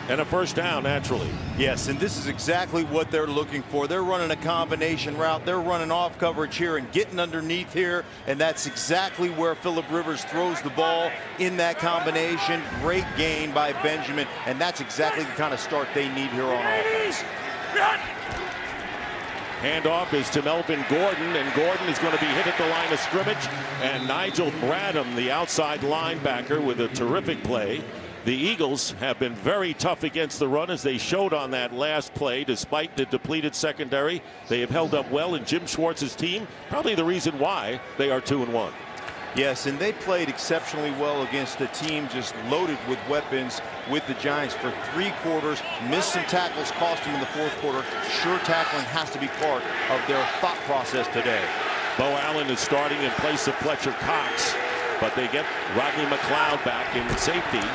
and a first down naturally. Yes, and this is exactly what they're looking for. They're running a combination route. They're running off coverage here and getting underneath here, and that's exactly where Philip Rivers throws the ball in that combination. Great gain by Benjamin, and that's exactly the kind of start they need here on offense. Handoff is to Melvin Gordon, and Gordon is going to be hit at the line of scrimmage. And Nigel Bradham, the outside linebacker, with a terrific play. The Eagles have been very tough against the run, as they showed on that last play. Despite the depleted secondary, they have held up well in Jim Schwartz's team. Probably the reason why they are 2-1. Yes, and they played exceptionally well against a team just loaded with weapons with the Giants for 3 quarters. Missed some tackles, cost them in the 4th quarter. Sure, tackling has to be part of their thought process today. Bo Allen is starting in place of Fletcher Cox, but they get Rodney McLeod back in safety.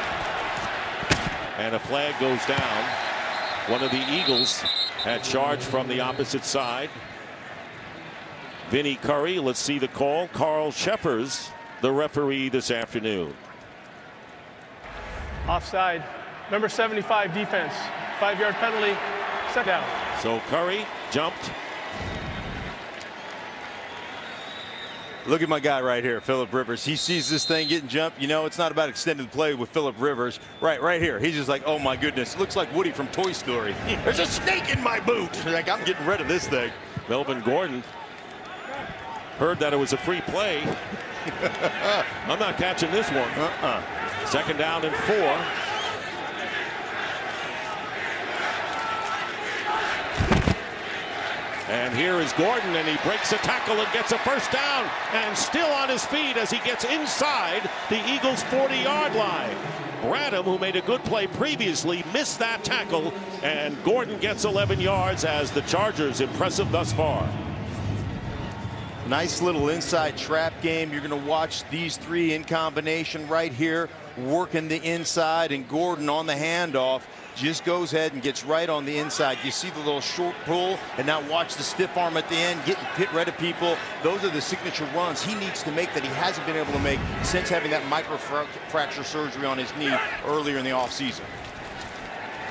And a flag goes down. One of the Eagles had charged from the opposite side. Vinnie Curry, let's see the call. Carl Sheffers, the referee this afternoon. Offside. Number 75 defense. 5-yard penalty. Set down. So Curry jumped. Look at my guy right here, Philip Rivers. He sees this thing getting jumped. You know, it's not about extended play with Philip Rivers. Right here. He's just like, oh my goodness. Looks like Woody from Toy Story. There's a snake in my boot. Like, I'm getting rid of this thing. Melvin Gordon heard that it was a free play. I'm not catching this one. Second down and 4. And here is Gordon, and he breaks a tackle and gets a first down, and still on his feet as he gets inside the Eagles' 40-yard line. Bradham, who made a good play previously, missed that tackle, and Gordon gets 11 yards as the Chargers impressive thus far. Nice little inside trap game. You're going to watch these 3 in combination right here, working the inside, and Gordon on the handoff just goes ahead and gets right on the inside. You see the little short pull, and now watch the stiff arm at the end, getting pit red of people. Those are the signature runs he needs to make that he hasn't been able to make since having that microfracture surgery on his knee earlier in the offseason.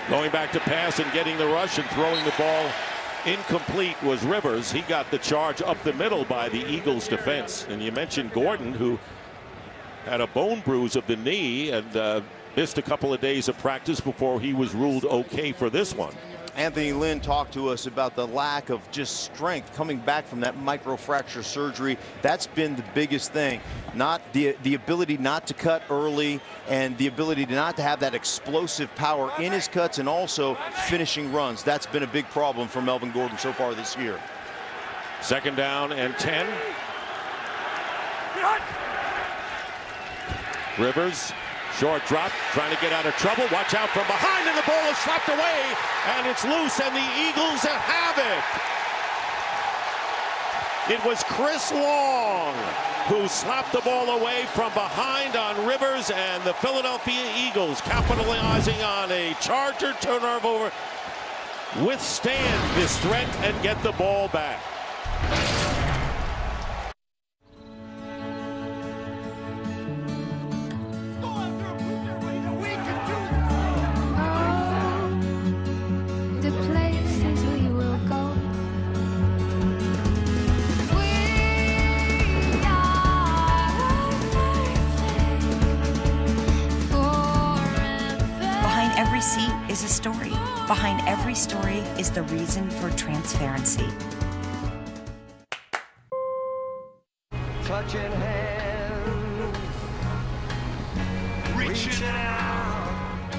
Going back to pass and getting the rush and throwing the ball incomplete was Rivers. He got the charge up the middle by the Eagles defense. And you mentioned Gordon, who had a bone bruise of the knee and missed a couple of days of practice before he was ruled okay for this one. Anthony Lynn talked to us about the lack of just strength coming back from that microfracture surgery. That's been the biggest thing. Not the ability not to cut early, and the ability to not to have that explosive power in his cuts, and also finishing runs. That's been a big problem for Melvin Gordon so far this year. Second down and 10. Rivers. Short drop, trying to get out of trouble. Watch out from behind, and the ball is slapped away, and it's loose, and the Eagles have it. It was Chris Long who slapped the ball away from behind on Rivers, and the Philadelphia Eagles, capitalizing on a Charger turnover, withstand this threat and get the ball back. Is a story. Behind every story is the reason for transparency. Touching hands, reaching out,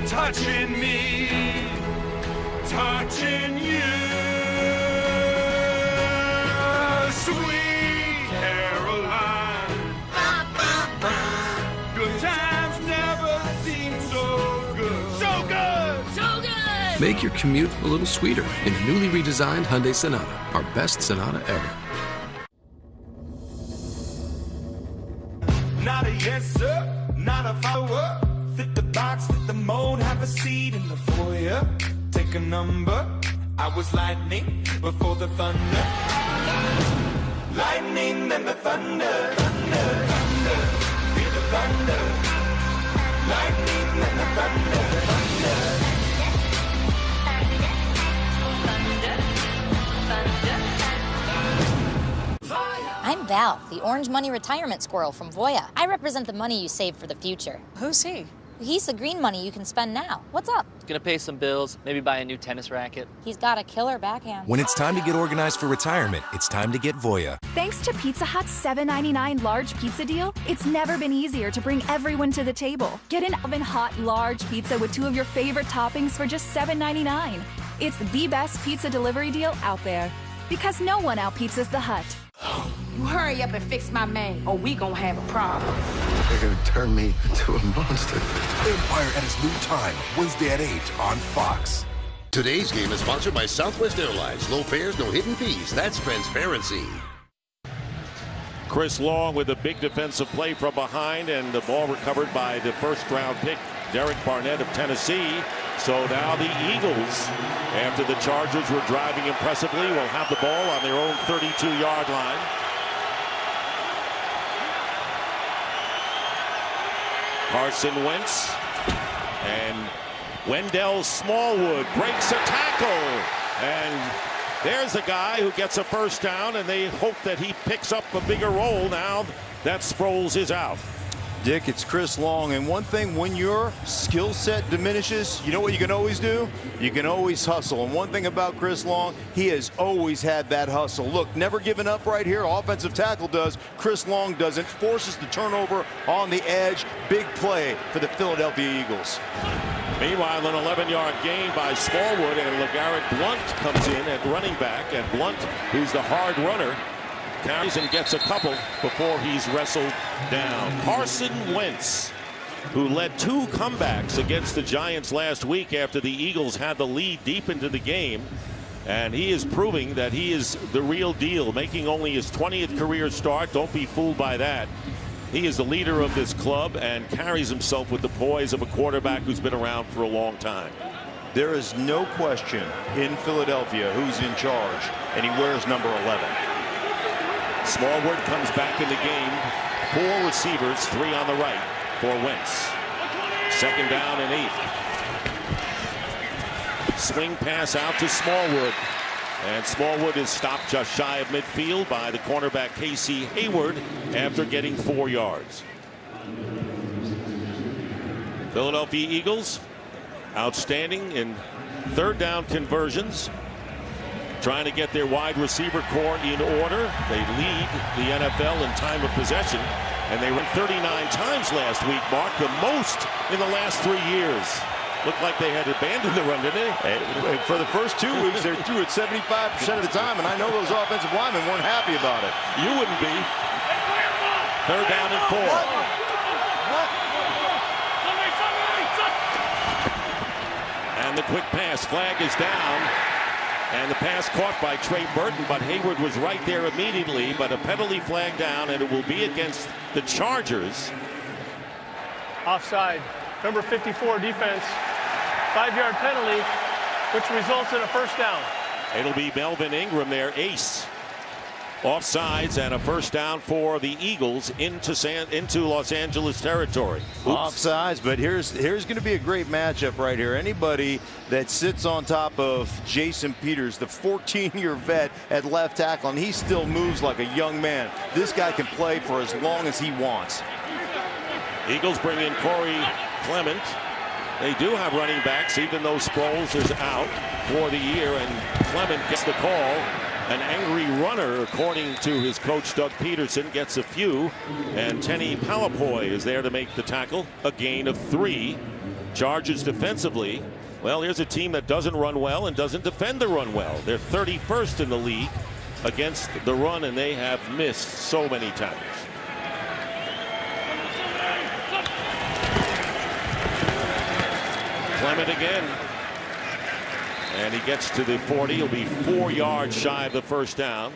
touching me, touching you. Sweet Caroline, good times never seem so good. So good! So good! Make your commute a little sweeter in the newly redesigned Hyundai Sonata, our best Sonata ever. Not a yes, sir, not a follower. Fit the box, fit the mold, have a seat in the foyer. Take a number. I was lightning before the thunder. Lightning and the thunder, thunder, thunder. Feel the thunder. Lightning and the thunder. I'm Val, the orange money retirement squirrel from Voya. I represent the money you save for the future. Who's he? He's the green money you can spend now. What's up? Gonna pay some bills, maybe buy a new tennis racket. He's got a killer backhand. When it's time to get organized for retirement, it's time to get Voya. Thanks to Pizza Hut's $7.99 large pizza deal, it's never been easier to bring everyone to the table. Get an oven-hot large pizza with 2 of your favorite toppings for just $7.99. It's the best pizza delivery deal out there. Because no one out-pizzas the Hut. You hurry up and fix my man, or we gonna have a problem. They're gonna turn me into a monster. Empire at its new time, Wednesday at 8 on Fox. Today's game is sponsored by Southwest Airlines. Low fares, no hidden fees. That's transparency. Chris Long with a big defensive play from behind, and the ball recovered by the first-round pick, Derek Barnett of Tennessee. So now the Eagles, after the Chargers were driving impressively, will have the ball on their own 32-yard line. Carson Wentz and Wendell Smallwood breaks a tackle, and there's a guy who gets a first down, and they hope that he picks up a bigger role now that Sproles is out. Dick, it's Chris Long, and one thing, when your skill set diminishes, you know what you can always do? You can always hustle. And one thing about Chris Long, he has always had that hustle. Look, never giving up right here. Offensive tackle does. Chris Long doesn't. Forces the turnover on the edge. Big play for the Philadelphia Eagles. Meanwhile, an 11-yard gain by Smallwood, and LeGarrette Blount comes in at running back, and Blount, who's the hard runner, carries and gets a couple before he's wrestled down. Carson Wentz, who led 2 comebacks against the Giants last week after the Eagles had the lead deep into the game, and he is proving that he is the real deal, making only his 20th career start. Don't be fooled by that. He is the leader of this club and carries himself with the poise of a quarterback who's been around for a long time. There is no question in Philadelphia who's in charge, and he wears number 11. Smallwood comes back in the game. 4 receivers, 3 on the right for Wentz. 2nd down and 8. Swing pass out to Smallwood. And Smallwood is stopped just shy of midfield by the cornerback Casey Hayward after getting 4 yards. Philadelphia Eagles outstanding in 3rd down conversions, trying to get their wide receiver core in order. They lead the NFL in time of possession, and they ran 39 times last week, Mark, the most in the last 3 years. Looked like they had abandoned the run, didn't they? For the first 2 weeks, they threw it 75% of the time, and I know those offensive linemen weren't happy about it. You wouldn't be. 3rd down and 4. And the quick pass, flag is down. And the pass caught by Trey Burton, but Hayward was right there immediately. But a penalty flag down, and it will be against the Chargers. Offside. Number 54 defense. 5-yard penalty, which results in a first down. It'll be Melvin Ingram, their ace. Offsides and a first down for the Eagles into Los Angeles territory. Offsides, but here's going to be a great matchup right here. Anybody that sits on top of Jason Peters, the 14-year vet at left tackle, and he still moves like a young man. This guy can play for as long as he wants. Eagles bring in Corey Clement. They do have running backs, even though Sproles is out for the year, and Clement gets the call. An angry runner, according to his coach, Doug Peterson, gets a few. And Tenny Palapoy is there to make the tackle. A gain of 3. Chargers defensively. Well, here's a team that doesn't run well and doesn't defend the run well. They're 31st in the league against the run, and they have missed so many tackles. Clement again. And he gets to the 40. He'll be 4 yards shy of the first down.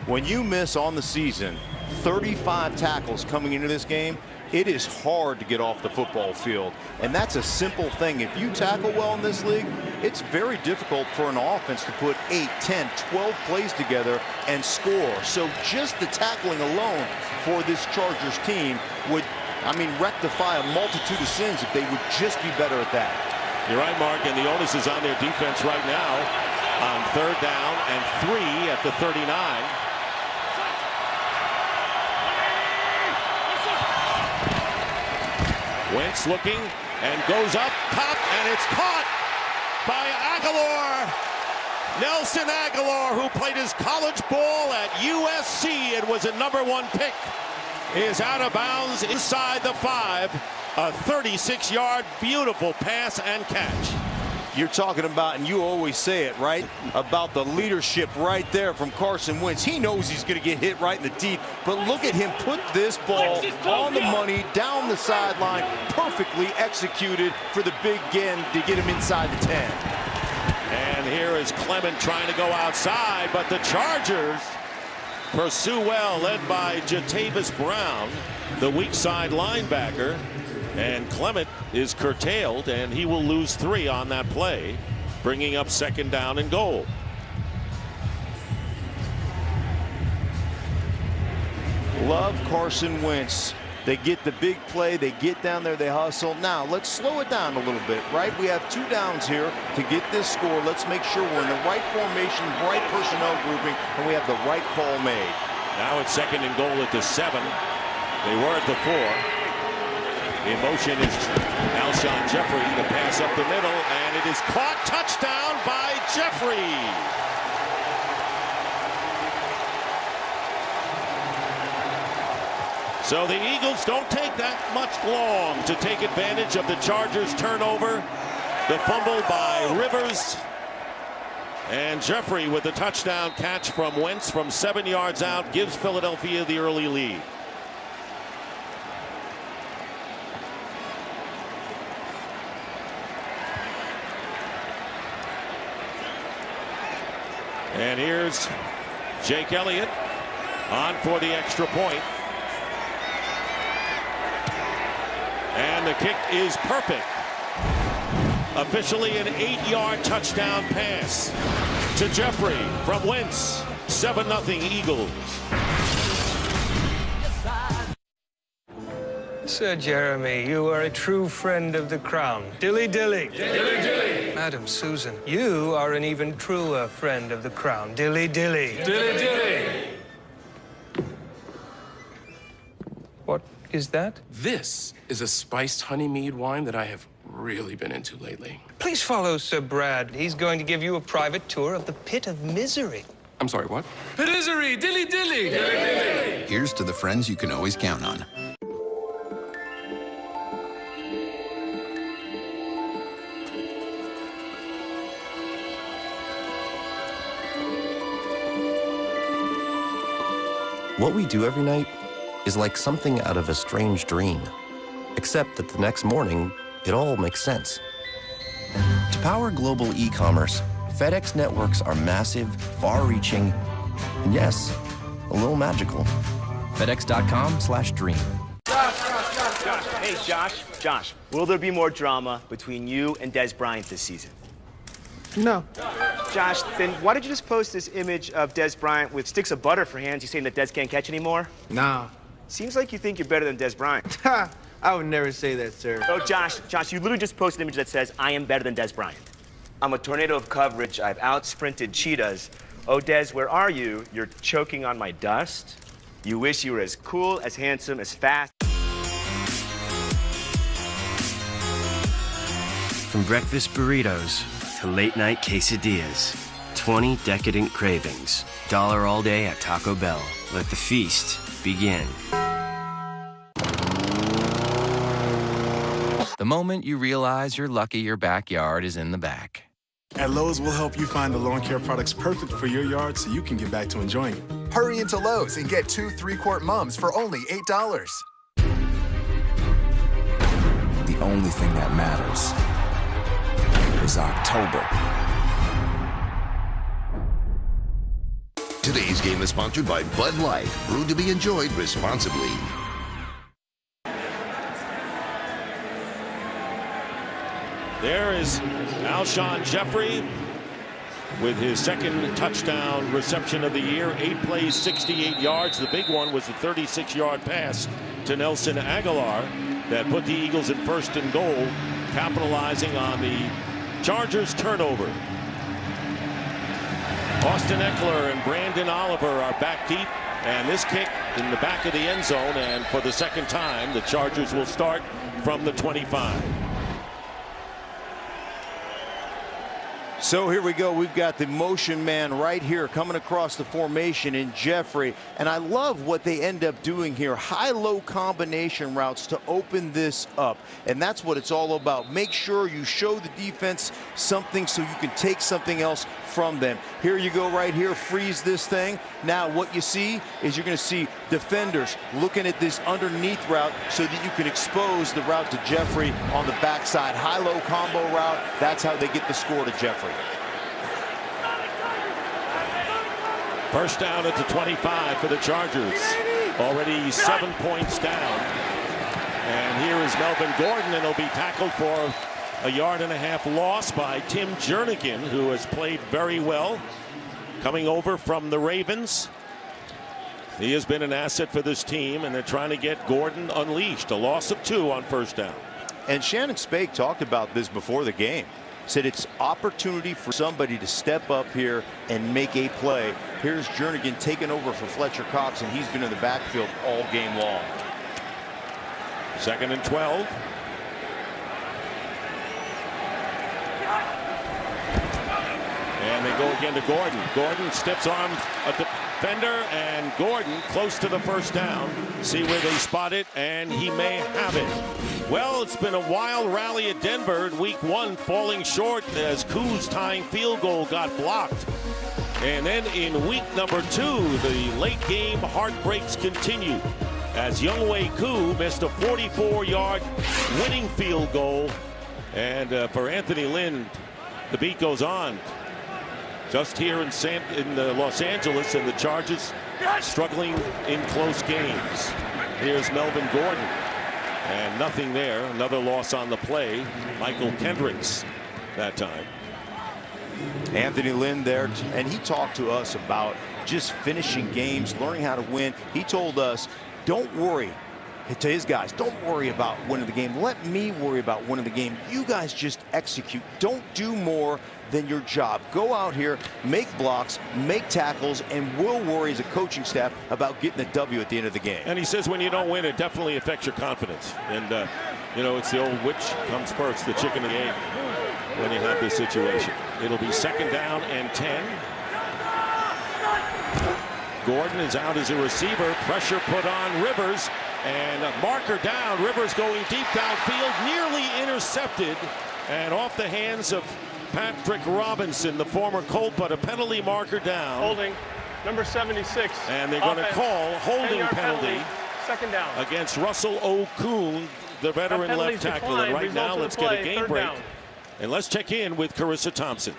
When you miss on the season 35 tackles coming into this game, it is hard to get off the football field. And that's a simple thing. If you tackle well in this league, it's very difficult for an offense to put 8, 10, 12 plays together and score. So just the tackling alone for this Chargers team would, rectify a multitude of sins if they would just be better at that. You're right, Mark, and the onus is on their defense right now on 3rd down and 3 at the 39. Wentz looking and goes up top, and it's caught by Aguilar. Nelson Aguilar, who played his college ball at USC and was a #1 pick, is out of bounds inside the 5. A 36-yard beautiful pass and catch. You're talking about, and you always say it, right, about the leadership right there from Carson Wentz. He knows he's going to get hit right in the teeth, but look at him put this ball on the money, down the sideline, perfectly executed for the big gain to get him inside the 10. And here is Clement trying to go outside, but the Chargers pursue well, led by Jatavis Brown, the weak side linebacker. And Clement is curtailed, and he will lose 3 on that play, bringing up 2nd down and goal. Love Carson Wentz. They get the big play, they get down there, they hustle. Now, let's slow it down a little bit, right? We have 2 downs here to get this score. Let's make sure we're in the right formation, right personnel grouping, and we have the right call made. Now it's 2nd and goal at the 7. They were at the 4. In motion is Alshon Jeffrey, the pass up the middle, and it is caught. Touchdown by Jeffrey. So the Eagles don't take that much long to take advantage of the Chargers' turnover. The fumble by Rivers. And Jeffrey with the touchdown catch from Wentz from 7 yards out gives Philadelphia the early lead. And here's Jake Elliott on for the extra point. And the kick is perfect. Officially an 8-yard touchdown pass to Jeffrey from Wentz. 7-0 Eagles. Sir Jeremy, you are a true friend of the crown. Dilly dilly. Dilly dilly. Madam Susan, you are an even truer friend of the crown. Dilly dilly. Dilly dilly. What is that? This is a spiced honey mead wine that I have really been into lately. Please follow Sir Brad. He's going to give you a private tour of the pit of misery. I'm sorry, what? Misery, dilly dilly. Dilly dilly. Here's to the friends you can always count on. What we do every night is like something out of a strange dream, except that the next morning, it all makes sense. To power global e-commerce, FedEx networks are massive, far-reaching, and yes, a little magical. FedEx.com/dream. Hey, Josh, will there be more drama between you and Des Bryant this season? No. Josh, then why did you just post this image of Des Bryant with sticks of butter for hands? You saying that Des can't catch anymore? Nah. Seems like you think you're better than Des Bryant. I would never say that, sir. Oh, Josh, you literally just posted an image that says, I am better than Des Bryant. I'm a tornado of coverage. I've out-sprinted cheetahs. Oh, Des, where are you? You're choking on my dust. You wish you were as cool, as handsome, as fast. From breakfast burritos to late-night quesadillas, 20 decadent cravings. $1 all day at Taco Bell. Let the feast begin. The moment you realize you're lucky your backyard is in the back. At Lowe's, we'll help you find the lawn care products perfect for your yard so you can get back to enjoying it. Hurry into Lowe's and get 2 3-quart mums for only $8. The only thing that matters is October. Today's game is sponsored by Bud Light, brewed to be enjoyed responsibly. There is Alshon Jeffrey with his second touchdown reception of the year. 8 plays, 68 yards. The big one was the 36-yard pass to Nelson Aguilar that put the Eagles in 1st and goal, capitalizing on the Chargers turnover. Austin Eckler and Brandon Oliver are back deep, And this kick in the back of the end zone, and for the second time, the Chargers will start from the 25. So here we go. We've got the motion man right here coming across the formation in Jeffrey. And I love what they end up doing here. High-low combination routes to open this up. And that's what it's all about. Make sure you show the defense something so you can take something else from them. Here you go right here. Freeze this thing. Now what you see is you're going to see defenders looking at this underneath route so that you can expose the route to Jeffrey on the backside. High-low combo route. That's how they get the score to Jeffrey. First down at the 25 for the Chargers. Already 7 points down. And here is Melvin Gordon, and he'll be tackled for a 1.5 yard loss by Tim Jernigan, who has played very well, coming over from the Ravens. He has been an asset for this team, and they're trying to get Gordon unleashed. A loss of 2 on first down. And Shannon Spake talked about this before the game. Said it's opportunity for somebody to step up here and make a play. Here's Jernigan taking over for Fletcher Cox, and he's been in the backfield all game long. 2nd and 12. And they go again to Gordon. Gordon stiffs arms a defender, and Gordon close to the first down. See where they spot it, and he may have it. Well, it's been a wild rally at Denver in week 1, falling short as Koo's tying field goal got blocked. And then in week number 2, the late game heartbreaks continue as Younghoe Koo missed a 44-yard winning field goal. And for Anthony Lynn, the beat goes on. Just here in Los Angeles, and the Chargers struggling in close games. Here's Melvin Gordon, and nothing there. Another loss on the play. Michael Kendricks that time. Anthony Lynn there, and he talked to us about just finishing games, learning how to win. He told us, don't worry. To his guys, don't worry about winning the game. Let me worry about winning the game. You guys just execute. Don't do more than your job. Go out here, make blocks, make tackles, and we'll worry as a coaching staff about getting a W at the end of the game. And he says when you don't win, it definitely affects your confidence. And, you know, it's the old which comes first, the chicken and the egg, when you have this situation. It'll be 2nd down and 10. Gordon is out as a receiver. Pressure put on Rivers. And a marker down. Rivers going deep downfield, nearly intercepted, and off the hands of Patrick Robinson, the former Colt, but a penalty marker down. Holding, number 76. And they're going to call holding penalty 2nd down against Russell Okung, the veteran left tackle. And right now, let's get a game break. And let's check in with Carissa Thompson.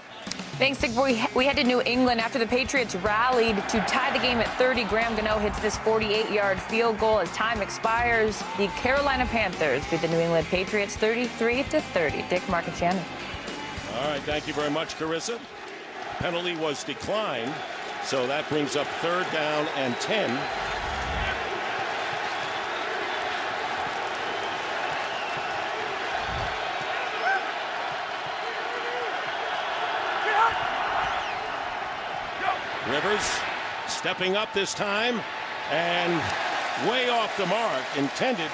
Thanks, Dick. We head to New England after the Patriots rallied to tie the game at 30. Graham Gano hits this 48-yard field goal as time expires. The Carolina Panthers beat the New England Patriots 33-30. Dick, Mark, and Shannon. All right, thank you very much, Carissa. Penalty was declined, so that brings up 3rd down and 10. Rivers stepping up this time, and way off the mark, intended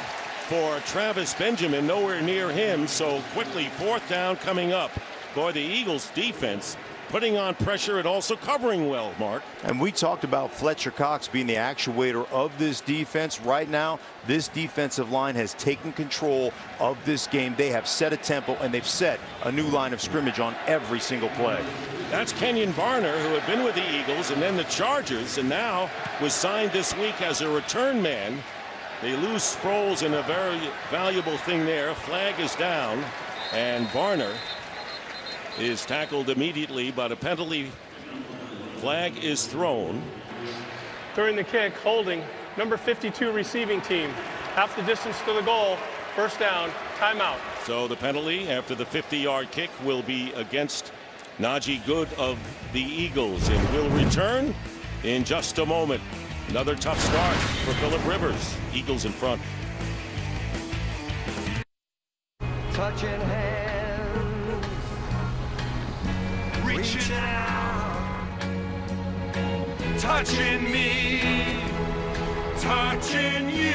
for Travis Benjamin, nowhere near him. So quickly, 4th down coming up. Boy, the Eagles defense putting on pressure and also covering well, Mark. And we talked about Fletcher Cox being the actuator of this defense. Right now, this defensive line has taken control of this game. They have set a tempo, and they've set a new line of scrimmage on every single play. That's Kenyon Barner, who had been with the Eagles and then the Chargers, and now was signed this week as a return man. They lose Sproles, and a very valuable thing there. Flag is down, and Barner is tackled immediately, but a penalty flag is thrown. During the kick, holding, number 52 receiving team. Half the distance to the goal. 1st down, timeout. So the penalty after the 50-yard kick will be against Najee Good of the Eagles, and will return in just a moment. Another tough start for Phillip Rivers. Eagles in front. Touching hands, reaching out, touching me. touching you,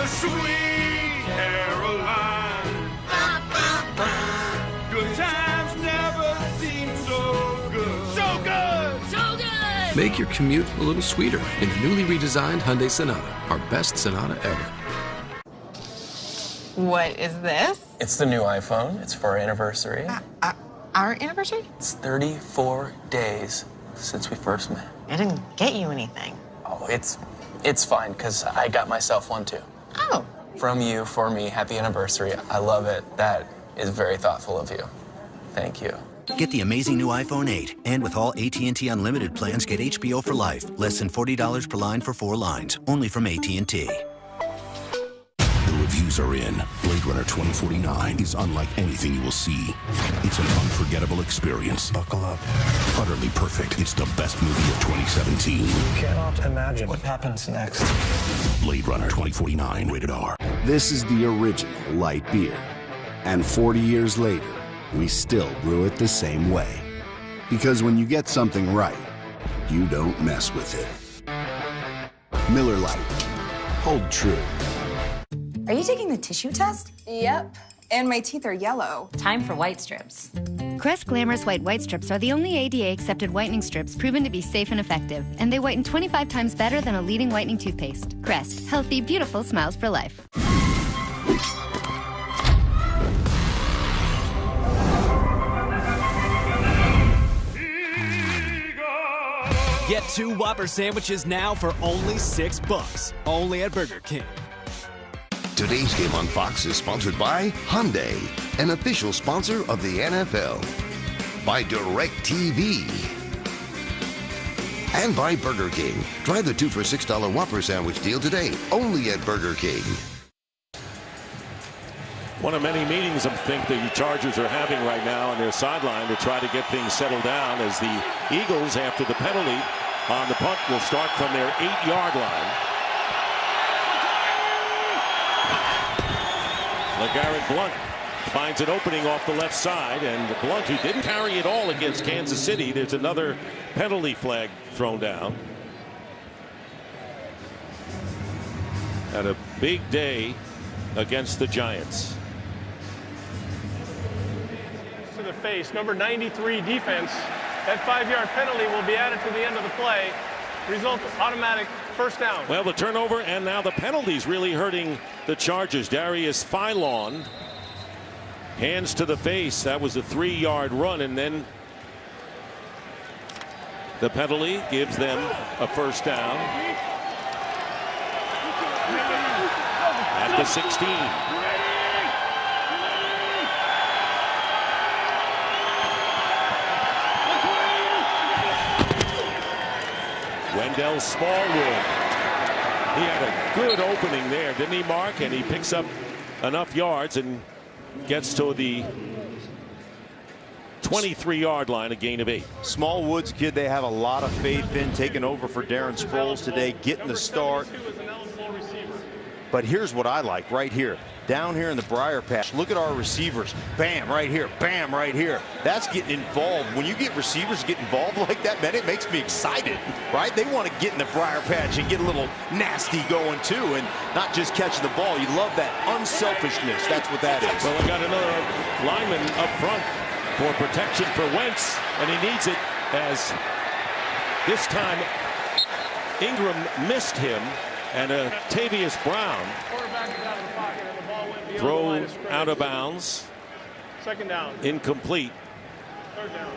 sweet Caroline. Good times never seem so good. So good! So good! Make your commute a little sweeter in the newly redesigned Hyundai Sonata, our best Sonata ever. What is this? It's the new iPhone. It's for our anniversary. Our anniversary? It's 34 days since we first met. I didn't get you anything. Oh, it's fine, because I got myself one, too. Oh. From you, for me, happy anniversary. I love it. That is very thoughtful of you. Thank you. Get the amazing new iPhone 8. And with all AT&T Unlimited plans, get HBO for life. Less than $40 per line for 4 lines. Only from AT&T. Reviews are in. Blade Runner 2049 is unlike anything you will see. It's an unforgettable experience. Buckle up. Utterly perfect. It's the best movie of 2017. You cannot imagine what happens next. Blade Runner 2049, rated R. This is the original light beer. And 40 years later, we still brew it the same way. Because when you get something right, you don't mess with it. Miller Lite. Hold true. Are you taking the tissue test? Yep. And my teeth are yellow. Time for white strips. Crest Glamorous White White Strips are the only ADA-accepted whitening strips proven to be safe and effective, and they whiten 25 times better than a leading whitening toothpaste. Crest. Healthy, beautiful smiles for life. Get 2 Whopper sandwiches now for only $6. Only at Burger King. Today's game on Fox is sponsored by Hyundai, an official sponsor of the NFL. By DirecTV. And by Burger King. Try the 2 for $6 Whopper sandwich deal today, only at Burger King. One of many meetings I think the Chargers are having right now on their sideline to try to get things settled down as the Eagles, after the penalty on the punt, will start from their 8-yard line. LeGarrette Blount finds an opening off the left side, and Blount, who didn't carry it all against Kansas City, there's another penalty flag thrown down. Had a big day against the Giants. To the face, number 93 defense. That 5-yard penalty will be added to the end of the play. Result automatic first down. Well, the turnover and now the penalties really hurting the Chargers. Darius Philon, hands to the face. That was a 3-yard run, and then the penalty gives them a first down at the 16. Wendell Smallwood. He had a good opening there, didn't he, Mark? And he picks up enough yards and gets to the 23-yard line, a gain of 8. Smallwood's kid they have a lot of faith in, taking over for Darren Sproles today, getting the start. But here's what I like right here. Down here in the briar patch, look at our receivers. Bam, right here. Bam, right here. That's getting involved. When you get receivers get involved like that, man, it makes me excited, right? They want to get in the briar patch and get a little nasty going, too, and not just catching the ball. You love that unselfishness. That's what that is. Well, we got another lineman up front for protection for Wentz, and he needs it as this time Ingram missed him, and Tavius Brown throw out of bounds. Second down. Incomplete. Third down.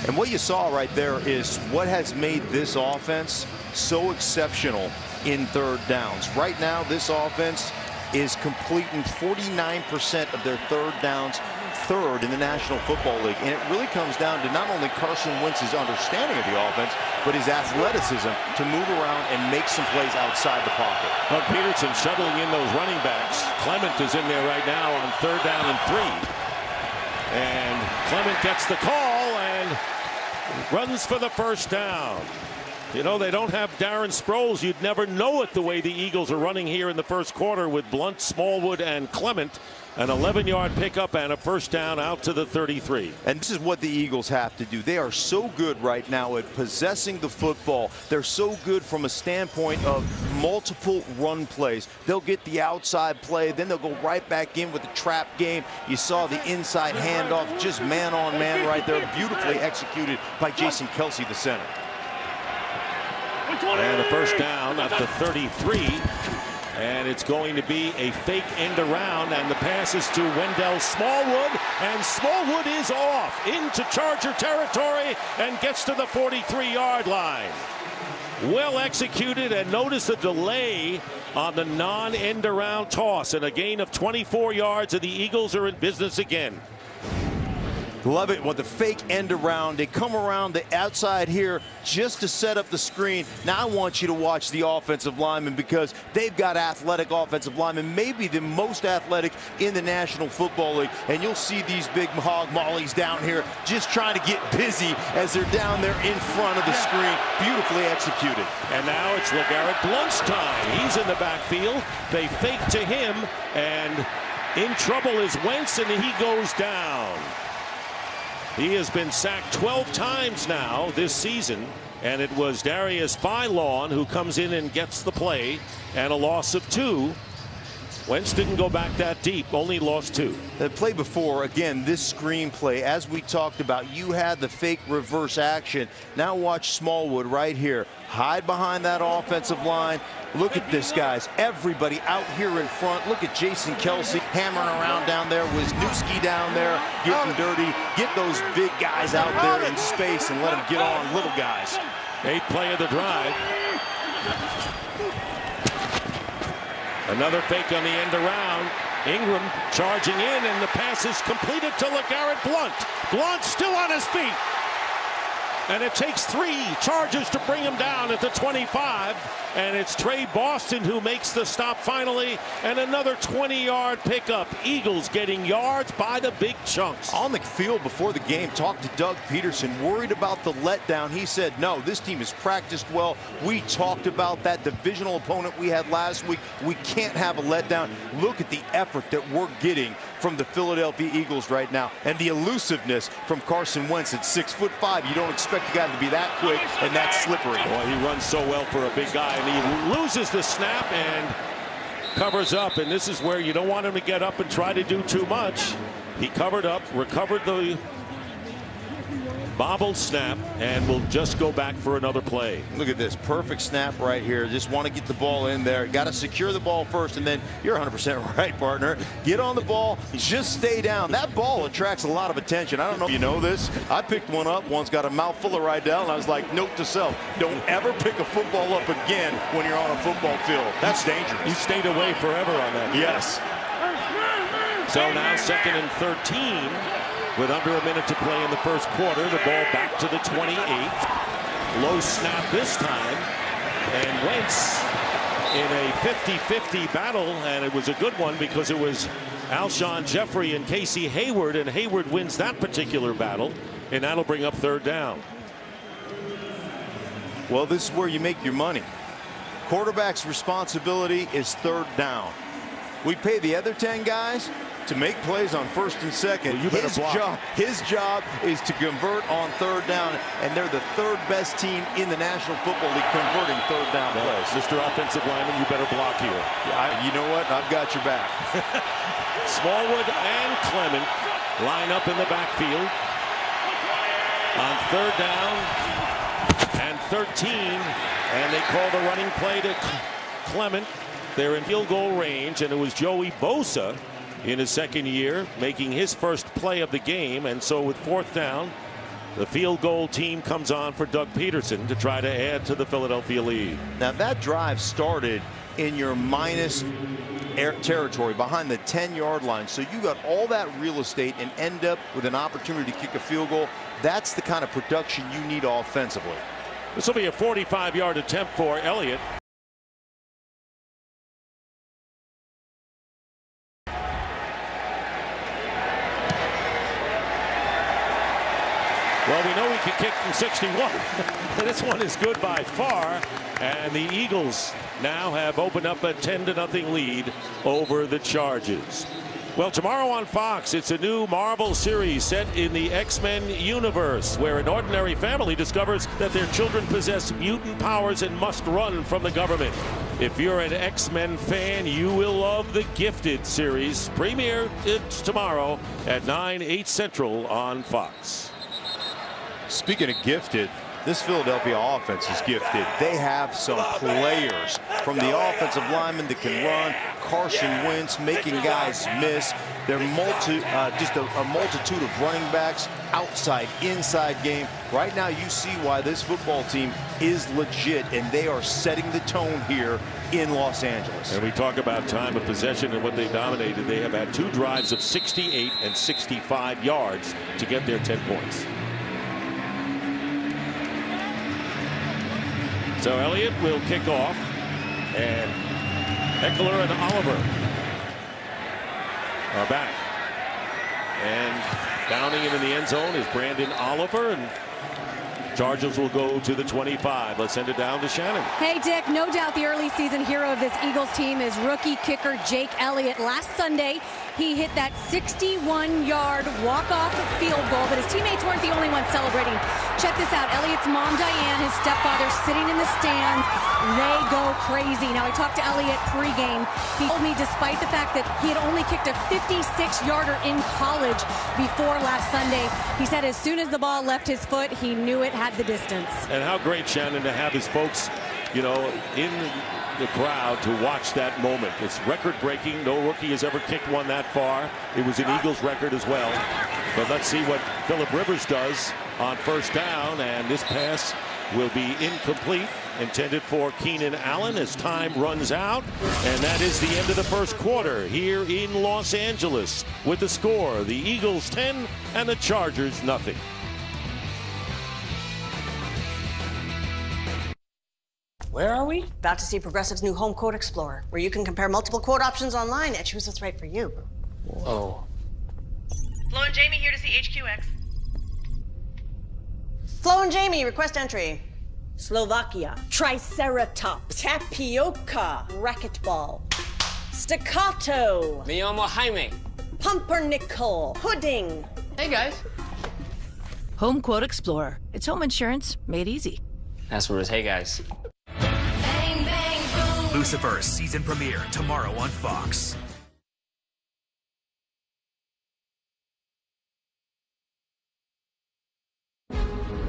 And what you saw right there is what has made this offense so exceptional in third downs. Right now, this offense is completing 49% of their third downs, third in the National Football League. And it really comes down to not only Carson Wentz's understanding of the offense, but his athleticism to move around and make some plays outside the pocket. Doug Peterson shuttling in those running backs. Clement is in there right now on 3rd down and 3. And Clement gets the call and runs for the first down. You know, they don't have Darren Sproles. You'd never know it the way the Eagles are running here in the first quarter with Blount, Smallwood, and Clement. An 11-yard pickup and a first down out to the 33. And this is what the Eagles have to do. They are so good right now at possessing the football. They're so good from a standpoint of multiple run plays. They'll get the outside play, then they'll go right back in with the trap game. You saw the inside handoff, just man on man right there, beautifully executed by Jason Kelce, the center. And a first down at the 33. And it's going to be a fake end around, and the pass is to Wendell Smallwood, and Smallwood is off into Charger territory and gets to the 43-yard line. Well executed, and notice the delay on the non-end around toss, and a gain of 24 yards, and the Eagles are in business again. Love it with the fake end around. They come around the outside here just to set up the screen. Now I want you to watch the offensive linemen, because they've got athletic offensive linemen, maybe the most athletic in the National Football League. And you'll see these big hog mollies down here just trying to get busy as they're down there in front of the screen. Beautifully executed. And now it's LeGarrette Blount's time. He's in the backfield. They fake to him, and in trouble is Wentz, and he goes down. He has been sacked 12 times now this season, and it was Darius Philon who comes in and gets the play, and a loss of 2. Wentz didn't go back that deep, only lost 2. The play before, again, this screenplay, as we talked about, you had the fake reverse action. Now watch Smallwood right here. Hide behind that offensive line. Look at this, guys. Everybody out here in front. Look at Jason Kelce hammering around down there. Wisniewski down there getting dirty. Get those big guys out there in space and let them get on little guys. 8th play of the drive. Another fake on the end around. Ingram charging in, and the pass is completed to LeGarrette Blount. Blount still on his feet. And it takes 3 charges to bring him down at the 25. And it's Trey Boston who makes the stop finally. And another 20-yard pickup. Eagles getting yards by the big chunks. On the field before the game, talked to Doug Peterson, worried about the letdown. He said, no, this team has practiced well. We talked about that divisional opponent we had last week. We can't have a letdown. Look at the effort that we're getting from the Philadelphia Eagles right now. And the elusiveness from Carson Wentz at 6'5". You don't expect the guy to be that quick and that slippery. Boy, he runs so well for a big guy, and he loses the snap and covers up. And this is where you don't want him to get up and try to do too much. He covered up, recovered the bobbled snap, and will just go back for another play. Look at this perfect snap right here. Just want to get the ball in there. Got to secure the ball first, and then you're 100% right, partner. Get on the ball, just stay down. That ball attracts a lot of attention. I don't know if you know this. I picked one up once, got a mouthful of Rydell, and I was like, note to self, don't ever pick a football up again when you're on a football field. That's dangerous. You stayed away forever on that. Yes. So now 2nd and 13. With under a minute to play in the first quarter, the ball back to the 28. Low snap this time. And Wentz in a 50-50 battle, and it was a good one because it was Alshon Jeffrey and Casey Hayward, and Hayward wins that particular battle, and that'll bring up 3rd down. Well, this is where you make your money. Quarterback's responsibility is 3rd down. We pay the other 10 guys to make plays on 1st and 2nd. Well, his job is to convert on 3rd down, and they're the 3rd best team in the National Football League converting 3rd down plays. Mr. Offensive Lineman, you better block here. You know what? I've got your back. Smallwood and Clement line up in the backfield on 3rd down and 13, and they call the running play to Clement. They're in field goal range, and it was Joey Bosa in his 2nd year making his first play of the game. And so with 4th down, the field goal team comes on for Doug Peterson to try to add to the Philadelphia lead. Now that drive started in your minus territory behind the 10-yard line, so you got all that real estate and end up with an opportunity to kick a field goal. That's the kind of production you need offensively. This will be a 45-yard attempt for Elliott. Well, we know he can kick from 61. This one is good by far. And the Eagles now have opened up a 10-0 lead over the Chargers. Well, tomorrow on Fox, it's a new Marvel series set in the X-Men universe, where an ordinary family discovers that their children possess mutant powers and must run from the government. If you're an X-Men fan, you will love the Gifted series. Premiere it's tomorrow at 9, 8 Central on Fox. Speaking of gifted, this Philadelphia offense is gifted. They have some players from the offensive linemen that can run. Carson Wentz making guys miss. They're just a multitude of running backs, outside, inside game. Right now, you see why this football team is legit, and they are setting the tone here in Los Angeles. And we talk about time of possession and what they dominated. They have had 2 drives of 68 and 65 yards to get their 10 points. So Elliott will kick off, and Eckler and Oliver are back. And downing him in the end zone is Brandon Oliver, and Chargers will go to the 25. Let's send it down to Shannon. Hey, Dick, no doubt the early season hero of this Eagles team is rookie kicker Jake Elliott. Last Sunday, he hit that 61-yard walk-off field goal, but his teammates weren't the only ones celebrating. Check this out. Elliott's mom, Diane, his stepfather, sitting in the stands. They go crazy. Now, I talked to Elliott pregame. He told me despite the fact that he had only kicked a 56-yarder in college before last Sunday, he said as soon as the ball left his foot, he knew it had the distance. And how great, Shannon, to have his folks, you know, in the crowd to watch that moment. It's record-breaking. No rookie has ever kicked one that far. It was an Eagles record as well. But let's see what Phillip Rivers does on first down, and this pass will be incomplete, intended for Keenan Allen as time runs out. And that is the end of the first quarter here in Los Angeles with the score, the Eagles 10 and the Chargers nothing. Where are we? About to see Progressive's new Home Quote Explorer, where you can compare multiple quote options online and choose what's right for you. Whoa. Flo and Jamie here to see HQX. Flo and Jamie, request entry. Slovakia, Triceratops, Tapioca, Racquetball, Staccato, Me llamo Jaime. Pumpernickel, Pudding. Hey guys. Home Quote Explorer. It's home insurance made easy. That's what it is. Hey guys. Lucifer season premiere tomorrow on Fox.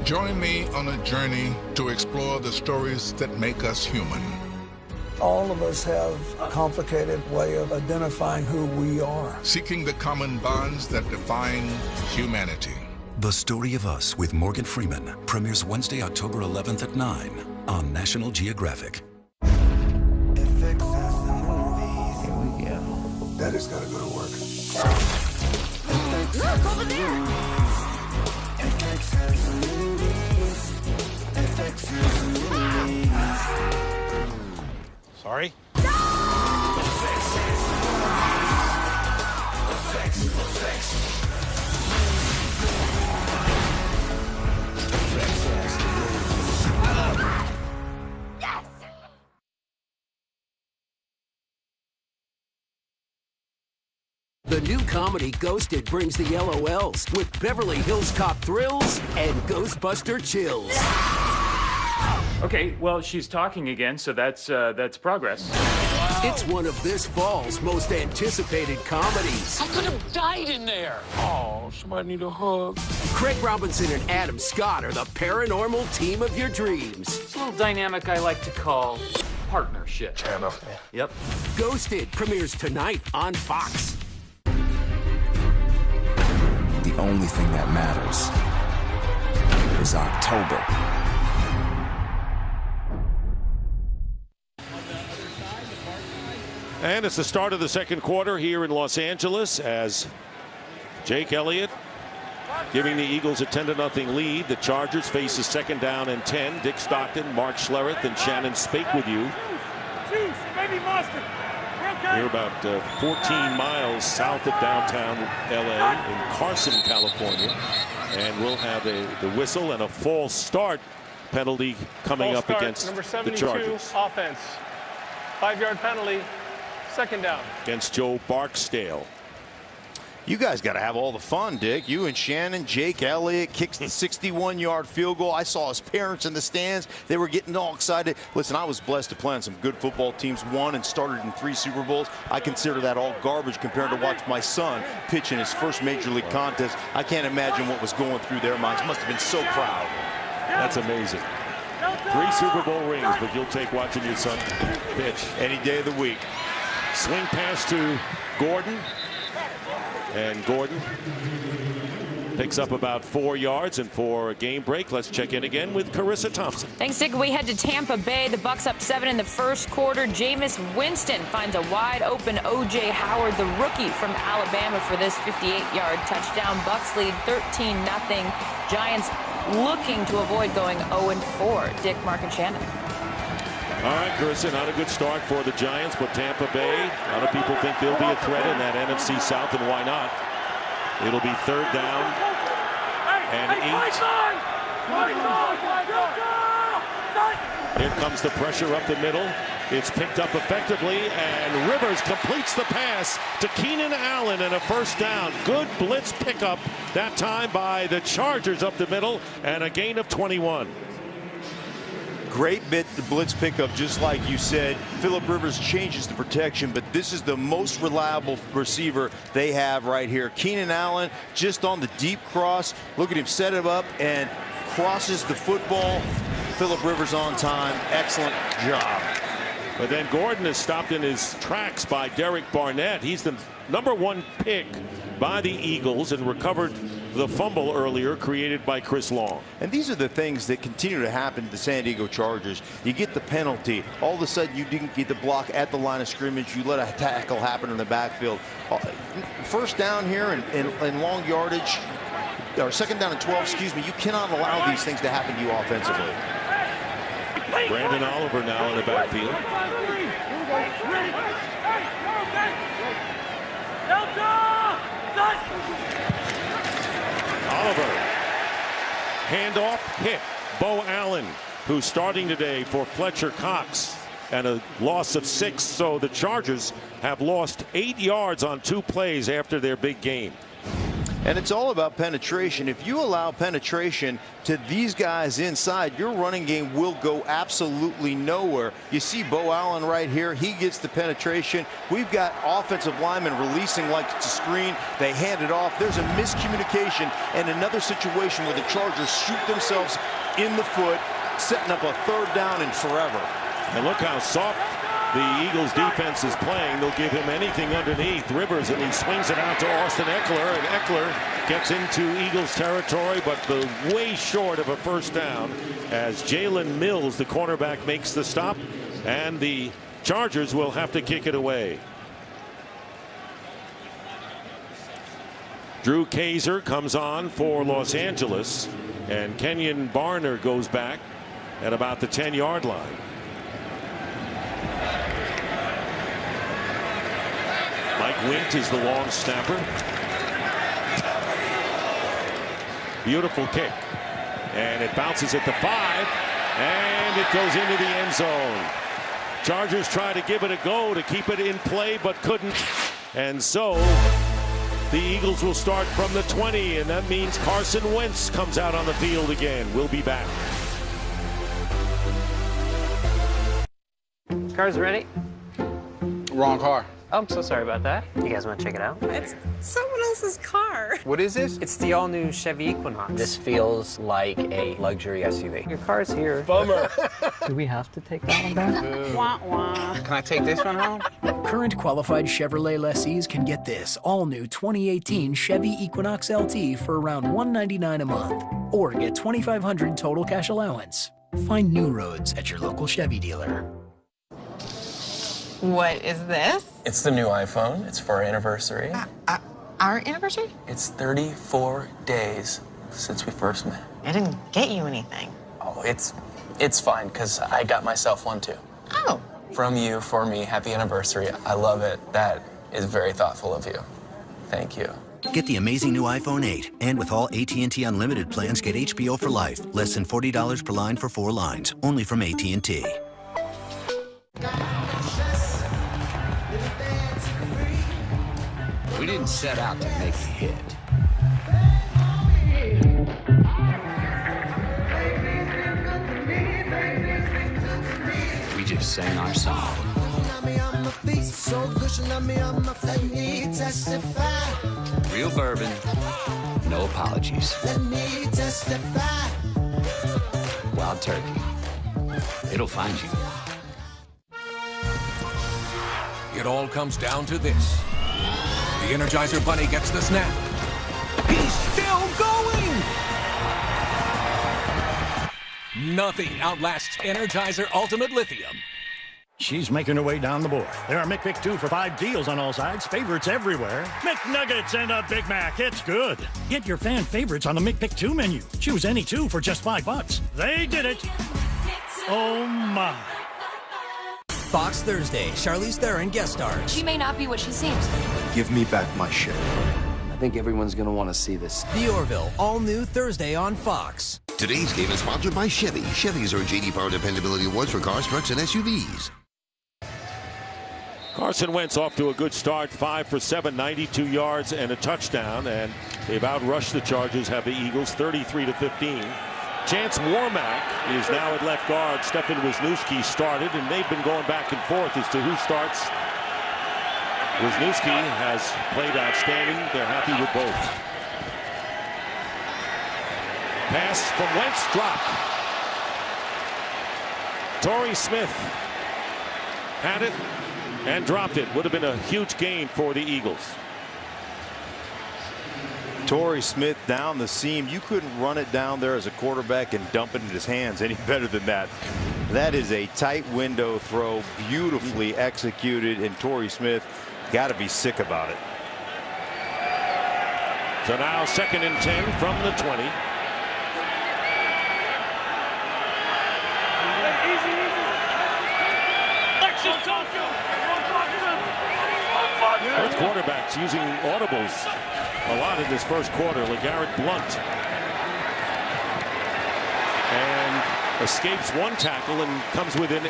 Join me on a journey to explore the stories that make us human. All of us have a complicated way of identifying who we are. Seeking the common bonds that define humanity. The Story of Us with Morgan Freeman premieres Wednesday, October 11th at 9 on National Geographic. Daddy's gotta go to work. Look over there! Sorry? The new comedy Ghosted brings the LOLs with Beverly Hills Cop thrills and Ghostbuster chills. Okay, well, she's talking again, so that's progress. It's one of this fall's most anticipated comedies. I could have died in there. Oh, somebody need a hug. Craig Robinson and Adam Scott are the paranormal team of your dreams. It's a little dynamic I like to call partnership. Channel. Yep. Ghosted premieres tonight on Fox. The only thing that matters is October. And it's the start of the second quarter here in Los Angeles as Jake Elliott giving the Eagles a 10-0 lead. The Chargers face a second down and 10. Dick Stockton, Mark Schlereth, and Shannon Spake with you. Juice, baby mustard. We're about 14 miles south of downtown LA in Carson, California. And we'll have the whistle and a false start penalty coming False up start, against number the 72 Chargers. offense. 5-yard penalty, second down. Against Joe Barksdale. You guys got to have all the fun, Dick. You and Shannon. Jake Elliott kicks the 61-yard field goal. I saw his parents in the stands. They were getting all excited. Listen, I was blessed to play on some good football teams, won and started in 3 Super Bowls. I consider that all garbage compared to watch my son pitch in his first Major League contest. I can't imagine what was going through their minds. Must have been so proud. That's amazing. 3 Super Bowl rings, but you'll take watching your son pitch any day of the week. Swing pass to Gordon. And Gordon picks up about 4 yards, and for a game break, let's check in again with Carissa Thompson. Thanks, Dick. We head to Tampa Bay. The Bucs up 7 in the first quarter. Jameis Winston finds a wide-open O.J. Howard, the rookie from Alabama, for this 58-yard touchdown. Bucs lead 13-0. Giants looking to avoid going 0-4. Dick, Mark, and Shannon. All right, Carissa, not a good start for the Giants, but Tampa Bay, a lot of people think they'll be a threat in that NFC South, and why not? It'll be 3rd down and 8. Here comes the pressure up the middle. It's picked up effectively, and Rivers completes the pass to Keenan Allen, and a first down. Good blitz pickup that time by the Chargers up the middle, and a gain of 21. Great bit the blitz pickup, just like you said. Phillip Rivers changes the protection, but this is the most reliable receiver they have right here. Keenan Allen just on the deep cross. Look at him set him up and crosses the football. Phillip Rivers on time. Excellent job. But then Gordon is stopped in his tracks by Derek Barnett. He's the #1 pick by the Eagles and recovered the fumble earlier created by Chris Long. And these are the things that continue to happen to the San Diego Chargers. You get the penalty. All of a sudden, you didn't get the block at the line of scrimmage. You let a tackle happen in the backfield. First down here and long yardage, or 2nd down and 12, excuse me. You cannot allow these things to happen to you offensively. Brandon Oliver now in the backfield. Oliver. Handoff hit. Bo Allen, who's starting today for Fletcher Cox, and a loss of 6. So the Chargers have lost 8 yards on 2 plays after their big game. And it's all about penetration. If you allow penetration to these guys inside, your running game will go absolutely nowhere. You see Bo Allen right here. He gets the penetration. We've got offensive linemen releasing like it's a screen. They hand it off. There's a miscommunication and another situation where the Chargers shoot themselves in the foot, setting up a 3rd down and forever. And look how soft the Eagles defense is playing. They'll give him anything underneath. Rivers, and he swings it out to Austin Eckler, and Eckler gets into Eagles territory, but way short of a first down as Jalen Mills, the cornerback, makes the stop, and the Chargers will have to kick it away. Drew Kaiser comes on for Los Angeles, and Kenyon Barner goes back at about the 10-yard line. Mike Wint is the long snapper. Beautiful kick. And it bounces at the 5. And it goes into the end zone. Chargers try to give it a go to keep it in play, but couldn't. And so the Eagles will start from the 20. And that means Carson Wentz comes out on the field again. We'll be back. Car's ready? Wrong car. Oh, I'm so sorry about that. You guys want to check it out? It's someone else's car. What is this? It's the all-new Chevy Equinox. This feels like a luxury SUV. Your car's here. Bummer. Do we have to take that one back? Wah, wah. Can I take this one home? Current qualified Chevrolet lessees can get this all-new 2018 Chevy Equinox LT for around $199 a month, or get $2,500 total cash allowance. Find new roads at your local Chevy dealer. What is this? It's the new iPhone. It's for our anniversary. Our anniversary? It's 34 days since we first met. I didn't get you anything. Oh, it's fine, because I got myself one, too. Oh. From you, for me, happy anniversary. I love it. That is very thoughtful of you. Thank you. Get the amazing new iPhone 8. And with all AT&T Unlimited plans, get HBO for life. Less than $40 per line for 4 lines. Only from AT&T. We need didn't set out to make a hit. We just sang our song. Real bourbon, no apologies. Wild Turkey. It'll find you. It all comes down to this. The Energizer Bunny gets the snap. He's still going! Nothing outlasts Energizer Ultimate Lithium. She's making her way down the board. There are McPick 2 for $5 deals on all sides, favorites everywhere. McNuggets and a Big Mac, it's good. Get your fan favorites on the McPick 2 menu. Choose any two for just $5. They did it. Oh my. Fox Thursday, Charlize Theron guest stars. She may not be what she seems. Give me back my shit. I think everyone's gonna want to see this. The Orville, all new Thursday on Fox. Today's game is sponsored by Chevy. Chevys are J.D. Power Dependability Awards for cars, trucks, and SUVs. Carson Wentz off to a good start, 5 for 7, 92 yards and a touchdown, and they've outrushed the Chargers, have the Eagles, 33-15. Chance Warmack is now at left guard. Stefan Wisniewski started, and they've been going back and forth as to who starts. Wisniewski has played outstanding. They're happy with both. Pass from Wentz, dropped. Torrey Smith had it and dropped it. Would have been a huge gain for the Eagles. Torrey Smith down the seam. You couldn't run it down there as a quarterback and dump it in his hands any better than that. That is a tight window throw, beautifully executed, and Torrey Smith got to be sick about it. So now 2nd and 10 from the 20. Both quarterbacks using audibles a lot in this first quarter. LeGarrette Blount and escapes one tackle and comes within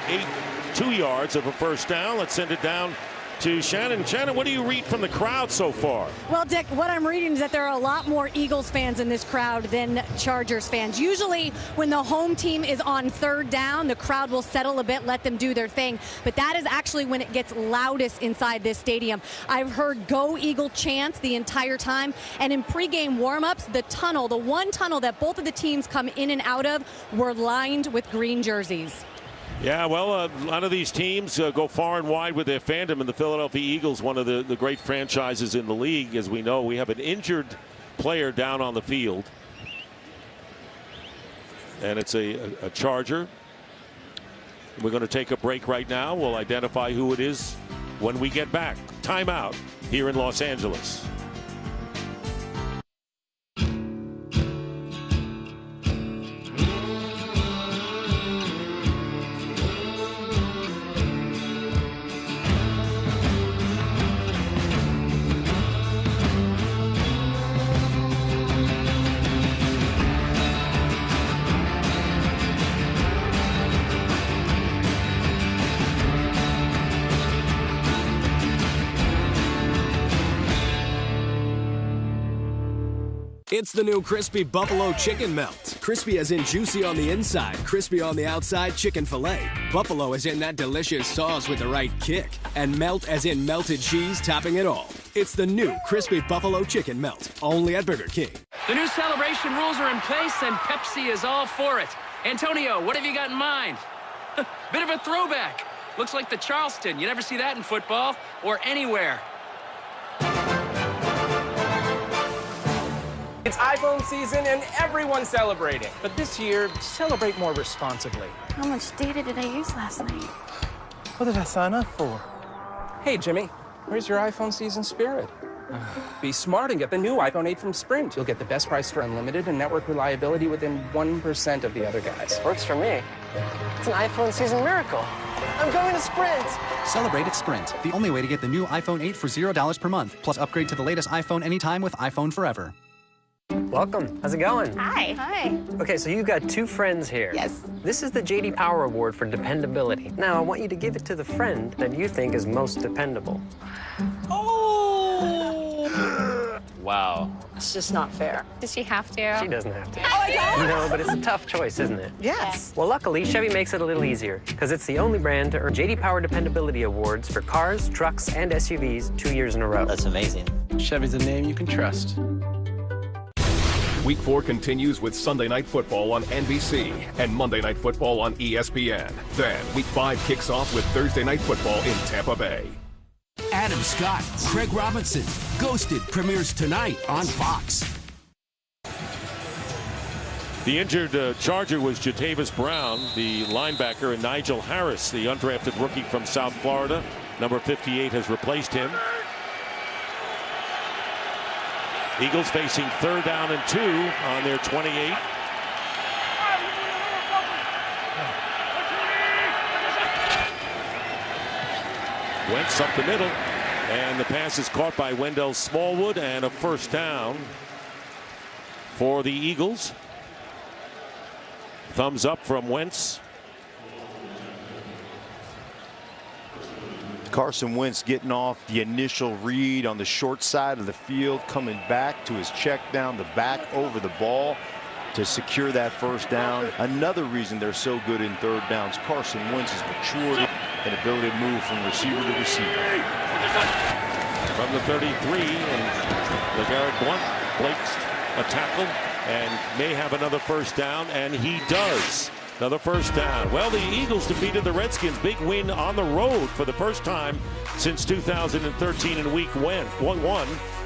2 yards of a first down. Let's send it down to Shannon. Shannon, what do you read from the crowd so far? Well, Dick, what I'm reading is that there are a lot more Eagles fans in this crowd than Chargers fans. Usually when the home team is on 3rd down, the crowd will settle a bit, let them do their thing. But that is actually when it gets loudest inside this stadium. I've heard "Go Eagle" chants the entire time. And in pregame warm-ups, the one tunnel that both of the teams come in and out of, were lined with green jerseys. Yeah, well, a lot of these teams go far and wide with their fandom, and the Philadelphia Eagles, one of the great franchises in the league. As we know, we have an injured player down on the field, and it's a Charger. We're going to take a break right now. We'll identify who it is when we get back. Timeout here in Los Angeles. It's the new Crispy Buffalo Chicken Melt. Crispy as in juicy on the inside, crispy on the outside chicken filet. Buffalo as in that delicious sauce with the right kick. And melt as in melted cheese topping it all. It's the new Crispy Buffalo Chicken Melt, only at Burger King. The new celebration rules are in place and Pepsi is all for it. Antonio, what have you got in mind? Bit of a throwback. Looks like the Charleston. You never see that in football or anywhere. It's iPhone season and everyone's celebrating. But this year, celebrate more responsibly. How much data did I use last night? What did I sign up for? Hey, Jimmy, where's your iPhone season spirit? Be smart and get the new iPhone 8 from Sprint. You'll get the best price for unlimited and network reliability within 1% of the other guys. Works for me. It's an iPhone season miracle. I'm going to Sprint. Celebrate at Sprint, the only way to get the new iPhone 8 for $0 per month, plus upgrade to the latest iPhone anytime with iPhone Forever. Welcome. How's it going? Hi. Hi. Okay, so you've got two friends here. Yes. This is the J.D. Power Award for dependability. Now, I want you to give it to the friend that you think is most dependable. Oh! wow. It's just not fair. Does she have to? She doesn't have to. Oh, I don't? No, but it's a tough choice, isn't it? Yes. Well, luckily, Chevy makes it a little easier, because it's the only brand to earn J.D. Power Dependability Awards for cars, trucks, and SUVs 2 years in a row. That's amazing. Chevy's a name you can trust. Week 4 continues with Sunday Night Football on NBC and Monday Night Football on ESPN. Then Week 5 kicks off with Thursday Night Football in Tampa Bay. Adam Scott, Craig Robinson, Ghosted premieres tonight on Fox. The injured Charger was Jatavis Brown, the linebacker, and Nigel Harris, the undrafted rookie from South Florida. Number 58 has replaced him. Eagles facing 3rd down and 2 on their 28. Wentz up the middle, and the pass is caught by Wendell Smallwood, and a first down for the Eagles. Thumbs up from Wentz. Carson Wentz getting off the initial read on the short side of the field, coming back to his check down, the back over the ball to secure that first down. Another reason they're so good in 3rd downs. Carson Wentz's maturity and ability to move from receiver to receiver. From the 33, and LeGarrette Blount breaks a tackle and may have another first down, and he does. Another first down. Well, the Eagles defeated the Redskins. Big win on the road for the first time since 2013 in week 1.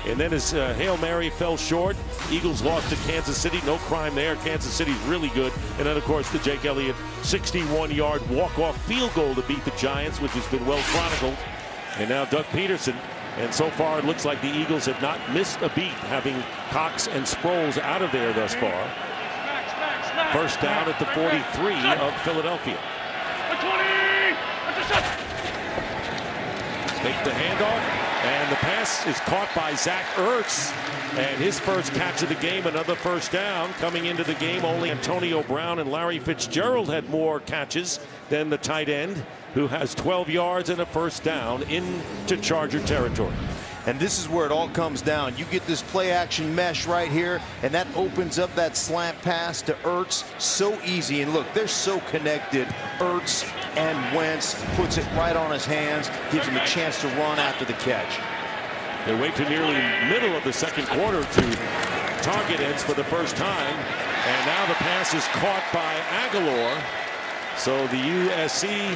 And then his Hail Mary fell short. Eagles lost to Kansas City. No crime there. Kansas City's really good. And then, of course, the Jake Elliott 61-yard walk-off field goal to beat the Giants, which has been well chronicled. And now Doug Peterson. And so far, it looks like the Eagles have not missed a beat, having Cox and Sproles out of there thus far. First down at the 43 of Philadelphia. Take the handoff, and the pass is caught by Zach Ertz, and his first catch of the game. Another first down. Coming into the game, only Antonio Brown and Larry Fitzgerald had more catches than the tight end, who has 12 yards and a first down into Charger territory. And this is where it all comes down. You get this play action mesh right here, and that opens up that slant pass to Ertz so easy. And look, they're so connected. Ertz and Wentz puts it right on his hands, gives him a chance to run after the catch. They wait to nearly middle of the second quarter to target ends for the first time. And now the pass is caught by Aguilar. So the USC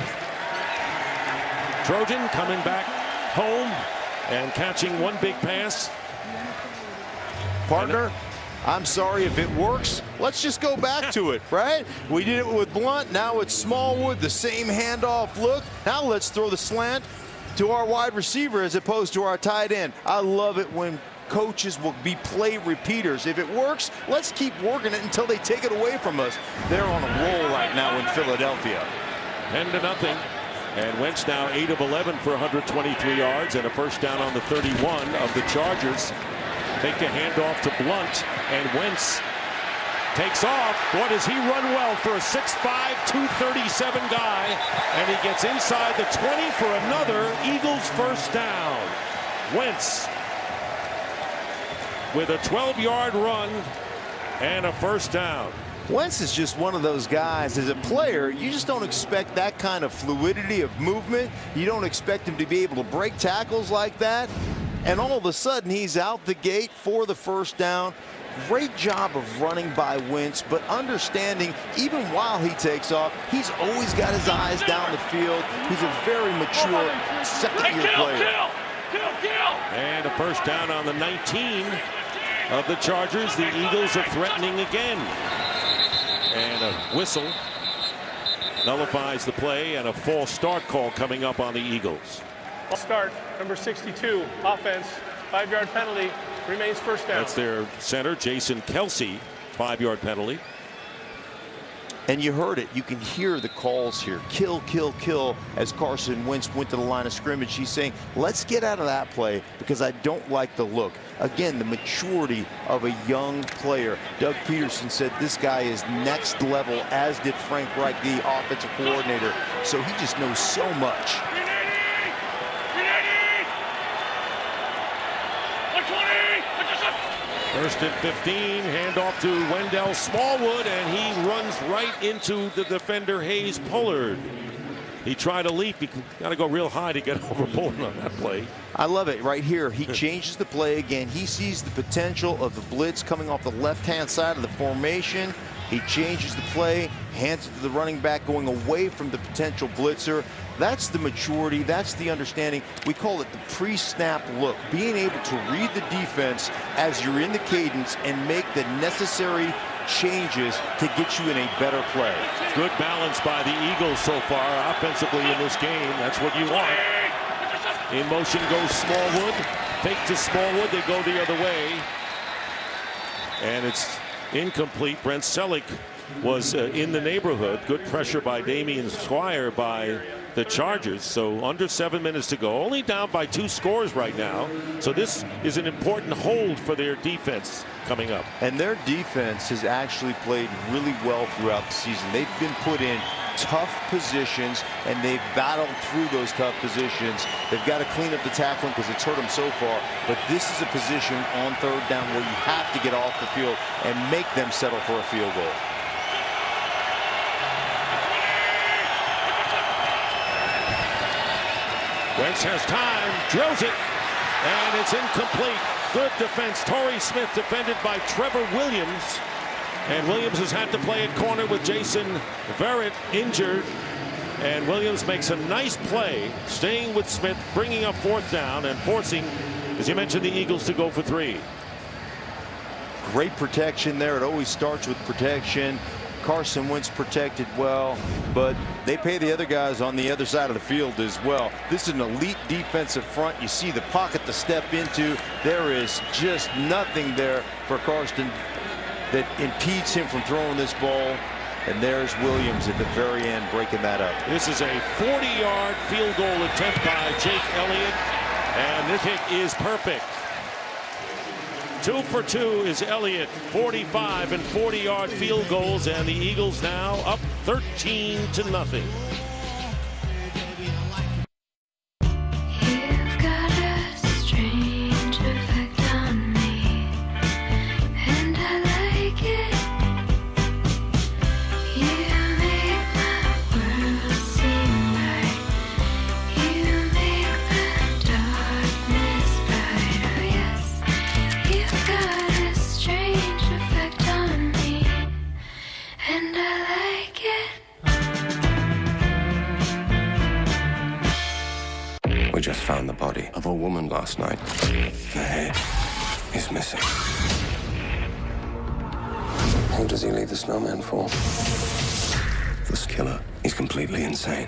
Trojan coming back home and catching one big pass. Partner, I'm sorry if it works. Let's just go back to it, right? We did it with Blount. Now it's Smallwood, the same handoff look. Now let's throw the slant to our wide receiver as opposed to our tight end. I love it when coaches will be play repeaters. If it works, let's keep working it until they take it away from us. They're on a roll right now in Philadelphia. 10-0. And Wentz now 8 of 11 for 123 yards and a first down on the 31 of the Chargers. Take a handoff to Blount, and Wentz takes off. Boy, does he run well for a 6'5", 237 guy. And he gets inside the 20 for another Eagles first down. Wentz with a 12-yard run and a first down. Wentz is just one of those guys. As a player, you just don't expect that kind of fluidity of movement. You don't expect him to be able to break tackles like that. And all of a sudden, he's out the gate for the first down. Great job of running by Wentz, but understanding even while he takes off, he's always got his eyes down the field. He's a very mature second-year player. And a first down on the 19 of the Chargers. The Eagles are threatening again. And a whistle nullifies the play, and a false start call coming up on the Eagles. Start, number 62, offense, 5-yard penalty, remains first down. That's their center, Jason Kelce, 5-yard penalty. And you heard it. You can hear the calls here. Kill, kill, kill. As Carson Wentz went to the line of scrimmage, he's saying, let's get out of that play because I don't like the look. Again, the maturity of a young player. Doug Peterson said this guy is next level, as did Frank Reich, the offensive coordinator. So he just knows so much. First and 15, handoff to Wendell Smallwood, and he runs right into the defender Hayes Pullard. He tried to leap. He got to go real high to get over Pullard on that play. I love it right here. He changes the play again. He sees the potential of the blitz coming off the left-hand side of the formation. He changes the play, hands it to the running back, going away from the potential blitzer. That's the maturity. That's the understanding. We call it the pre-snap look. Being able to read the defense as you're in the cadence and make the necessary changes to get you in a better play. Good balance by the Eagles so far offensively in this game. That's what you want. In motion goes Smallwood. Fake to Smallwood. They go the other way. And it's incomplete. Brent Selleck was in the neighborhood. Good pressure by Damian Squire by the Chargers. So under 7 minutes to go. Only down by 2 scores right now. So this is an important hold for their defense coming up. And their defense has actually played really well throughout the season. They've been put in tough positions, and they've battled through those tough positions. They've got to clean up the tackling because it's hurt them so far. But this is a position on third down where you have to get off the field and make them settle for a field goal. Wentz has time, drills it, and it's incomplete. Good defense. Torrey Smith defended by Trevor Williams. And Williams has had to play at corner with Jason Verrett injured. And Williams makes a nice play, staying with Smith, bringing up 4th down and forcing, as you mentioned, the Eagles to go for 3. Great protection there. It always starts with protection. Carson Wentz protected well, but they pay the other guys on the other side of the field as well. This is an elite defensive front. You see the pocket to step into. There is just nothing there for Carson that impedes him from throwing this ball. And there's Williams at the very end breaking that up. This is a 40-yard field goal attempt by Jake Elliott, and this kick is perfect. 2 for 2 is Elliott, 45 and 40-yard field goals, and the Eagles now up 13-0. We just found the body of a woman last night. The head is missing. Who does he leave the snowman for? This killer is completely insane.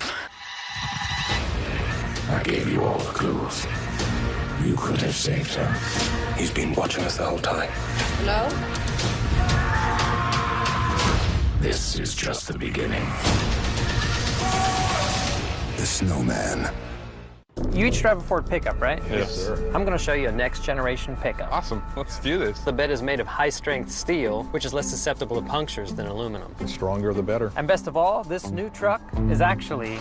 I gave you all the clues. You could have saved her. He's been watching us the whole time. Hello? This is just the beginning. The Snowman. You each drive a Ford pickup, right? Yes, sir. I'm going to show you a next generation pickup. Awesome. Let's do this. The bed is made of high-strength steel, which is less susceptible to punctures than aluminum. The stronger, the better. And best of all, this new truck is actually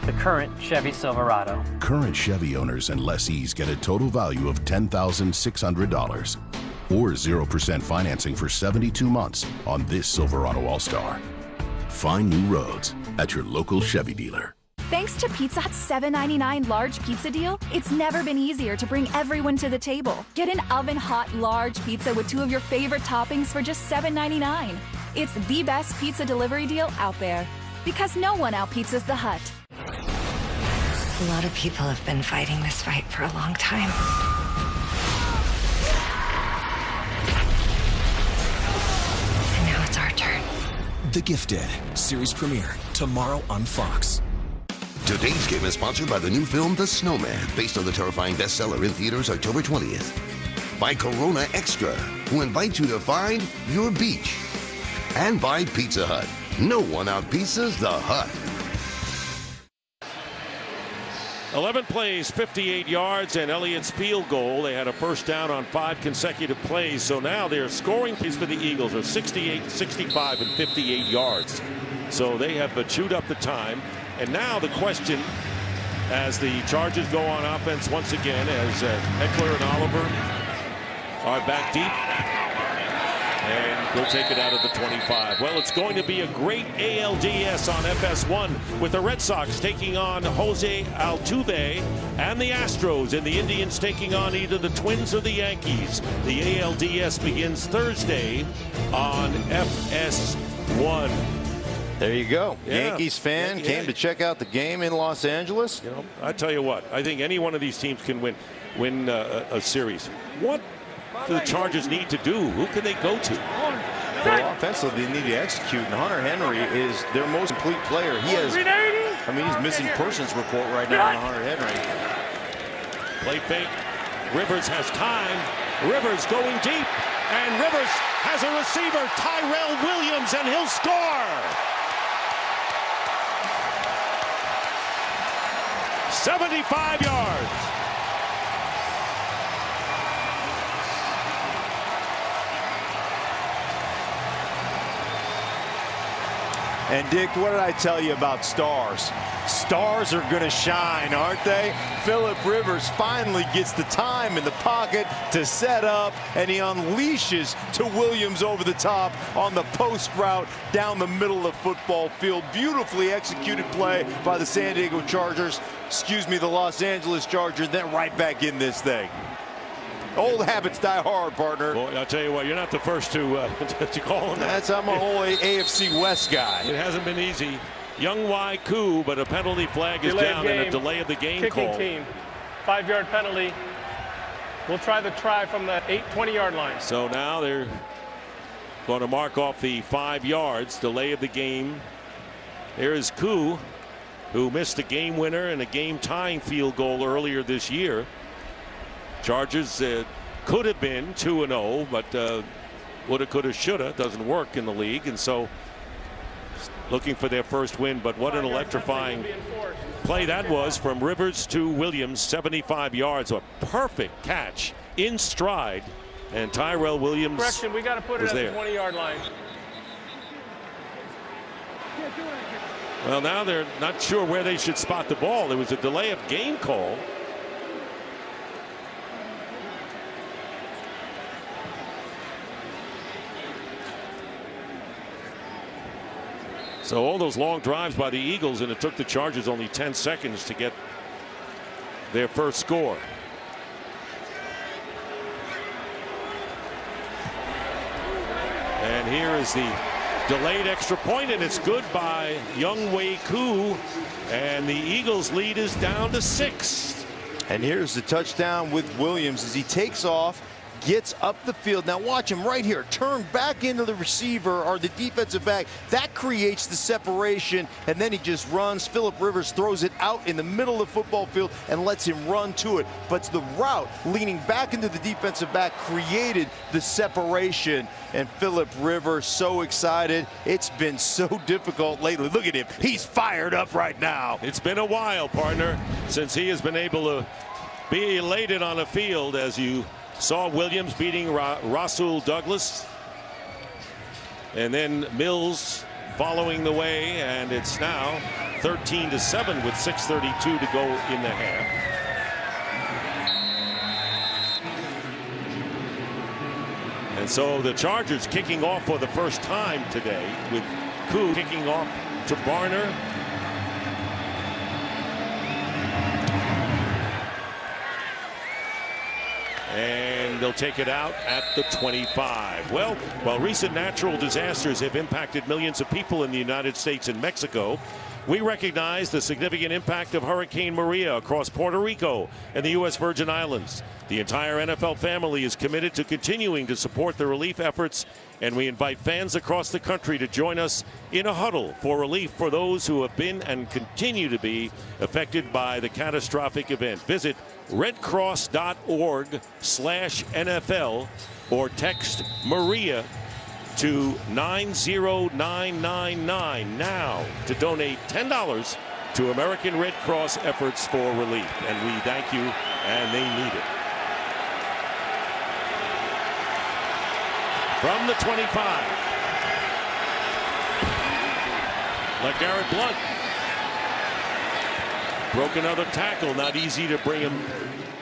the current Chevy Silverado. Current Chevy owners and lessees get a total value of $10,600 or 0% financing for 72 months on this Silverado All-Star. Find new roads at your local Chevy dealer. Thanks to Pizza Hut's $7.99 large pizza deal, it's never been easier to bring everyone to the table. Get an oven-hot large pizza with 2 of your favorite toppings for just $7.99. It's the best pizza delivery deal out there, because no one out-pizzas the Hut. A lot of people have been fighting this fight for a long time. And now it's our turn. The Gifted, series premiere, tomorrow on Fox. Today's game is sponsored by the new film The Snowman, based on the terrifying bestseller in theaters October 20th. By Corona Extra, who invites you to find your beach. And by Pizza Hut. No one out-pizzas the Hut. 11 plays, 58 yards, and Elliott's field goal. They had a first down on 5 consecutive plays, so now their scoring plays for the Eagles are 68, 65, and 58 yards. So they have chewed up the time. And now the question as the Chargers go on offense once again, as Eckler and Oliver are back deep. And we'll take it out of the 25. Well, it's going to be a great ALDS on FS1 with the Red Sox taking on Jose Altuve and the Astros, and the Indians taking on either the Twins or the Yankees. The ALDS begins Thursday on FS1. There you go. Yeah. Yankees fan came to check out the game in Los Angeles. You know, I tell you what, I think any one of these teams can win a series. What do the Chargers need to do? Who can they go to? Well, offensively, they need to execute, and Hunter Henry is their most complete player. He has, I mean, he's missing persons report right now on Hunter Henry. Play fake. Rivers has time. Rivers going deep, and Rivers has a receiver, Tyrell Williams, and he'll score. 75 yards. And Dick, what did I tell you about stars? Stars are going to shine, aren't they? Phillip Rivers finally gets the time in the pocket to set up, and he unleashes to Williams over the top on the post route down the middle of the football field. Beautifully executed play by the San Diego Chargers. Excuse me, the Los Angeles Chargers, then right back in this thing. Old habits die hard, partner. Well, I'll tell you what, you're not the first to call him that. I'm a whole AFC West guy. It hasn't been easy. Young Wai Koo, but a penalty flag is down and a delay of the game Kicking call. team. 5-yard penalty. We'll try the try from the 20-yard line. So now they're going to mark off the 5 yards, delay of the game. There is Koo, who missed a game winner and a game tying field goal earlier this year. Chargers could have been 2-0, but woulda, coulda, shoulda doesn't work in the league, and so looking for their first win. But what an electrifying play that was from Rivers to Williams, 75 yards, a perfect catch in stride, and Tyrell Williams. Correction, we got to put it at the 20-yard line. Well, now they're not sure where they should spot the ball. There was a delay of game call. So all those long drives by the Eagles, and it took the Chargers only 10 seconds to get their first score. And here is the delayed extra point, and it's good by Young Wai Koo, and the Eagles lead is down to 6. And here's the touchdown with Williams as he takes off, gets up the field. Now watch him right here, turn back into the receiver or the defensive back. That creates the separation, and then he just runs. Phillip Rivers throws it out in the middle of the football field and lets him run to it. But the route leaning back into the defensive back created the separation. And Phillip Rivers so excited. It's been so difficult lately. Look at him. He's fired up right now. It's been a while, partner, since he has been able to be elated on a field, as you saw Williams beating Rasul Douglas, and then Mills following the way, and it's now 13-7 with 6:32 to go in the half. And so the Chargers kicking off for the first time today, with Koo kicking off to Barner. And they'll take it out at the 25. Well, while recent natural disasters have impacted millions of people in the United States and Mexico, we recognize the significant impact of Hurricane Maria across Puerto Rico and the U.S. Virgin Islands. The entire NFL family is committed to continuing to support the relief efforts, and we invite fans across the country to join us in a huddle for relief for those who have been and continue to be affected by the catastrophic event. Visit redcross.org/NFL or text Maria to 90999 now to donate $10 to American Red Cross efforts for relief. And we thank you, and they need it. From the 25, LeGarrette Blount Broke another tackle. Not easy to bring him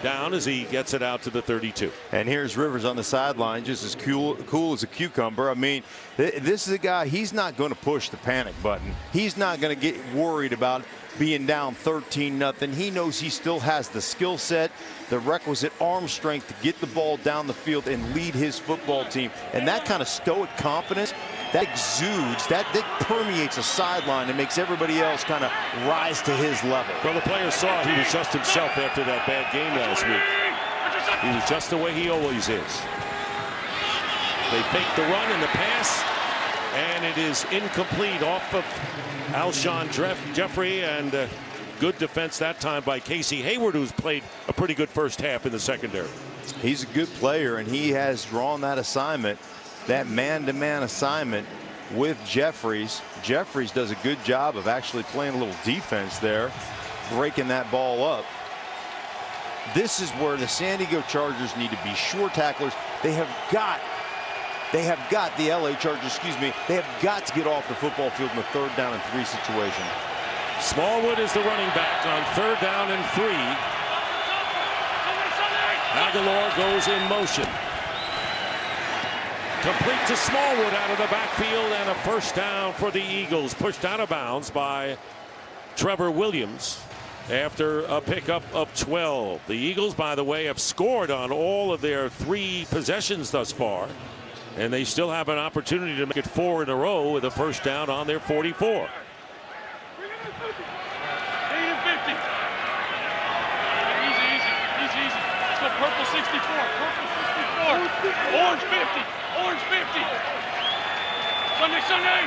down as he gets it out to the 32. And here's Rivers on the sideline, just as cool as a cucumber. I mean, this is a guy, he's not going to push the panic button. He's not going to get worried about being down 13-0. He knows he still has the skill set, the requisite arm strength to get the ball down the field and lead his football team. And that kind of stoic confidence, that exudes, that permeates a sideline and makes everybody else kind of rise to his level. Well, the players saw he was just himself after that bad game last week. He was just the way he always is. They fake the run and the pass, and it is incomplete off of Alshon Jeffrey, and good defense that time by Casey Hayward, who's played a pretty good first half in the secondary. He's a good player, and he has drawn that assignment, that man-to-man assignment with Jeffries. Jeffries does a good job of actually playing a little defense there, breaking that ball up. This is where the San Diego Chargers need to be sure tacklers. They have got the LA Chargers, they have got to get off the football field in the 3rd down and 3 situation. Smallwood is the running back on 3rd down and 3. Aguilar goes in motion. Complete to Smallwood out of the backfield, and a first down for the Eagles. Pushed out of bounds by Trevor Williams after a pickup of 12. The Eagles, by the way, have scored on all of their 3 possessions thus far, and they still have an opportunity to make it 4 in a row with a first down on their 44. Purple 64, purple 64, orange 50, orange 50. Sunday.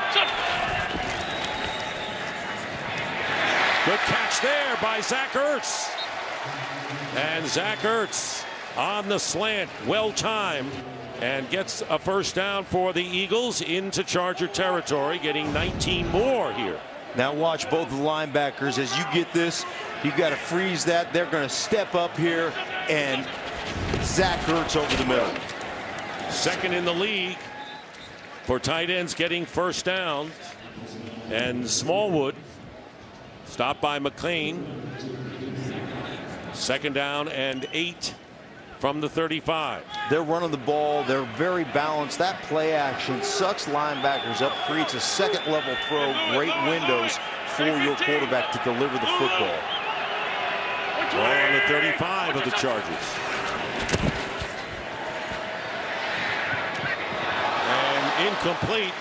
Good catch there by Zach Ertz. And Zach Ertz on the slant, well timed, and gets a first down for the Eagles into Charger territory, getting 19 more here. Now watch both the linebackers. As you get this, you've got to freeze that. They're going to step up here, and Zach Ertz over the middle. Second in the league for tight ends getting first down. And Smallwood stopped by McLean. 2nd down and 8 from the 35. They're running the ball. They're very balanced. That play action sucks linebackers up, creates a second-level throw. Great windows for your quarterback to deliver the football. Ball on the 35 of the Chargers. And incomplete.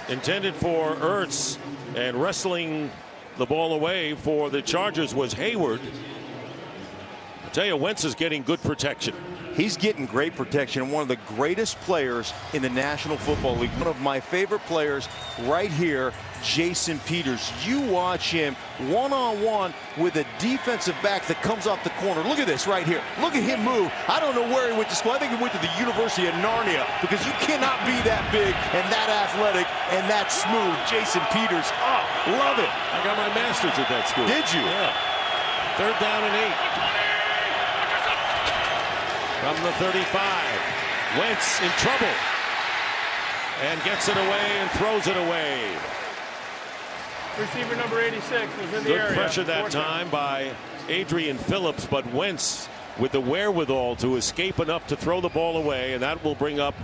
Intended for Ertz, and wrestling the ball away for the Chargers was Hayward. I tell you, Wentz is getting good protection. He's getting great protection. One of the greatest players in the National Football League. One of my favorite players right here, Jason Peters. You watch him one-on-one with a defensive back that comes off the corner. Look at this right here. Look at him move. I don't know where he went to school. I think he went to the University of Narnia, because you cannot be that big and that athletic and that smooth. Jason Peters. Oh, love it. I got my master's at that school. Did you? Yeah. 3rd down and 8. From the 35, Wentz in trouble and gets it away and throws it away. Receiver number 86 was in the area. Good pressure that time by Adrian Phillips, but Wentz with the wherewithal to escape enough to throw the ball away, and that will bring up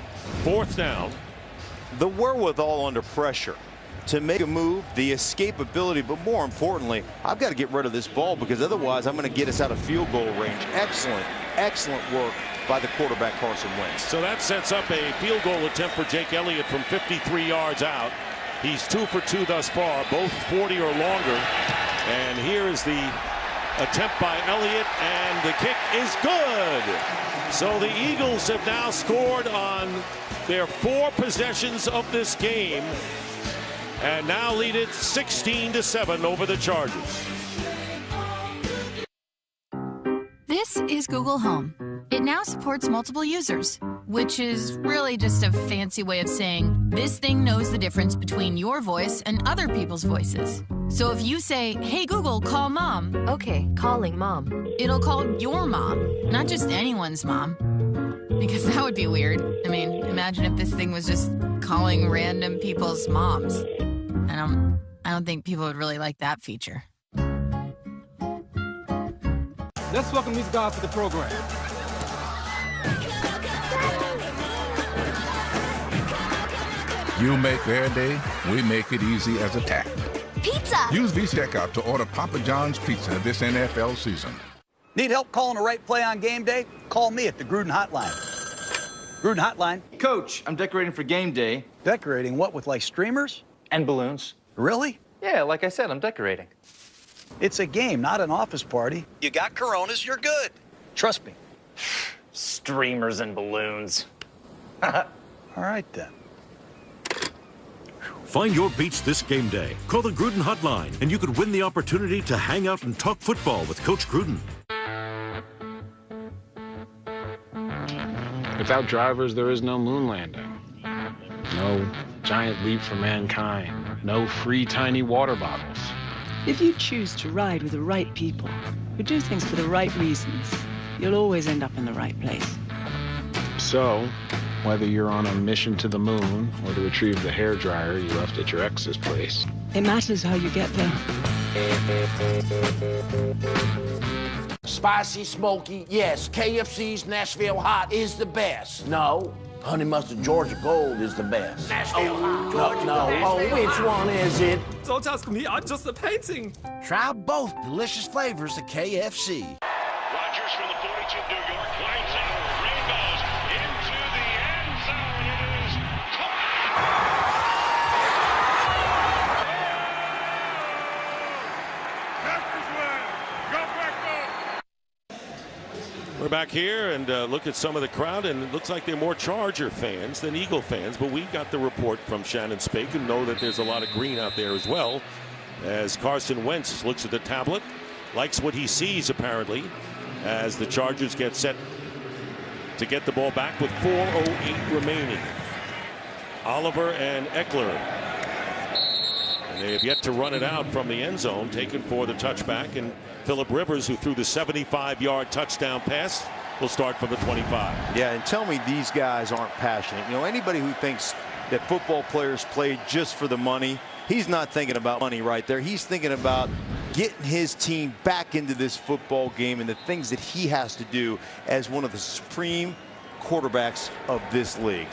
4th down. The wherewithal under pressure to make a move, the escapability, but more importantly, I've got to get rid of this ball, because otherwise I'm going to get us out of field goal range. Excellent work by the quarterback, Carson Wentz. So that sets up a field goal attempt for Jake Elliott from 53 yards out. He's 2 for 2 thus far, both 40 or longer. And here is the attempt by Elliott, and the kick is good. So the Eagles have now scored on their 4 possessions of this game, and now lead it 16-7 over the Chargers. This is Google Home. It now supports multiple users, which is really just a fancy way of saying this thing knows the difference between your voice and other people's voices. So if you say, "Hey Google, call mom." Okay, calling mom. It'll call your mom, not just anyone's mom. Because that would be weird. I mean, imagine if this thing was just calling random people's moms. I don't think people would really like that feature. Let's welcome these guys to the program. You make their day, we make it easy as a tap. Pizza! Use Visa Checkout to order Papa John's Pizza this NFL season. Need help calling the right play on game day? Call me at the Gruden Hotline. Gruden Hotline. Coach, I'm decorating for game day. Decorating what, with like streamers? And balloons. Really? Yeah, like I said, I'm decorating. It's a game, not an office party. You got Coronas, you're good. Trust me. Streamers and balloons. All right, then. Find your beach this game day. Call the Gruden Hotline, and you could win the opportunity to hang out and talk football with Coach Gruden. Without drivers, there is no moon landing. No giant leap for mankind. No free tiny water bottles. If you choose to ride with the right people, who do things for the right reasons, you'll always end up in the right place. So, whether you're on a mission to the moon or to retrieve the hairdryer you left at your ex's place, it matters how you get there. Spicy, smoky, yes. KFC's Nashville Hot is the best. No, Honey Mustard Georgia Gold is the best. Nashville Hot. No. Which one is it? Don't ask me, I'm just a painting. Try both delicious flavors at KFC. Rodgers from the 42 of New York climbs in, rainbows into the end zone. It is We're back here and look at some of the crowd, and it looks like they're more Charger fans than Eagle fans, but we got the report from Shannon Spake and know that there's a lot of green out there as well, as Carson Wentz looks at the tablet, likes what he sees apparently, as the Chargers get set to get the ball back with 4:08 remaining. Oliver and Eckler, and they have yet to run it out from the end zone, taken for the touchback, and Phillip Rivers, who threw the 75-yard touchdown pass, will start from the 25. Yeah, and tell me these guys aren't passionate. You know, anybody who thinks that football players play just for the money, he's not thinking about money right there. He's thinking about getting his team back into this football game and the things that he has to do as one of the supreme quarterbacks of this league.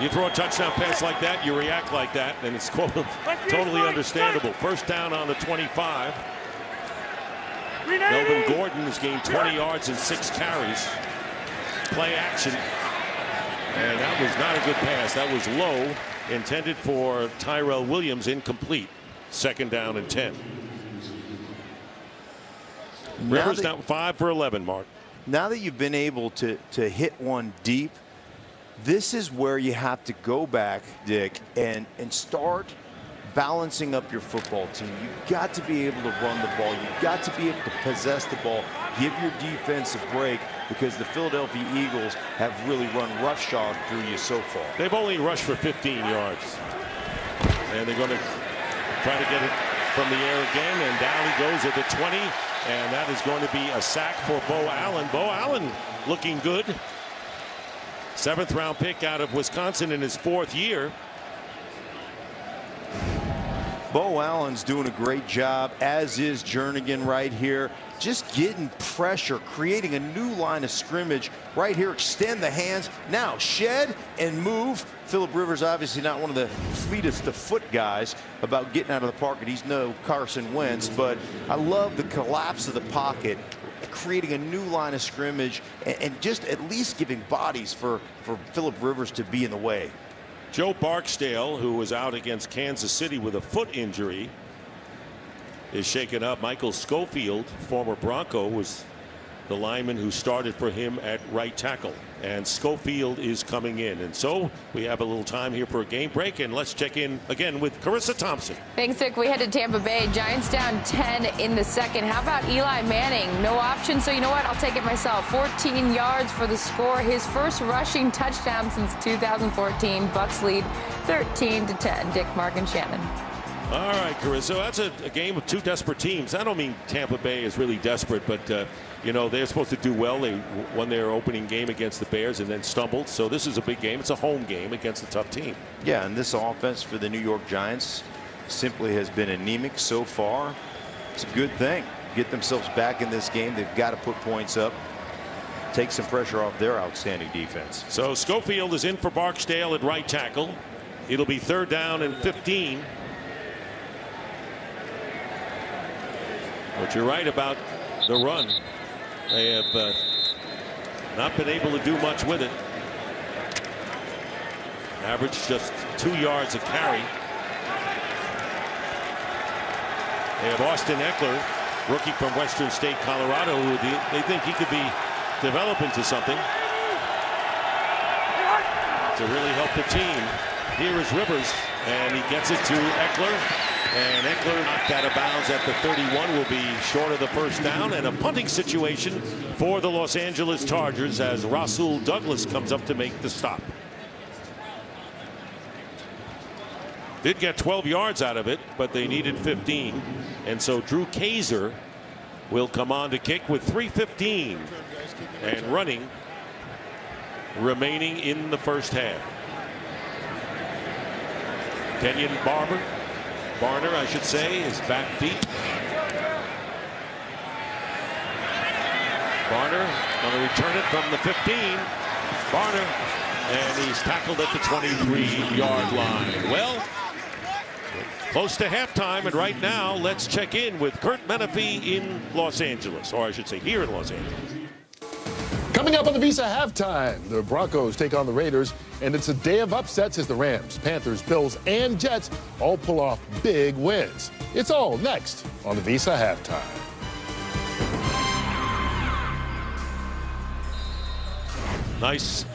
You throw a touchdown pass like that, you react like that, and it's totally understandable. First down on the 25. Melvin Gordon has gained 20 yards and 6 carries. Play action. And that was not a good pass. That was low, intended for Tyrell Williams, incomplete. Second down and 10. Rivers down 5 for 11, Mark. Now that you've been able to hit one deep, this is where you have to go back, Dick, and start balancing up your football team. You've got to be able to run the ball. You've got to be able to possess the ball. Give your defense a break, because the Philadelphia Eagles have really run roughshod through you so far. They've only rushed for 15 yards. And they're going to try to get it from the air again. And down he goes at the 20. And that is going to be a sack for Bo Allen. Bo Allen looking good. 7th round pick out of Wisconsin in his 4th year. Bo Allen's doing a great job, as is Jernigan right here. Just getting pressure, creating a new line of scrimmage right here. Extend the hands. Now shed and move. Phillip Rivers obviously not one of the fleetest of foot guys about getting out of the pocket. He's no Carson Wentz, but I love the collapse of the pocket, creating a new line of scrimmage, and just at least giving bodies for Phillip Rivers to be in the way. Joe Barksdale, who was out against Kansas City with a foot injury, is shaken up. Michael Schofield, former Bronco, was the lineman who started for him at right tackle. And Schofield is coming in. And so we have a little time here for a game break. And let's check in again with Carissa Thompson. Thanks, Dick. We head to Tampa Bay. Giants down 10 in the second. How about Eli Manning? No option, so you know what? I'll take it myself. 14 yards for the score. His first rushing touchdown since 2014. Bucs lead 13-10. Dick, Mark, and Shannon. All right, Carissa. That's a game of two desperate teams. I don't mean Tampa Bay is really desperate, but, you know, they're supposed to do well. They won their opening game against the Bears and then stumbled. So this is a big game. It's a home game against a tough team. Yeah, and this offense for the New York Giants simply has been anemic so far. It's a good thing. get themselves back in this game. They've got to put points up, take some pressure off their outstanding defense. So Schofield is in for Barksdale at right tackle. It'll be 3rd down and 15. But you're right about the run. They have not been able to do much with it. Average just 2 yards a carry. They have Austin Eckler, rookie from Western State, Colorado, who they think he could be developed into something to really help the team. Here is Rivers, and he gets it to Eckler. And Eckler knocked out of bounds at the 31, will be short of the 1st down, and a punting situation for the Los Angeles Chargers as Rasul Douglas comes up to make the stop. Did get 12 yards out of it, but they needed 15. And so Drew Kaiser will come on to kick with 3:15 and running remaining in the 1st half. Kenyon Barner, I should say, is back deep. Barner going to return it from the 15. Barner, and he's tackled at the 23-yard line. Well, close to halftime, and right now let's check in with Curt Menefee in Los Angeles, or I should say here in Los Angeles. Coming up on the Visa halftime, the Broncos take on the Raiders, and it's a day of upsets as the Rams, Panthers, Bills, and Jets all pull off big wins. It's all next on the Visa halftime. Nice.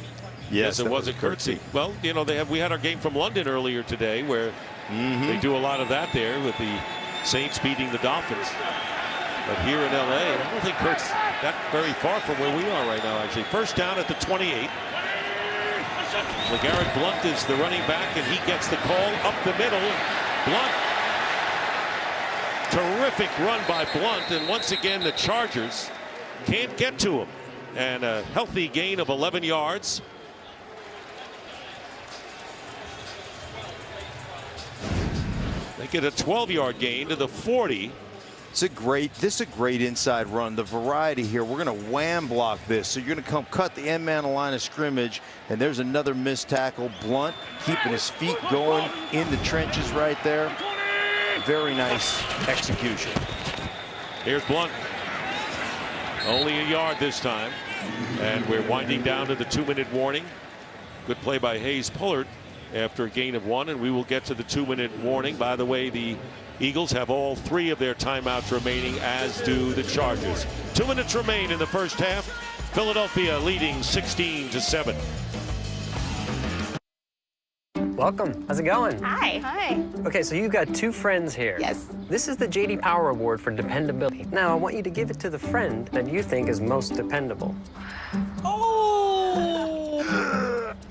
Yes, it was a curtsy. Well, you know, we had our game from London earlier today where they do a lot of that there with the Saints beating the Dolphins. But here in LA, I don't think Kurt's that very far from where we are right now, actually. 1st down at the 28. LeGarrette Blount is the running back, and he gets the call up the middle. Blount. Terrific run by Blount, and once again the Chargers can't get to him. And a healthy gain of 11 yards. They get a 12-yard gain to the 40. This is a great inside run. The variety here, we're going to wham block this. So you're going to come cut the end man line of scrimmage, and there's another missed tackle. Blount keeping his feet going in the trenches right there. Very nice execution. Here's Blount. Only a yard this time. And we're winding down to the 2-minute warning. Good play by Hayes Pullard after a gain of 1, and we will get to the 2-minute warning. By the way, the Eagles have all 3 of their timeouts remaining, as do the Chargers. 2 minutes remain in the 1st half. Philadelphia leading 16-7. Welcome. How's it going? Hi. Hi. Okay, so you've got 2 friends here. Yes. This is the J.D. Power Award for dependability. Now, I want you to give it to the friend that you think is most dependable. Oh!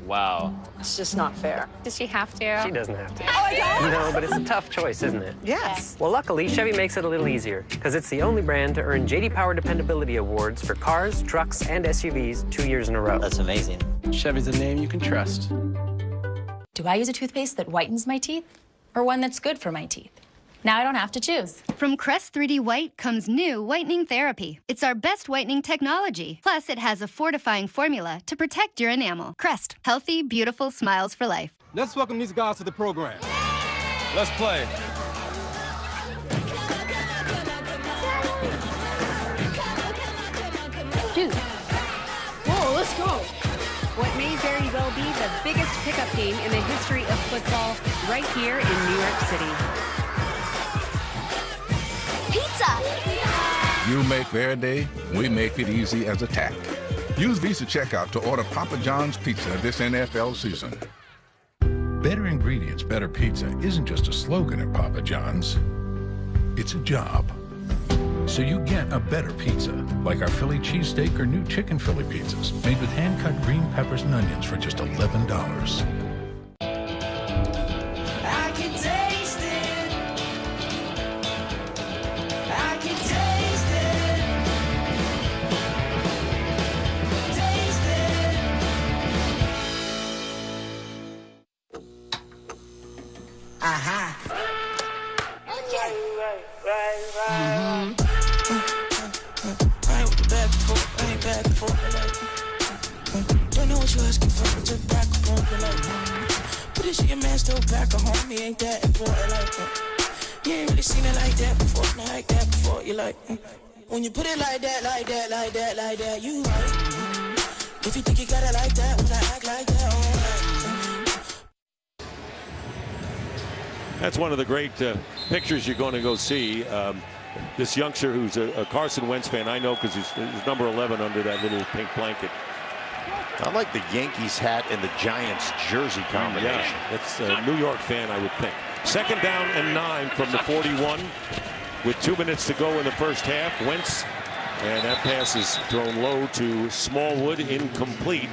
Wow. It's just not fair. Does she have to? She doesn't have to. Oh, I don't? No, but it's a tough choice, isn't it? Yes. Well, luckily, Chevy makes it a little easier, because it's the only brand to earn J.D. Power Dependability Awards for cars, trucks, and SUVs 2 years in a row. That's amazing. Chevy's a name you can trust. Do I use a toothpaste that whitens my teeth or one that's good for my teeth? Now I don't have to choose. From Crest 3D White comes new whitening therapy. It's our best whitening technology. Plus, it has a fortifying formula to protect your enamel. Crest, healthy, beautiful smiles for life. Let's welcome these guys to the program. Let's play. Dude. Whoa, let's go. What may very well be the biggest pickup game in the history of football right here in New York City. Pizza! You make their day, we make it easy as a tap. Use Visa Checkout to order Papa John's Pizza this NFL season. Better ingredients, better pizza isn't just a slogan at Papa John's. It's a job. So you get a better pizza, like our Philly cheesesteak or new chicken Philly pizzas, made with hand-cut green peppers and onions for just $11. I can taste it. I can taste it. Taste it. Aha. Don't know what you asking for, but just back up on me like, but this your man still back at home, he ain't that important like, you ain't really seen it like that before, not like that before, you like, when you put it like that, like that, like that, like that, you right. If you think you got it like that, when I act like that, all right. That's one of the great pictures you're going to go see. This youngster who's a Carson Wentz fan, I know because he's number 11 under that little pink blanket. I like the Yankees hat and the Giants jersey combination. Yeah, it's a New York fan, I would think. 2nd down and 9 from the 41 with 2 minutes to go in the first half. Wentz, and that pass is thrown low to Smallwood, incomplete.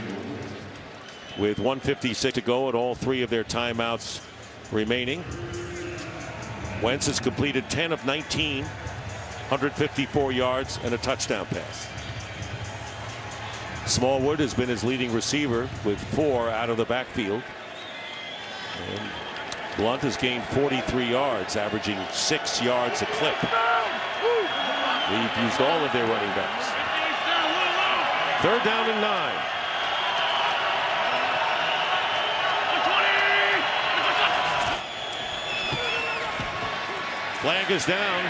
With 1:56 to go and all 3 of their timeouts remaining. Wentz has completed 10 of 19, 154 yards and a touchdown pass. Smallwood has been his leading receiver with 4 out of the backfield. And Blunt has gained 43 yards, averaging 6 yards a clip. They've used all of their running backs. 3rd down and 9. Flag is down,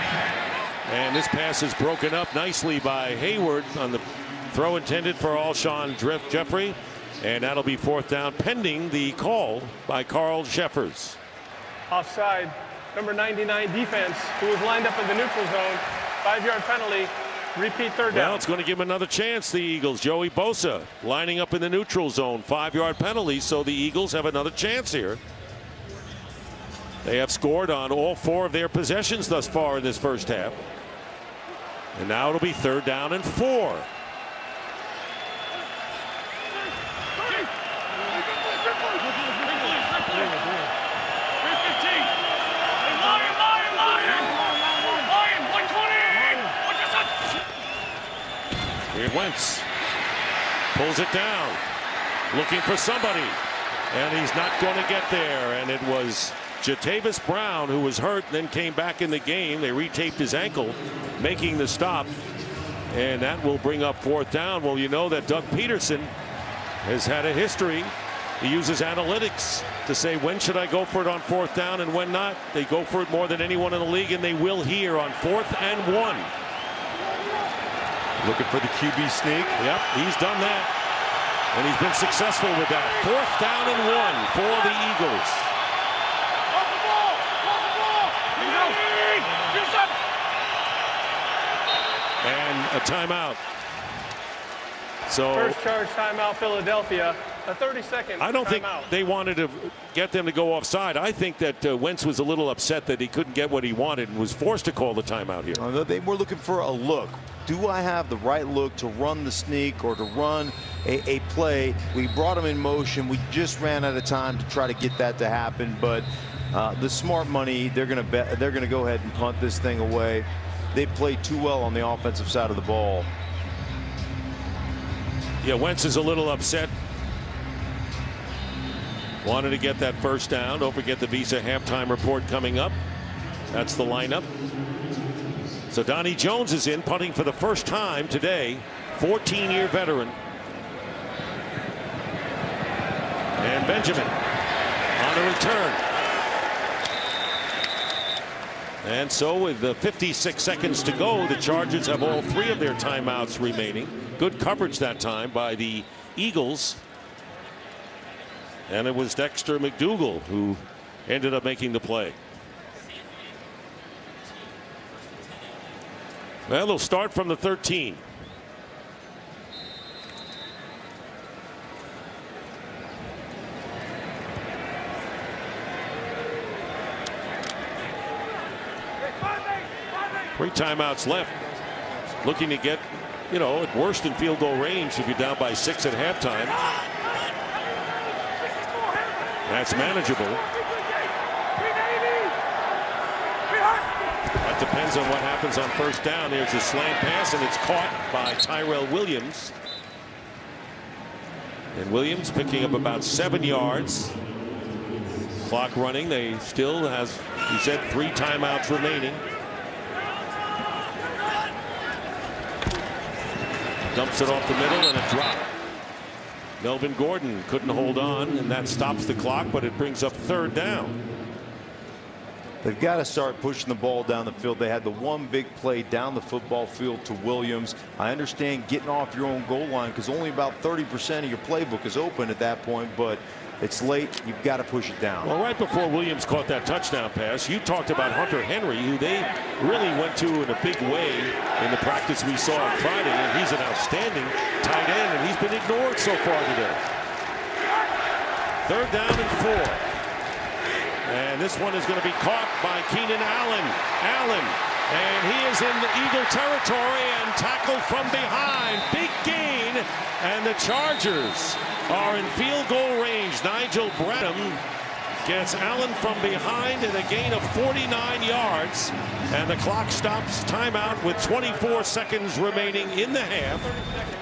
and this pass is broken up nicely by Hayward on the throw intended for Alshon Jeffrey, and that'll be 4th down pending the call by Carl Jeffers. Offside, number 99 defense, who was lined up in the neutral zone. 5-yard penalty. Repeat 3rd down. Well, it's going to give him another chance, the Eagles. Joey Bosa lining up in the neutral zone. 5-yard penalty, so the Eagles have another chance here. They have scored on all 4 of their possessions thus far in this first half. And now it'll be 3rd down and 4. Here Wentz pulls it down, looking for somebody, and he's not going to get there. And it was Jatavis Brown who was hurt, then came back in the game. They retaped his ankle, making the stop, and that will bring up 4th down. Well, you know that Doug Peterson has had a history. He uses analytics to say when should I go for it on 4th down and when not. They go for it more than anyone in the league, and they will here on 4th and 1. Looking for the QB sneak. Yep, he's done that, and he's been successful with that. 4th down and 1 for the Eagles. And a timeout. So first charge timeout, Philadelphia. A 30-second I don't think timeout. they wanted to get them to go offside. I think that Wentz was a little upset that he couldn't get what he wanted and was forced to call the timeout here. They were looking for a look. Do I have the right look to run the sneak or to run a play? We brought him in motion. We just ran out of time to try to get that to happen. But the smart money, they're going to go ahead and punt this thing away. They played too well on the offensive side of the ball. Yeah, Wentz is a little upset. Wanted to get that first down. Don't forget the Visa halftime report coming up. That's the lineup. So Donnie Jones is in, punting for the first time today. 14-year veteran. And Benjamin on a return. And so with the 56 seconds to go, the Chargers have all 3 of their timeouts remaining. Good coverage that time by the Eagles. And it was Dexter McDougal who ended up making the play. Well, they'll start from the 13. Three timeouts left. Looking to get, you know, at worst in field goal range if you're down by 6 at halftime. That's manageable. That depends on what happens on first down. There's a slant pass, and it's caught by Tyrell Williams. And Williams picking up about 7 yards. Clock running. They still has, he said, 3 timeouts remaining. Dumps it off the middle and a drop. Melvin Gordon couldn't hold on, and that stops the clock, but it brings up 3rd down. They've got to start pushing the ball down the field. They had the one big play down the football field to Williams. I understand getting off your own goal line because only about 30% of your playbook is open at that point, but it's late. You've got to push it down. Well, right before Williams caught that touchdown pass, you talked about Hunter Henry, who they really went to in a big way in the practice we saw on Friday, and he's an outstanding tight end, and he's been ignored so far today. 3rd down and 4. And this one is going to be caught by Keenan Allen. And he is in the Eagle territory and tackled from behind. Big gain, and the Chargers are in field goal range. Nigel Bradham gets Allen from behind at a gain of 49 yards. And the clock stops. Timeout with 24 seconds remaining in the half.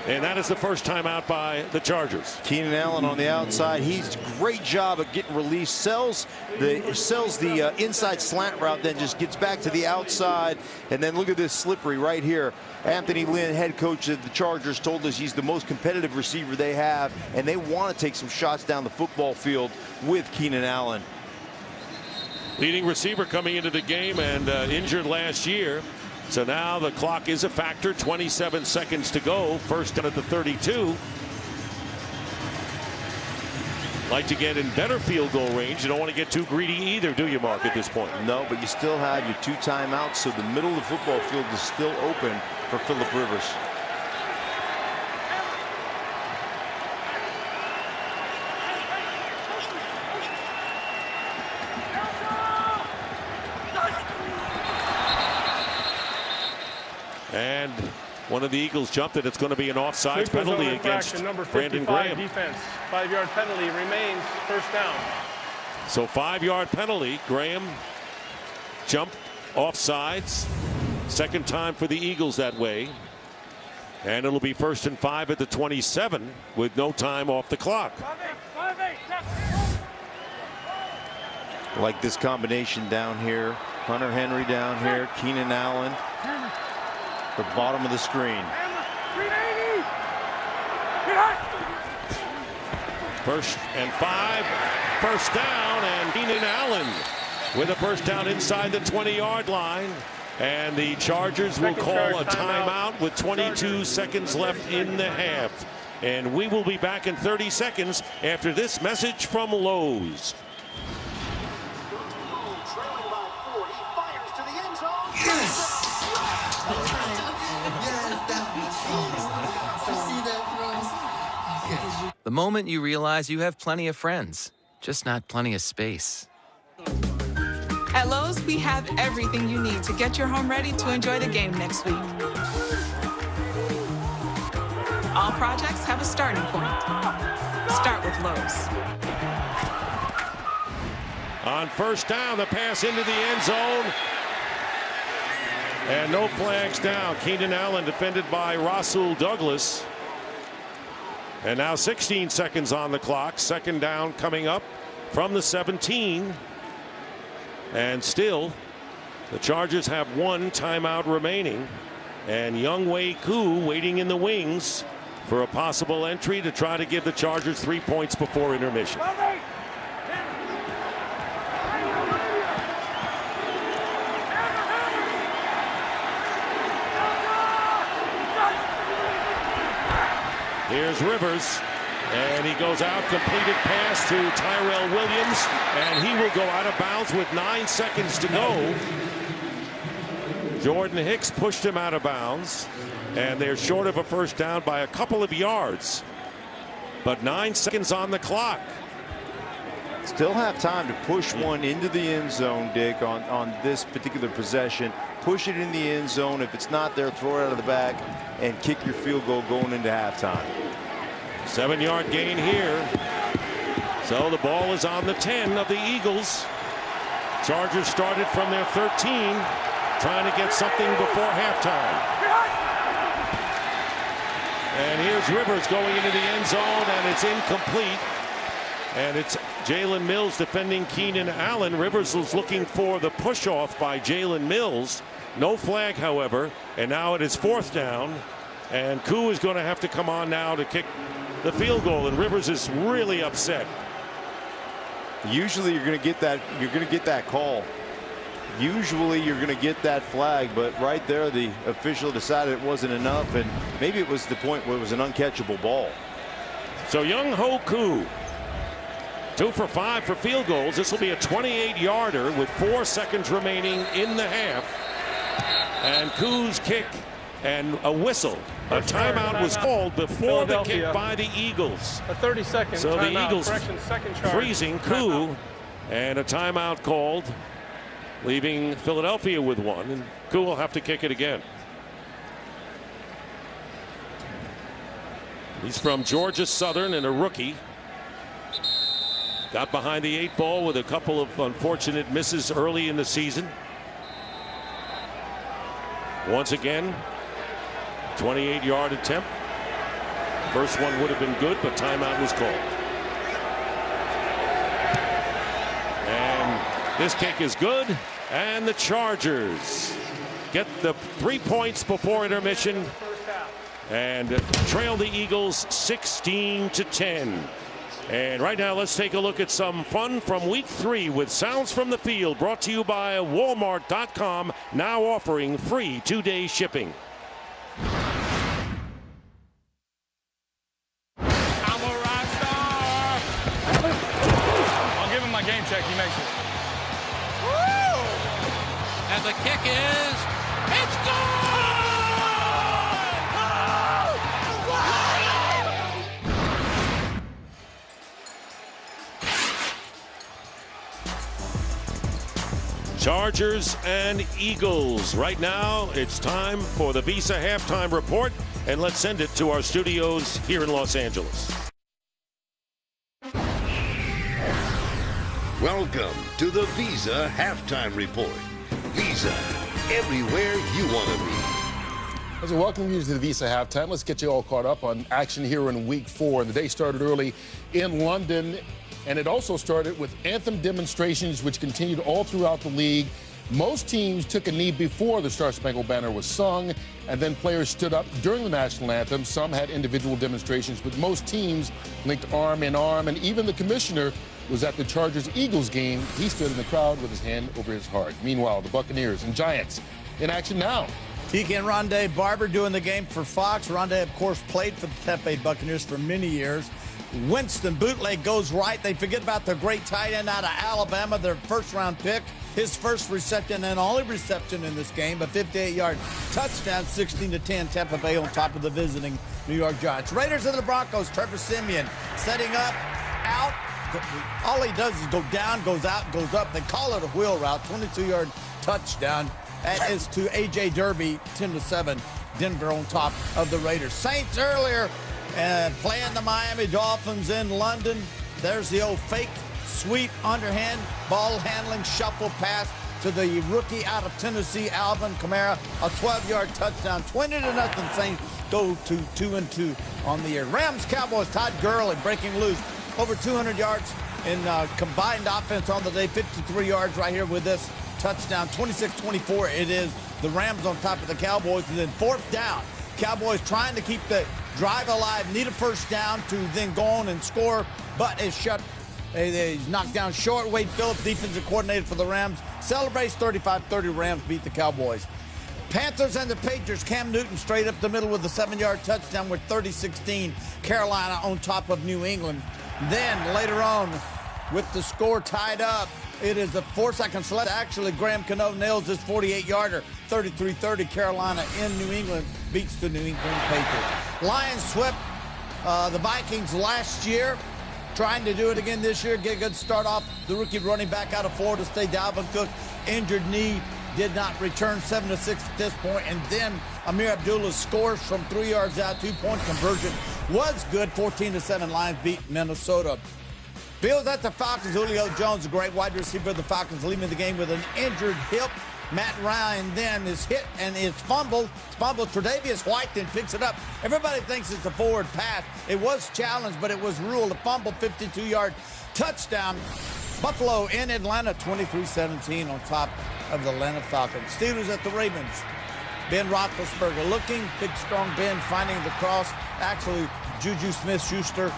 And that is the first timeout by the Chargers. Keenan Allen on the outside. He's great job at getting released. Sells the inside slant route, then just gets back to the outside. And then look at this slippery right here. Anthony Lynn, head coach of the Chargers, told us he's the most competitive receiver they have, and they want to take some shots down the football field with Keenan Allen. Leading receiver coming into the game and injured last year. So now the clock is a factor. 27 seconds to go. First down at the 32. Like to get in better field goal range. You don't want to get too greedy either, do you, Mark, at this point? No, but you still have your 2 timeouts, so the middle of the football field is still open for Phillip Rivers. And one of the Eagles jumped it. It's going to be an offsides penalty against number Brandon Graham. Defense. 5-yard penalty remains. First down. So 5-yard penalty. Graham jumped offsides. Second time for the Eagles that way. And it'll be 1st and 5 at the 27 with no time off the clock. Like this combination down here. Hunter Henry down here. Keenan Allen. The bottom of the screen. 1st and 5. First down, and Keenan Allen with a first down inside the 20-yard line. And the Chargers will call a timeout with 22 seconds left in the half. And we will be back in 30 seconds after this message from Lowe's. The moment you realize you have plenty of friends, just not plenty of space. At Lowe's, we have everything you need to get your home ready to enjoy the game next week. All projects have a starting point. Start with Lowe's. On first down, the pass into the end zone. And no flags down. Keenan Allen defended by Rasul Douglas. And now 16 seconds on the clock. Second down coming up from the 17. And still, the Chargers have 1 timeout remaining. And Younghoe Koo waiting in the wings for a possible entry to try to give the Chargers 3 points before intermission. Here's Rivers, and he goes out, completed pass to Tyrell Williams, and he will go out of bounds with 9 seconds to go. Jordan Hicks pushed him out of bounds, and they're short of a first down by a couple of yards. But 9 seconds on the clock. Still have time to push one into the end zone, Dick, on this particular possession. Push it in the end zone. If it's not there, throw it out of the back and kick your field goal going into halftime. 7-yard gain here. So the ball is on the 10 of the Eagles. Chargers started from their 13, trying to get something before halftime. And here's Rivers going into the end zone, and it's incomplete. And it's Jalen Mills defending Keenan Allen. Rivers was looking for the push-off by Jalen Mills. No flag, however. And now it is 4th down. And Koo is going to have to come on now to kick the field goal, and Rivers is really upset. Usually you're going to get that. You're going to get that call. Usually you're going to get that flag, but right there the official decided it wasn't enough, and maybe it was the point where it was an uncatchable ball. So Younghoe Koo, 2 for 5 for field goals. This will be a 28-yarder with 4 seconds remaining in the half. And Koo's kick and a whistle. A timeout was called before the kick by the Eagles. A 30-second so timeout. The Eagles Second charge. freezing Koo, and a timeout called, leaving Philadelphia with 1, and Koo will have to kick it again. He's from Georgia Southern and a rookie. Got behind the 8 ball with a couple of unfortunate misses early in the season. Once again, 28-yard attempt. First one would have been good, but timeout was called. And this kick is good, and the Chargers get the 3 points before intermission and trail the Eagles 16-10. And right now, let's take a look at some fun from week 3 with Sounds from the Field, brought to you by Walmart.com, now offering free 2-day shipping. I'm a rock star. I'll give him my game check. He makes it. Woo! And the kick is, it's good! Chargers and Eagles. Right now, it's time for the Visa Halftime Report, and let's send it to our studios here in Los Angeles. Welcome to the Visa Halftime Report. Visa, everywhere you want to be. As we welcome you to the Visa Halftime, let's get you all caught up on action here in week 4. The day started early in London, and it also started with anthem demonstrations, which continued all throughout the league. Most teams took a knee before the Star Spangled Banner was sung, and then players stood up during the national anthem. Some had individual demonstrations, but most teams linked arm in arm, and even the commissioner was at the Chargers-Eagles game. He stood in the crowd with his hand over his heart. Meanwhile, the Buccaneers and Giants in action now. Tiki and Rondé Barber doing the game for Fox. Rondé, of course, played for the Tampa Bay Buccaneers for many years. Winston bootleg goes right. They forget about the great tight end out of Alabama, their first-round pick. His first reception and only reception in this game, a 58-yard touchdown, 16-10, Tampa Bay on top of the visiting New York Giants. Raiders and the Broncos, Trevor Siemian setting up, out. All he does is go down, goes out, goes up. They call it a wheel route, 22-yard touchdown. That is to A.J. Derby, 10-7, Denver on top of the Raiders. Saints earlier, playing the Miami Dolphins in London. There's the old fake sweep underhand ball handling shuffle pass to the rookie out of Tennessee, Alvin Kamara, a 12-yard touchdown. 20-0 Saints go to 2-2 on the year. Rams Cowboys, Todd Gurley breaking loose over 200 yards in combined offense on the day, 53 yards right here with this touchdown. 26-24 it is. The Rams on top of the Cowboys, and then 4th down. Cowboys trying to keep the drive alive, need a first down to then go on and score, but is shut. He's knocked down short. Wade Phillips, defensive coordinator for the Rams, celebrates 35-30. Rams beat the Cowboys. Panthers and the Patriots, Cam Newton straight up the middle with a 7-yard touchdown with 30-16. Carolina on top of New England. Then later on, with the score tied up, it is a 4-second select. Actually, Graham Cano nails this 48-yarder, 33-30. Carolina in New England beats the New England Patriots. Lions swept the Vikings last year, trying to do it again this year. Get a good start off. The rookie running back out of Florida State, Dalvin Cook, injured knee, did not return, 7-6 at this point. And then Amir Abdullah scores from 3 yards out, 2-point conversion was good. 14-7 Lions beat Minnesota. Bills at the Falcons. Julio Jones, a great wide receiver of the Falcons, leaving the game with an injured hip. Matt Ryan then is hit and is fumbled. Tre'Davious White then picks it up. Everybody thinks it's a forward pass. It was challenged, but it was ruled a fumble, 52-yard touchdown. Buffalo in Atlanta, 23-17 on top of the Atlanta Falcons. Steelers at the Ravens. Ben Roethlisberger looking. Big, strong Ben finding the cross. Actually, Juju Smith-Schuster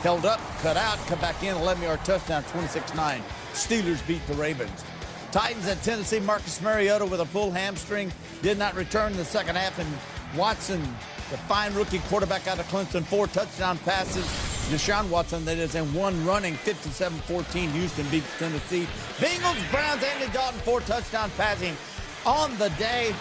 held up, cut out, come back in, 11-yard touchdown, 26-9. Steelers beat the Ravens. Titans at Tennessee. Marcus Mariota with a pulled hamstring did not return in the second half. And Watson, the fine rookie quarterback out of Clemson, 4 touchdown passes. Deshaun Watson, that is, in one running, 57-14. Houston beats Tennessee. Bengals, Browns, Andy Dalton, 4 touchdown passing on the day.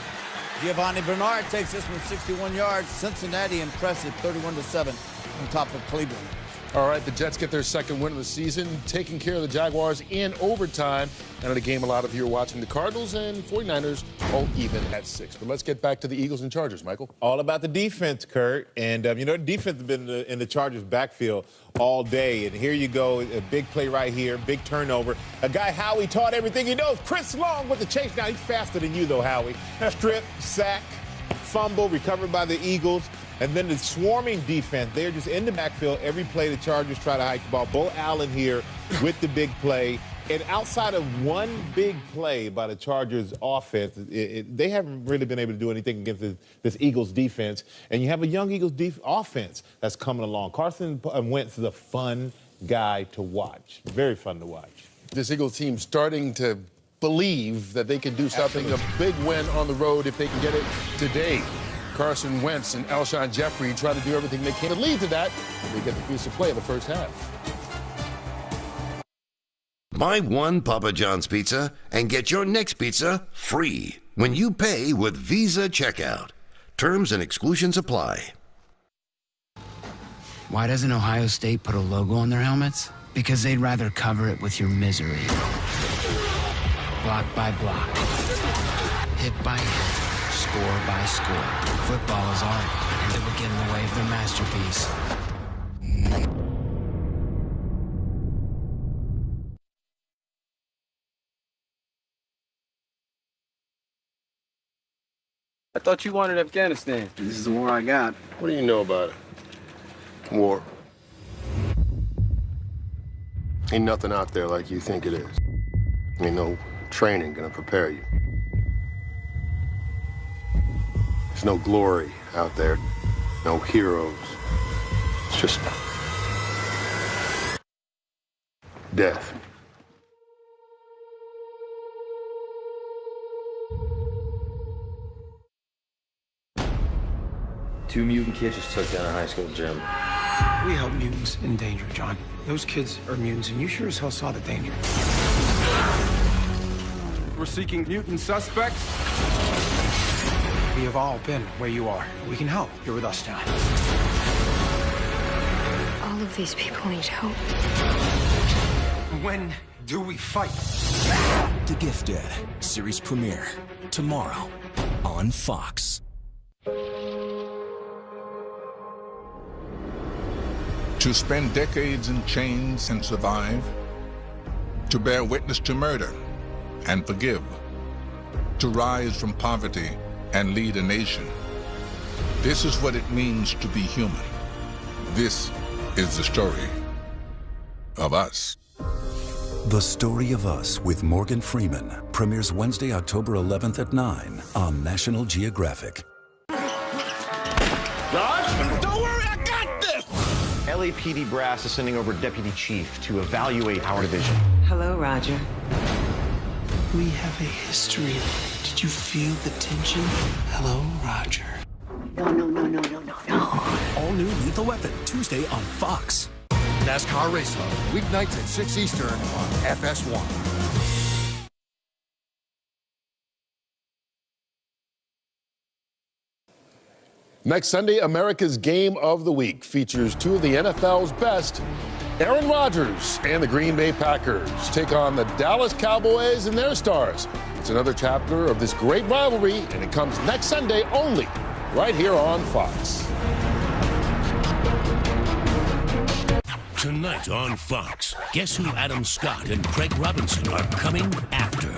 Giovanni Bernard takes this one 61 yards. Cincinnati impressive, 31-7 on top of Cleveland. All right, the Jets get their second win of the season, taking care of the Jaguars in overtime. And in a game a lot of you are watching, the Cardinals and 49ers all even at 6. But let's get back to the Eagles and Chargers, Michael. All about the defense, Kurt. And, the defense has been in the Chargers' backfield all day. And here you go, a big play right here, big turnover. A guy, Howie, taught everything he knows. Chris Long with the chase. Now, he's faster than you, though, Howie. Strip, sack, fumble, recovered by the Eagles. And then the swarming defense, they're just in the backfield. Every play the Chargers try to hike the ball. Bo Allen here with the big play. And outside of one big play by the Chargers offense, they haven't really been able to do anything against this Eagles defense. And you have a young Eagles offense that's coming along. Carson Wentz is a fun guy to watch. Very fun to watch. This Eagles team starting to believe that they can do something, a big win on the road if they can get it today. Carson Wentz and Alshon Jeffrey try to do everything they can to lead to that. They get the piece of play in the first half. Buy one Papa John's pizza and get your next pizza free when you pay with Visa Checkout. Terms and exclusions apply. Why doesn't Ohio State put a logo on their helmets? Because they'd rather cover it with your misery. Block by block. Hit by hit. Score by score. Football is art, and it will get in the way of their masterpiece. I thought you wanted Afghanistan. This is the war I got. What do you know about it? War. Ain't nothing out there like you think it is. Ain't no training gonna prepare you. There's no glory out there, no heroes. It's just death. Two mutant kids just took down a high school gym. We help mutants in danger, John. Those kids are mutants, and you sure as hell saw the danger. We're seeking mutant suspects. We have all been where you are. We can help. You're with us now. All of these people need help. When do we fight? The Gifted series premiere tomorrow on Fox. To spend decades in chains and survive, to bear witness to murder and forgive, to rise from poverty and lead a nation. This is what it means to be human. This is the story of us. The Story of Us with Morgan Freeman premieres Wednesday, October 11th at 9 on National Geographic. Dodge, don't worry, I got this! LAPD brass is sending over Deputy Chief to evaluate our division. Hello, Roger. We have a history. Did you feel the tension? Hello, Roger. No. All new Lethal Weapon, Tuesday on Fox. NASCAR Race Hub, weeknights at 6 Eastern on FS1. Next Sunday, America's Game of the Week features two of the NFL's best. Aaron Rodgers and the Green Bay Packers take on the Dallas Cowboys and their stars. It's another chapter of this great rivalry, and it comes next Sunday only, right here on Fox. Tonight on Fox, guess who Adam Scott and Craig Robinson are coming after?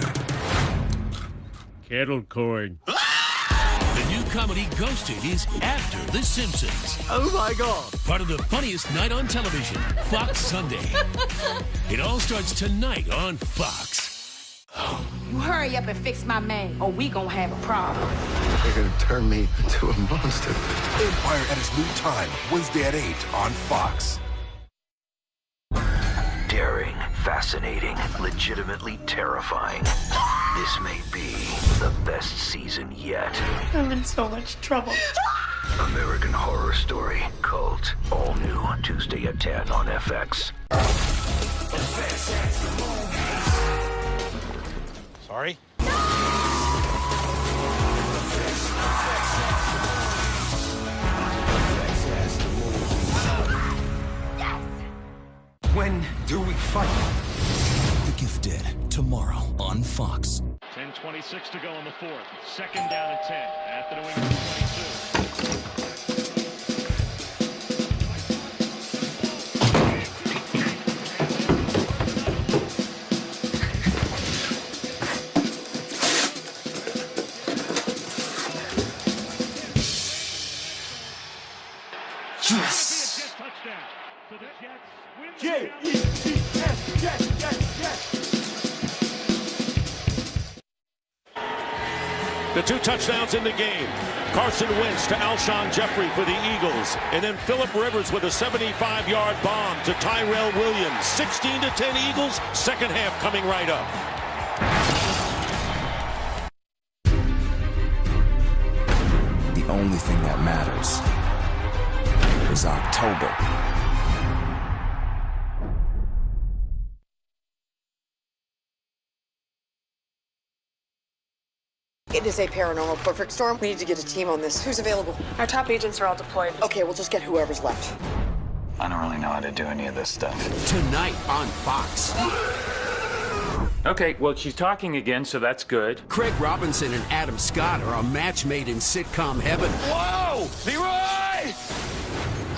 Kettle corn. The new comedy Ghosted is after The Simpsons. Oh my God. Part of the funniest night on television, Fox Sunday. It all starts tonight on Fox. You hurry up and fix my man, or we gonna have a problem. They're gonna turn me into a monster. Empire at its new time, Wednesday at 8 on Fox. Daring, fascinating, legitimately terrifying. This may be the best season yet. I'm in so much trouble. American Horror Story Cult. All new Tuesday at 10 on FX. Sorry? When do we fight? The Gifted, tomorrow on Fox. 10:26 to go in the fourth. Second down and 10 at the New England 22. Yes! The 2 touchdowns in the game. Carson Wentz to Alshon Jeffrey for the Eagles. And then Phillip Rivers with a 75-yard bomb to Tyrell Williams. 16-10 Eagles. Second half coming right up. The only thing that matters is October. It is a paranormal perfect storm. We need to get a team on this. Who's available? Our top agents are all deployed. Okay, we'll just get whoever's left. I don't really know how to do any of this stuff. Tonight on Fox. Okay, well, she's talking again, so that's good. Craig Robinson and Adam Scott are a match made in sitcom heaven. Whoa! Leroy!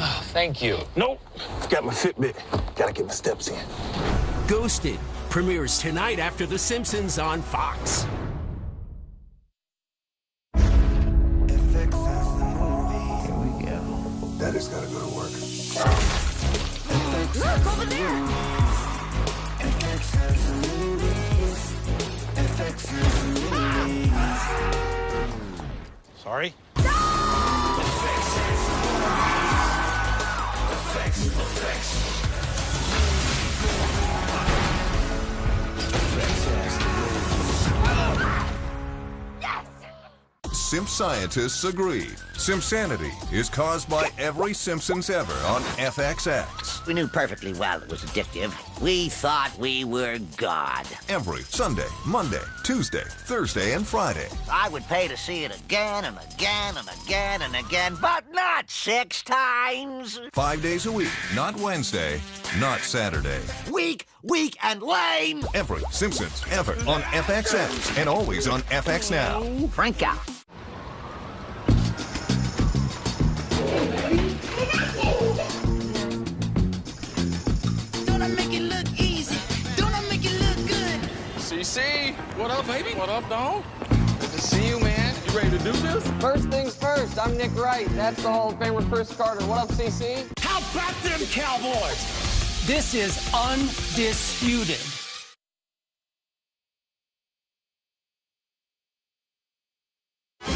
Oh, thank you. Nope. Got my Fitbit. Gotta get my steps in. Ghosted premieres tonight after The Simpsons on Fox. Daddy's gotta go to work. Look over there! Sorry? Simp scientists agree. Simpsanity is caused by every Simpsons ever on FXX. We knew perfectly well it was addictive. We thought we were God. Every Sunday, Monday, Tuesday, Thursday, and Friday. I would pay to see it again and again and again and again, but not 6 times. 5 days a week, not Wednesday, not Saturday. Weak, and lame. Every Simpsons ever on FXX and always on FX Now. Frank out. Don't I make it look easy? Don't I make it look good? CC, what up, baby? What up, dog? Good to see you, man. You ready to do this? First things first, I'm Nick Wright. That's the Hall of Famer Chris Carter. What up, CC? How about them Cowboys? This is undisputed.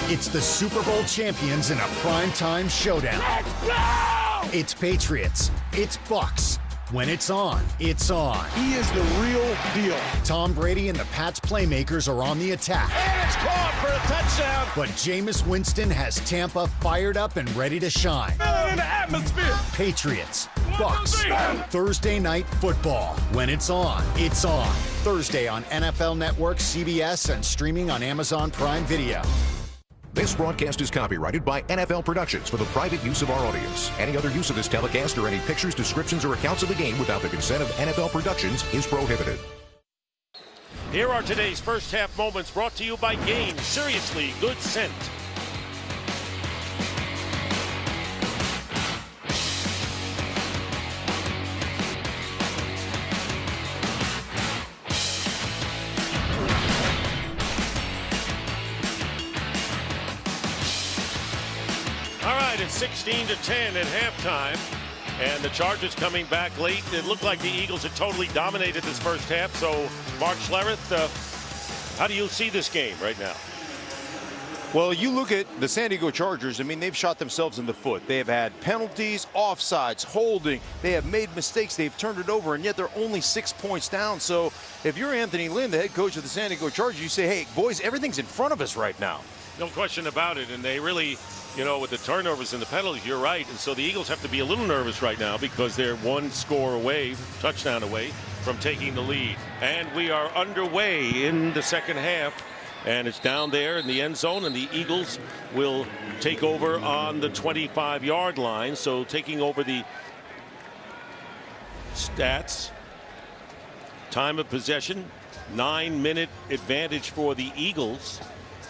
It's the Super Bowl champions in a primetime showdown. Let's go! It's Patriots. It's Bucks. When it's on, it's on. He is the real deal. Tom Brady and the Pats playmakers are on the attack. And it's caught for a touchdown. But Jameis Winston has Tampa fired up and ready to shine. Feel it in the atmosphere. Patriots, Bucks, Thursday Night Football. When it's on, it's on. Thursday on NFL Network, CBS, and streaming on Amazon Prime Video. This broadcast is copyrighted by NFL Productions for the private use of our audience. Any other use of this telecast or any pictures, descriptions, or accounts of the game without the consent of NFL Productions is prohibited. Here are today's first half moments brought to you by Gain. Seriously, good scent. It's 16-10 at halftime, and the Chargers coming back late. It looked like the Eagles had totally dominated this first half, so Mark Schlereth How do you see this game right now? Well, you look at the San Diego Chargers, I mean, they've shot themselves in the foot. They have had penalties, offsides, holding. They have made mistakes. They've turned it over, and yet they're only 6 points down. So if you're Anthony Lynn, the head coach of the San Diego Chargers, you say, hey, boys, everything's in front of us right now. No question about it. And they really, you know, with the turnovers and the penalties, you're right. And so the Eagles have to be a little nervous right now because they're one score away, touchdown away from taking the lead. And we are underway in the second half. And it's down there in the end zone, and the Eagles will take over on the 25-yard line. So taking over the stats. Time of possession, 9-minute advantage for the Eagles.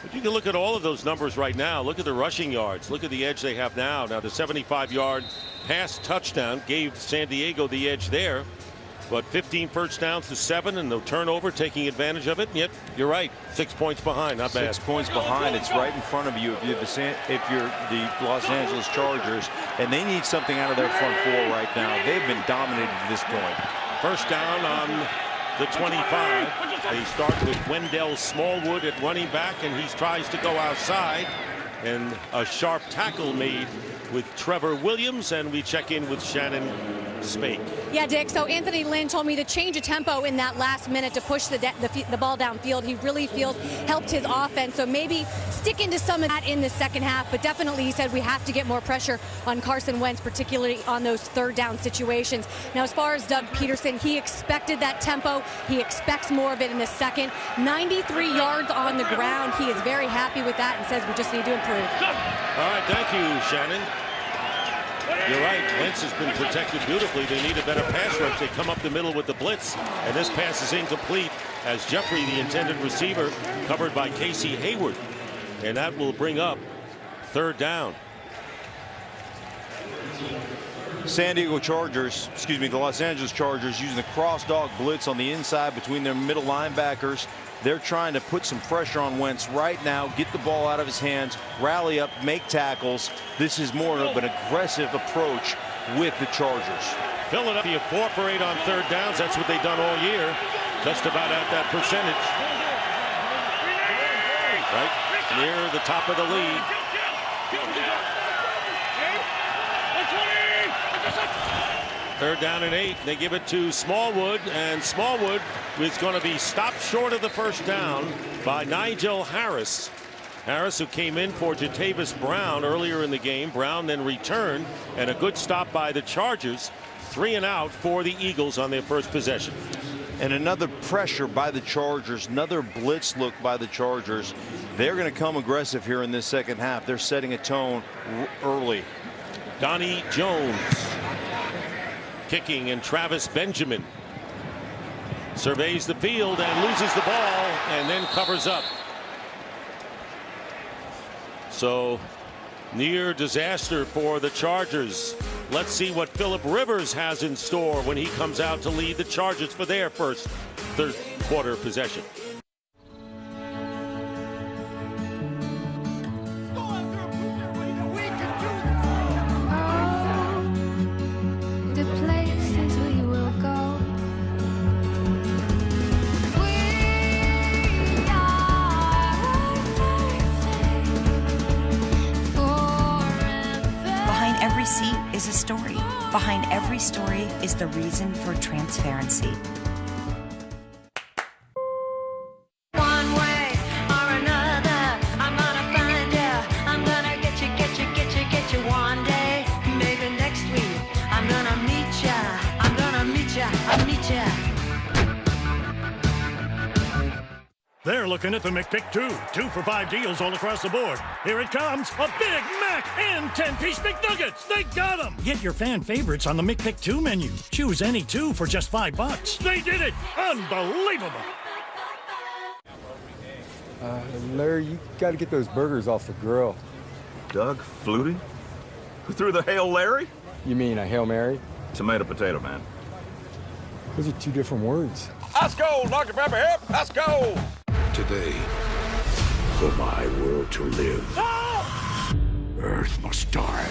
But you can look at all of those numbers right now. Look at the rushing yards. Look at the edge they have now. Now the 75-yard pass touchdown gave San Diego the edge there. But 15 first downs to 7, and no turnover, taking advantage of it. And yet, you're right, 6 points behind, not bad. 6 points behind, it's right in front of you if you're the Los Angeles Chargers, and they need something out of their front four right now. They've been dominated to this point. First down on the 25. They start with Wendell Smallwood at running back, and he tries to go outside. And a sharp tackle made with Trevor Williams, and we check in with Shannon Spake. Yeah, Dick, so Anthony Lynn told me to change a tempo in that last minute to push the ball downfield. He really feels helped his offense, so maybe stick into some of that in the second half, but definitely he said we have to get more pressure on Carson Wentz, particularly on those third down situations. Now, as far as Doug Peterson, he expected that tempo. He expects more of it in the second. 93 yards on the ground. He is very happy with that and says we just need to improve. All right, thank you, Shannon. You're right. Wentz has been protected beautifully. They need a better pass rush. They come up the middle with the blitz, and this pass is incomplete as Jeffrey, the intended receiver, covered by Casey Hayward. And that will bring up third down. The Los Angeles Chargers using the cross dog blitz on the inside between their middle linebackers. They're trying to put some pressure on Wentz right now, get the ball out of his hands, rally up, make tackles. This is more of an aggressive approach with the Chargers. Philadelphia 4 for 8 on third downs. That's what they've done all year. Just about at that percentage. Right near the top of the league. Third down and 8. They give it to Smallwood, and Smallwood is going to be stopped short of the first down by Nigel Harris. Harris, who came in for Jatavis Brown earlier in the game. Brown then returned, and a good stop by the Chargers. 3 and out for the Eagles on their first possession. And another pressure by the Chargers, another blitz look by the Chargers. They're going to come aggressive here in this second half. They're setting a tone early. Donnie Jones kicking, and Travis Benjamin surveys the field and loses the ball and then covers up. So near disaster for the Chargers. Let's see what Phillip Rivers has in store when he comes out to lead the Chargers for their first third quarter possession. Is a story. Behind every story is the reason for transparency. One way or another, I'm gonna find you. I'm gonna get you one day. Maybe next week, I'm gonna meet ya. I'll meet ya. They're looking at the McPick 2. 2 for $5 deals all across the board. Here it comes. A Big Mac and 10-piece McNuggets. They got them. Get your fan favorites on the McPick 2 menu. Choose any 2 for just $5. They did it. Unbelievable. Larry, you got to get those burgers off the grill. Doug Flutie? Who threw the Hail Larry? You mean a Hail Mary? Tomato, potato, man. Those are 2 different words. Let's go, Dr. Pepper, hip. Let's go. Today, for my world to live, Earth must die.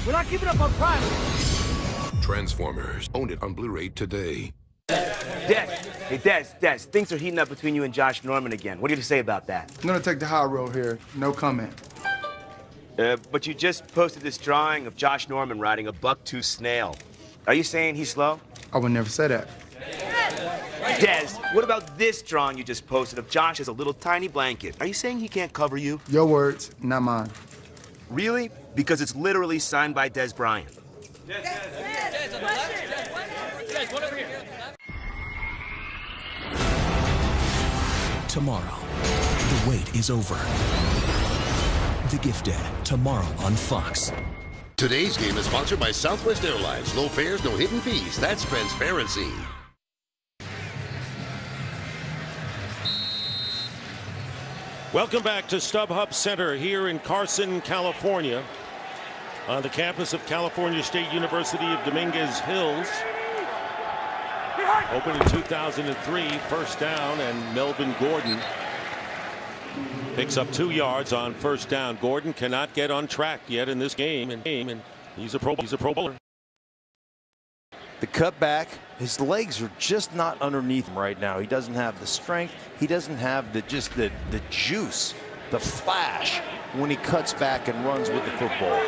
We're not giving up on Prime. Transformers. Own it on Blu-ray today. Des, things are heating up between you and Josh Norman again. What do you have to say about that? I'm gonna take the high road here. No comment. But you just posted this drawing of Josh Norman riding a bucktooth snail. Are you saying he's slow? I would never say that. Des, what about this drawing you just posted of Josh as a little tiny blanket? Are you saying he can't cover you? Your words, not mine. Really? Because it's literally signed by Des Bryant. Tomorrow, the wait is over. The Gifted, tomorrow on Fox. Today's game is sponsored by Southwest Airlines. Low fares, no hidden fees. That's transparency. Welcome back to StubHub Center here in Carson, California, on the campus of California State University of Dominguez Hills. Opened in 2003, first down, and Melvin Gordon picks up 2 yards on first down. Gordon cannot get on track yet in this game, and he's a Pro Bowler. The cutback, his legs are just not underneath him right now. He doesn't have the strength. He doesn't have the juice, the flash when he cuts back and runs with the football.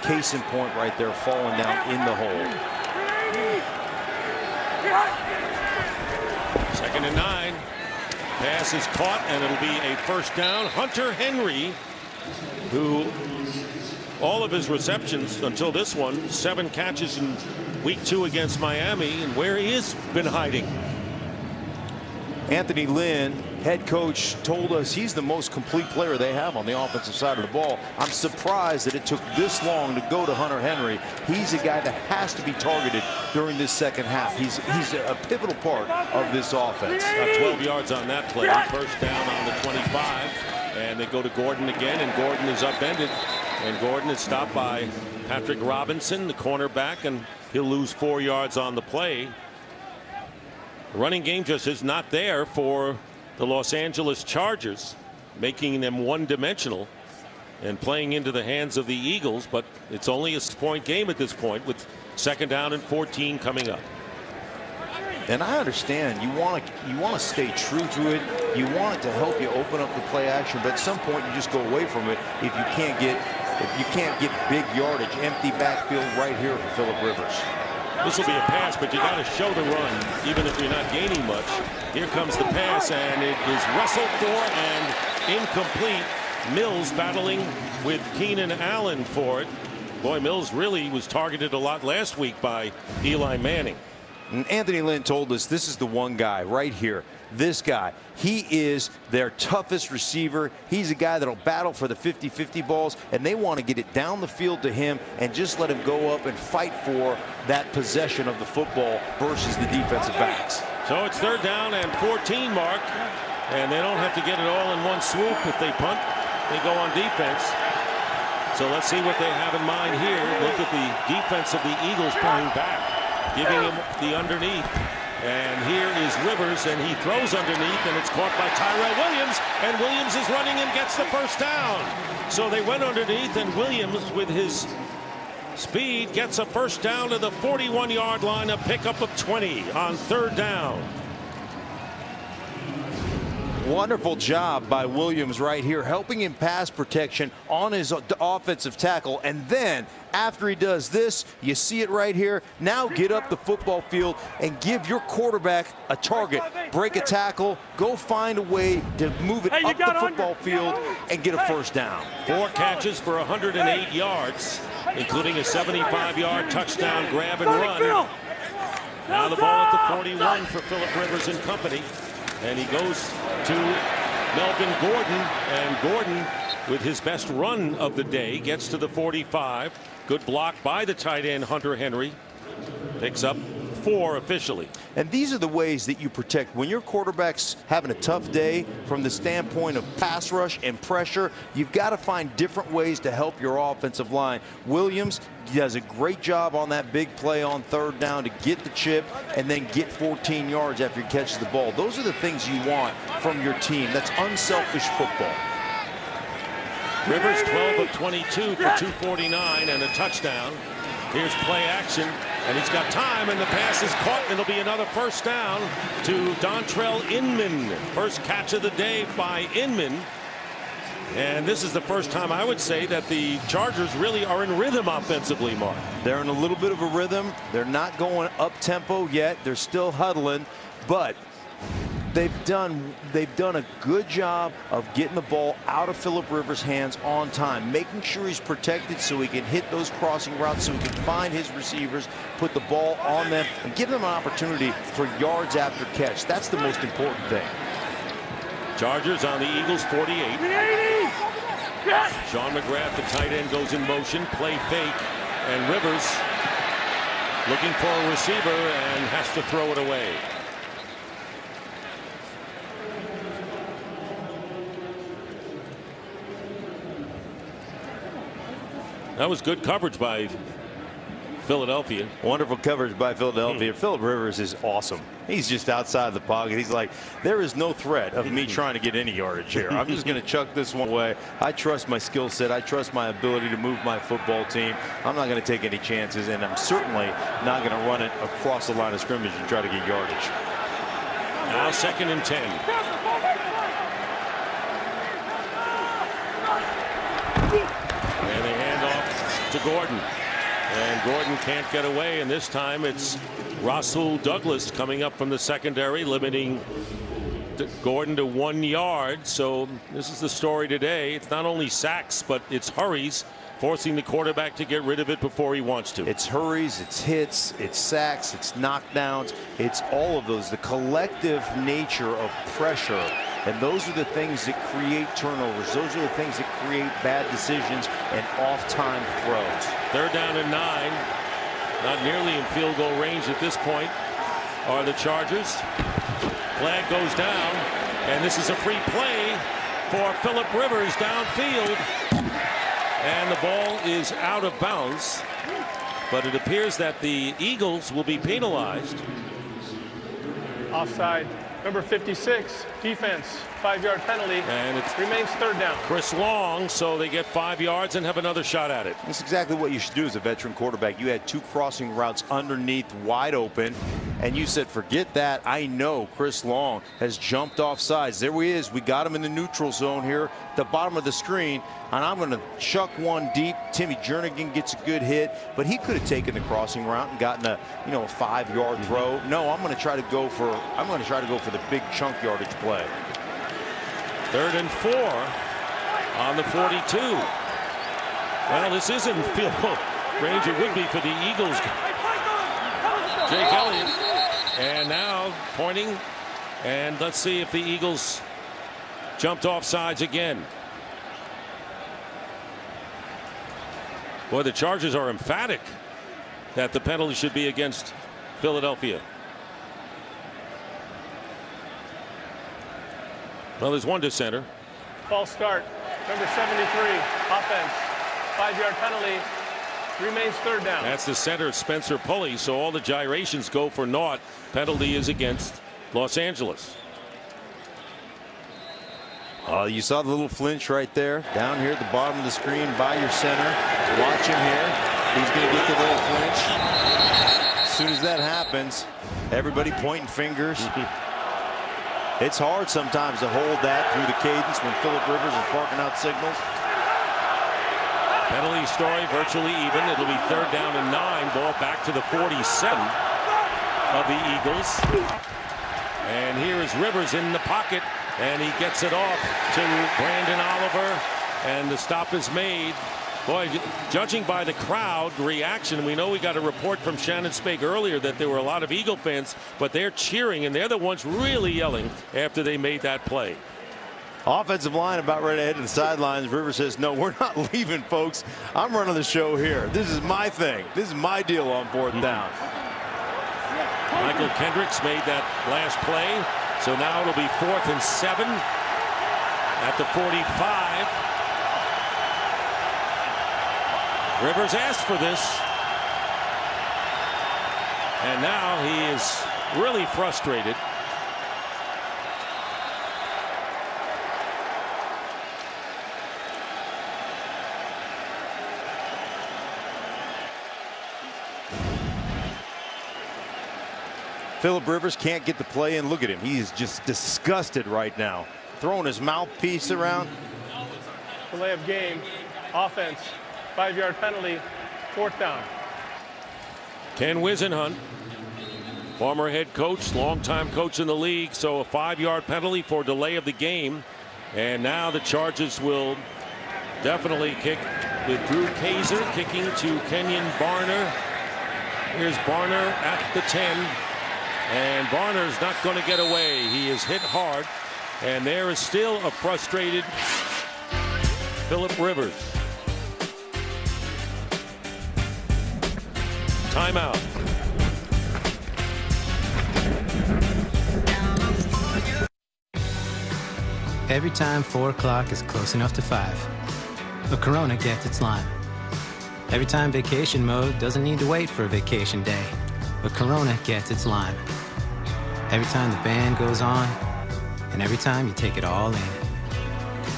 Case in point right there, falling down in the hole. 2nd and 9. Pass is caught, and it'll be a first down. Hunter Henry, who all of his receptions until this one, 7 catches in week 2 against Miami, and where he has been hiding. Anthony Lynn, head coach, told us he's the most complete player they have on the offensive side of the ball. I'm surprised that it took this long to go to Hunter Henry. He's a guy that has to be targeted during this second half. He's a pivotal part of this offense. 12 yards on that play. First down on the 25. And they go to Gordon again, and Gordon is upended. And Gordon is stopped by Patrick Robinson, the cornerback, and he'll lose 4 yards on the play. The running game just is not there for the Los Angeles Chargers, making them one-dimensional and playing into the hands of the Eagles. But it's only a point game at this point, with 2nd down and 14 coming up. And I understand you want to stay true to it. You want it to help you open up the play action, but at some point you just go away from it if you can't get big yardage. Empty backfield right here for Phillip Rivers. This will be a pass, but you got to show the run, even if you're not gaining much. Here comes the pass, and it is wrestled for and incomplete. Mills battling with Keenan Allen for it. Boy, Mills really was targeted a lot last week by Eli Manning. And Anthony Lynn told us this is the one guy right here. This guy, he is their toughest receiver. He's a guy that'll battle for the 50-50 balls, and they want to get it down the field to him and just let him go up and fight for that possession of the football versus the defensive backs. So it's 3rd down and 14, Mark, and they don't have to get it all in one swoop. If they punt, they go on defense. So let's see what they have in mind here. Look at the defense of the Eagles pulling back, giving him the underneath. And here is Rivers, and he throws underneath, and it's caught by Tyrell Williams, and Williams is running and gets the first down. So they went underneath, and Williams, with his speed, gets a first down to the 41-yard line, a pickup of 20 on 3rd down. Wonderful job by Williams right here, helping him pass protection on his offensive tackle. And then after he does this, you see it right here. Now get up the football field and give your quarterback a target. Break a tackle, go find a way to move it up the football field and get a first down. 4 catches for 108 yards, including a 75-yard touchdown grab and run. Now the ball at the 41 for Phillip Rivers and company. And he goes to Melvin Gordon, and Gordon, with his best run of the day, gets to the 45. Good block by the tight end Hunter Henry. Picks up 4 officially. And these are the ways that you protect when your quarterback's having a tough day from the standpoint of pass rush and pressure. You've got to find different ways to help your offensive line. Williams does a great job on that big play on 3rd down to get the chip and then get 14 yards after he catches the ball. Those are the things you want from your team. That's unselfish football. Rivers 12 of 22 for 249 and a touchdown. Here's play action, and he's got time, and the pass is caught, and it'll be another first down to Dontrell Inman. First catch of the day by Inman. And this is the first time I would say that the Chargers really are in rhythm offensively, Mark. They're in a little bit of a rhythm. They're not going up tempo yet. They're still huddling, but they've done a good job of getting the ball out of Phillip Rivers' hands on time, making sure he's protected so he can hit those crossing routes, so he can find his receivers, put the ball on them, and give them an opportunity for yards after catch. That's the most important thing. Chargers on the Eagles 48. Sean McGrath, the tight end, goes in motion, play fake, and Rivers looking for a receiver and has to throw it away. That was good coverage by Philadelphia. Wonderful coverage by Philadelphia. Phillip Rivers is awesome. He's just outside the pocket. He's like, there is no threat of me trying to get any yardage here. I'm just going to chuck this one away. I trust my skill set. I trust my ability to move my football team. I'm not going to take any chances, and I'm certainly not going to run it across the line of scrimmage and try to get yardage. Now 2nd and 10. And they hand off to Gordon. And Gordon can't get away, and this time it's Rasul Douglas coming up from the secondary, limiting Gordon to 1 yard. So this is the story today. It's not only sacks, but it's hurries, forcing the quarterback to get rid of it before he wants to. It's hurries, it's hits, it's sacks, it's knockdowns, it's all of those. The collective nature of pressure. And those are the things that create turnovers. Those are the things that create bad decisions and off-time throws. 3rd down and 9. Not nearly in field goal range at this point are the Chargers. Flag goes down, and this is a free play for Phillip Rivers downfield. And the ball is out of bounds. But it appears that the Eagles will be penalized. Offside. Number 56, defense, 5-yard penalty, and it remains 3rd down. Chris Long, so they get 5 yards and have another shot at it. That's exactly what you should do as a veteran quarterback. You had 2 crossing routes underneath wide open, and you said, forget that. I know Chris Long has jumped off sides. There he is. We got him in the neutral zone here at the bottom of the screen, and I'm going to chuck one deep. Timmy Jernigan gets a good hit, but he could have taken the crossing route and gotten a 5-yard throw. No, I'm going to try to go for the big chunk yardage play. 3rd and 4 on the 42. Well, this isn't field goal range. It would be for the Eagles. Jake Elliott, and now pointing, and let's see if the Eagles jumped off sides again. Boy, the Chargers are emphatic that the penalty should be against Philadelphia. Well, there's one to center. False start. Number 73, offense. 5-yard penalty. Remains 3rd down. That's the center, Spencer Pulley. So all the gyrations go for naught. Penalty is against Los Angeles. You saw the little flinch right there, down here at the bottom of the screen by your center. Watch him here. He's going to get the little flinch. As soon as that happens, everybody pointing fingers. It's hard sometimes to hold that through the cadence when Phillip Rivers is barking out signals. Penalty story virtually even. It'll be 3rd down and 9. Ball back to the 47 of the Eagles. And here is Rivers in the pocket, and he gets it off to Brandon Oliver, and the stop is made. Boy, judging by the crowd reaction, we know we got a report from Shannon Spake earlier that there were a lot of Eagle fans, but they're cheering, and they're the ones really yelling after they made that play. Offensive line about ready to head to the sidelines. Rivers says, no, we're not leaving, folks. I'm running the show here. This is my thing. This is my deal on 4th down. Michael Kendricks made that last play, so now it'll be 4th and 7 at the 45. Rivers asked for this, and now he is really frustrated. Philip Rivers can't get the play in. Look at him. He is just disgusted right now. Throwing his mouthpiece around. Delay of game. Offense. 5-yard penalty. 4th down. Ken Whisenhunt, former head coach, longtime coach in the league, so a 5-yard penalty for delay of the game. And now the Chargers will definitely kick with Drew Kaiser kicking to Kenyon Barner. Here's Barner at the 10. And Barner's not going to get away. He is hit hard. And there is still a frustrated Philip Rivers. Timeout. Every time 4 o'clock is close enough to 5, a Corona gets its lime. Every time vacation mode doesn't need to wait for a vacation day, a Corona gets its lime. Every time the band goes on, and every time you take it all in.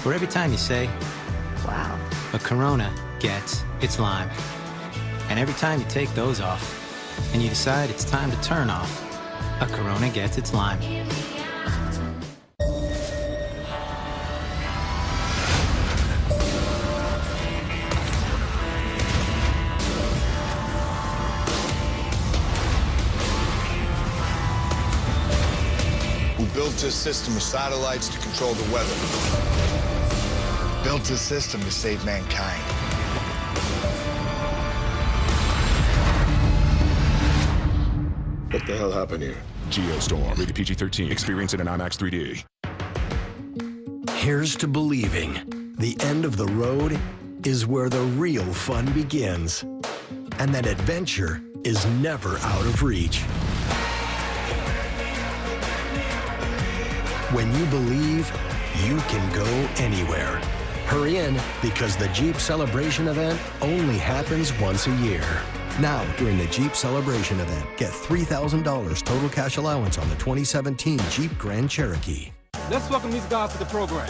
Or every time you say, wow, a Corona gets its lime. And every time you take those off, and you decide it's time to turn off, a Corona gets its lime. We built this system of satellites to control the weather. Built this system to save mankind. What the hell happened here? Geostorm, rated PG-13. Experience it in IMAX 3D. Here's to believing the end of the road is where the real fun begins, and that adventure is never out of reach. When you believe, you can go anywhere. Hurry in, because the Jeep Celebration event only happens once a year. Now, during the Jeep Celebration event, get $3,000 total cash allowance on the 2017 Jeep Grand Cherokee. Let's welcome these guys to the program.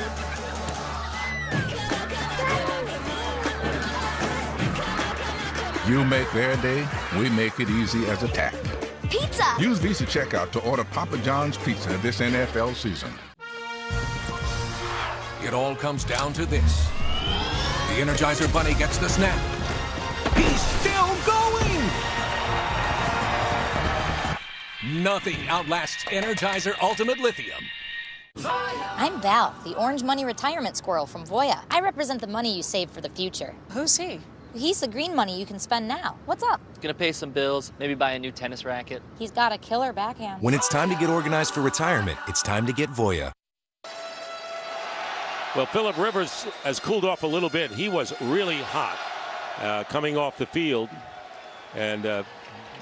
You make their day, we make it easy as a tap. Pizza! Use Visa Checkout to order Papa John's Pizza this NFL season. It all comes down to this. The Energizer Bunny gets the snap. He's still going! Nothing outlasts Energizer Ultimate Lithium. I'm Val, the Orange Money Retirement Squirrel from Voya. I represent the money you save for the future. Who's he? He's the green money you can spend now. What's up? Gonna pay some bills, maybe buy a new tennis racket. He's got a killer backhand. When it's time to get organized for retirement, it's time to get Voya. Well, Philip Rivers has cooled off a little bit. He was really hot coming off the field and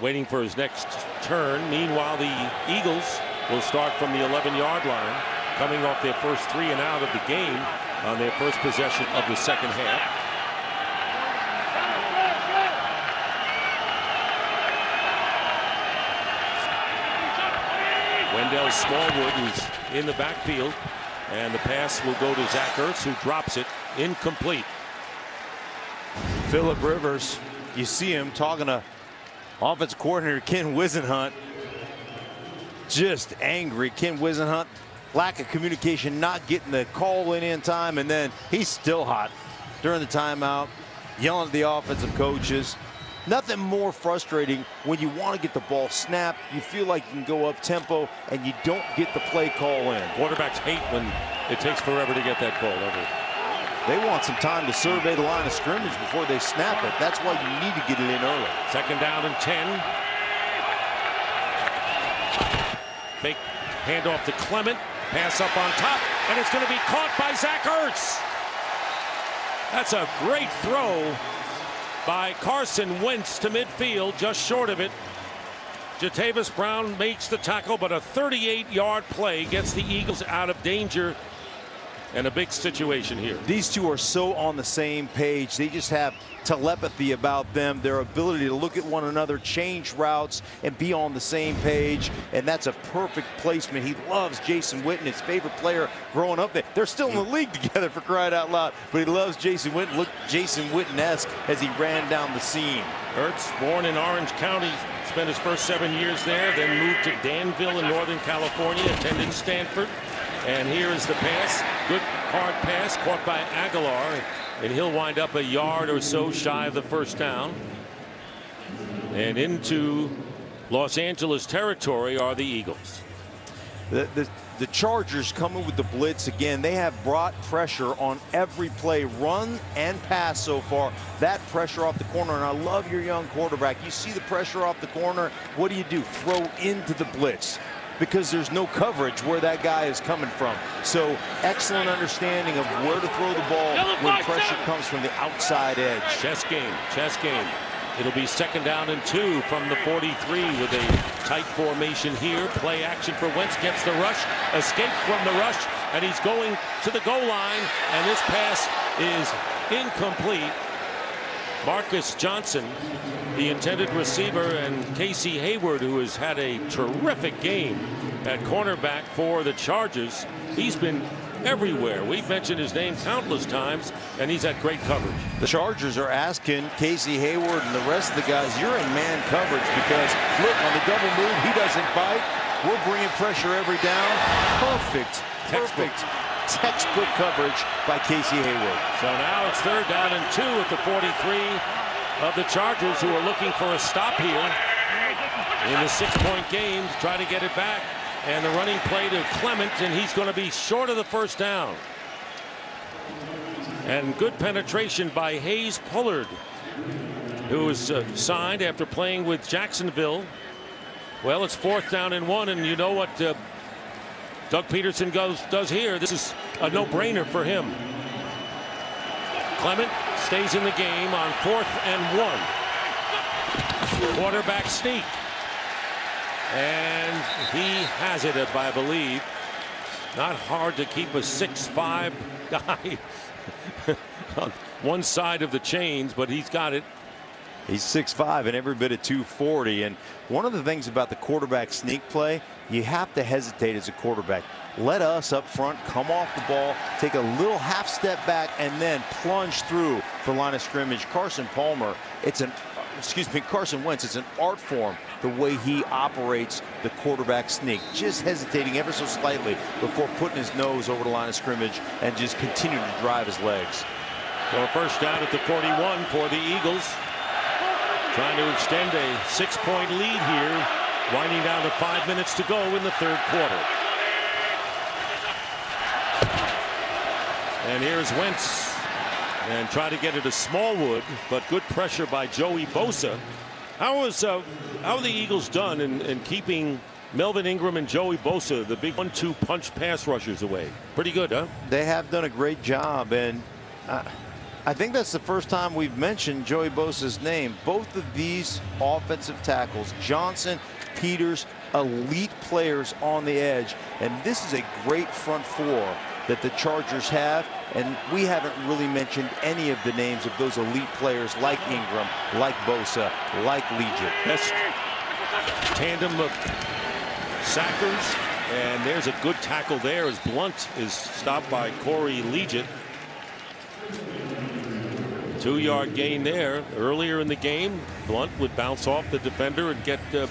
waiting for his next turn. Meanwhile, the Eagles will start from the 11-yard line, coming off their first 3 and out of the game on their first possession of the second half. Wendell Smallwood is in the backfield, and the pass will go to Zach Ertz, who drops it incomplete. Philip Rivers, you see him talking to offensive coordinator Ken Whisenhunt. Just angry. Ken Whisenhunt, lack of communication, not getting the call in time, and then he's still hot during the timeout, yelling at the offensive coaches. Nothing more frustrating when you want to get the ball snapped, you feel like you can go up tempo, and you don't get the play call in. Quarterbacks hate when it takes forever to get that call over. They want some time to survey the line of scrimmage before they snap it. That's why you need to get it in early. Second down and 10. Fake handoff to Clement. Pass up on top, and it's going to be caught by Zach Ertz. That's a great throw by Carson Wentz to midfield, just short of it. Jatavis Brown makes the tackle, but a 38-yard play gets the Eagles out of danger. And a big situation here. These two are so on the same page. They just have telepathy about them, their ability to look at one another, change routes, and be on the same page. And that's a perfect placement. He loves Jason Witten, his favorite player growing up there. They're still in the league together, for crying out loud. But he loves Jason Witten. Look Jason Witten-esque as he ran down the seam. Ertz, born in Orange County, spent his first 7 years there, then moved to Danville in Northern California, attended Stanford. And here is the pass. Good hard pass caught by Aguilar. And he'll wind up a yard or so shy of the first down. And into Los Angeles territory are the Eagles. The Chargers coming with the blitz again. They have brought pressure on every play, run and pass so far. That pressure off the corner, and I love your young quarterback. You see the pressure off the corner. What do? Throw into the blitz, because there's no coverage where that guy is coming from. So excellent understanding of where to throw the ball when pressure comes from the outside edge. Chess game, chess game. It'll be 2nd down and 2 from the 43 with a tight formation here. Play action for Wentz, gets the rush, escape from the rush, and he's going to the goal line, and this pass is incomplete. Marcus Johnson, the intended receiver, and Casey Hayward, who has had a terrific game at cornerback for the Chargers. He's been everywhere. We've mentioned his name countless times, and he's had great coverage. The Chargers are asking Casey Hayward and the rest of the guys, you're in man coverage, because look, on the double move, he doesn't bite. We're bringing pressure every down. Perfect textbook coverage by Casey Hayward. So now it's 3rd down and 2 at the 43 of the Chargers, who are looking for a stop here in the 6-point game to try to get it back. And the running play to Clement, and he's going to be short of the first down. And good penetration by Hayes Pullard, who was signed after playing with Jacksonville. Well, it's 4th down and 1, and you know what Doug Peterson does here. This is a no-brainer for him. Clement stays in the game on 4th and 1. Quarterback sneak. And he has it, I believe. Not hard to keep a 6'5" guy on one side of the chains, but he's got it. He's 6'5" and every bit of 240. And one of the things about the quarterback sneak play, you have to hesitate as a quarterback. Let us up front come off the ball, take a little half step back, and then plunge through the line of scrimmage. Carson Wentz, it's an art form the way he operates the quarterback sneak, just hesitating ever so slightly before putting his nose over the line of scrimmage and just continue to drive his legs. So first down at the 41 for the Eagles, trying to extend a 6-point lead here, winding down to 5 minutes to go in the 3rd quarter. And here's Wentz, and try to get it to Smallwood, but good pressure by Joey Bosa. How are the Eagles done in keeping Melvin Ingram and Joey Bosa, the big 1-2 punch pass rushers, away? Pretty good, huh? They have done a great job, and I think that's the first time we've mentioned Joey Bosa's name. Both of these offensive tackles, Johnson, Peters, elite players on the edge, and this is a great front four that the Chargers have, and we haven't really mentioned any of the names of those elite players like Ingram, like Bosa, like Legit. Best tandem of sackers, and there's a good tackle there as Blunt is stopped by Corey Legit. 2-yard gain there. Earlier in the game, Blunt would bounce off the defender and get a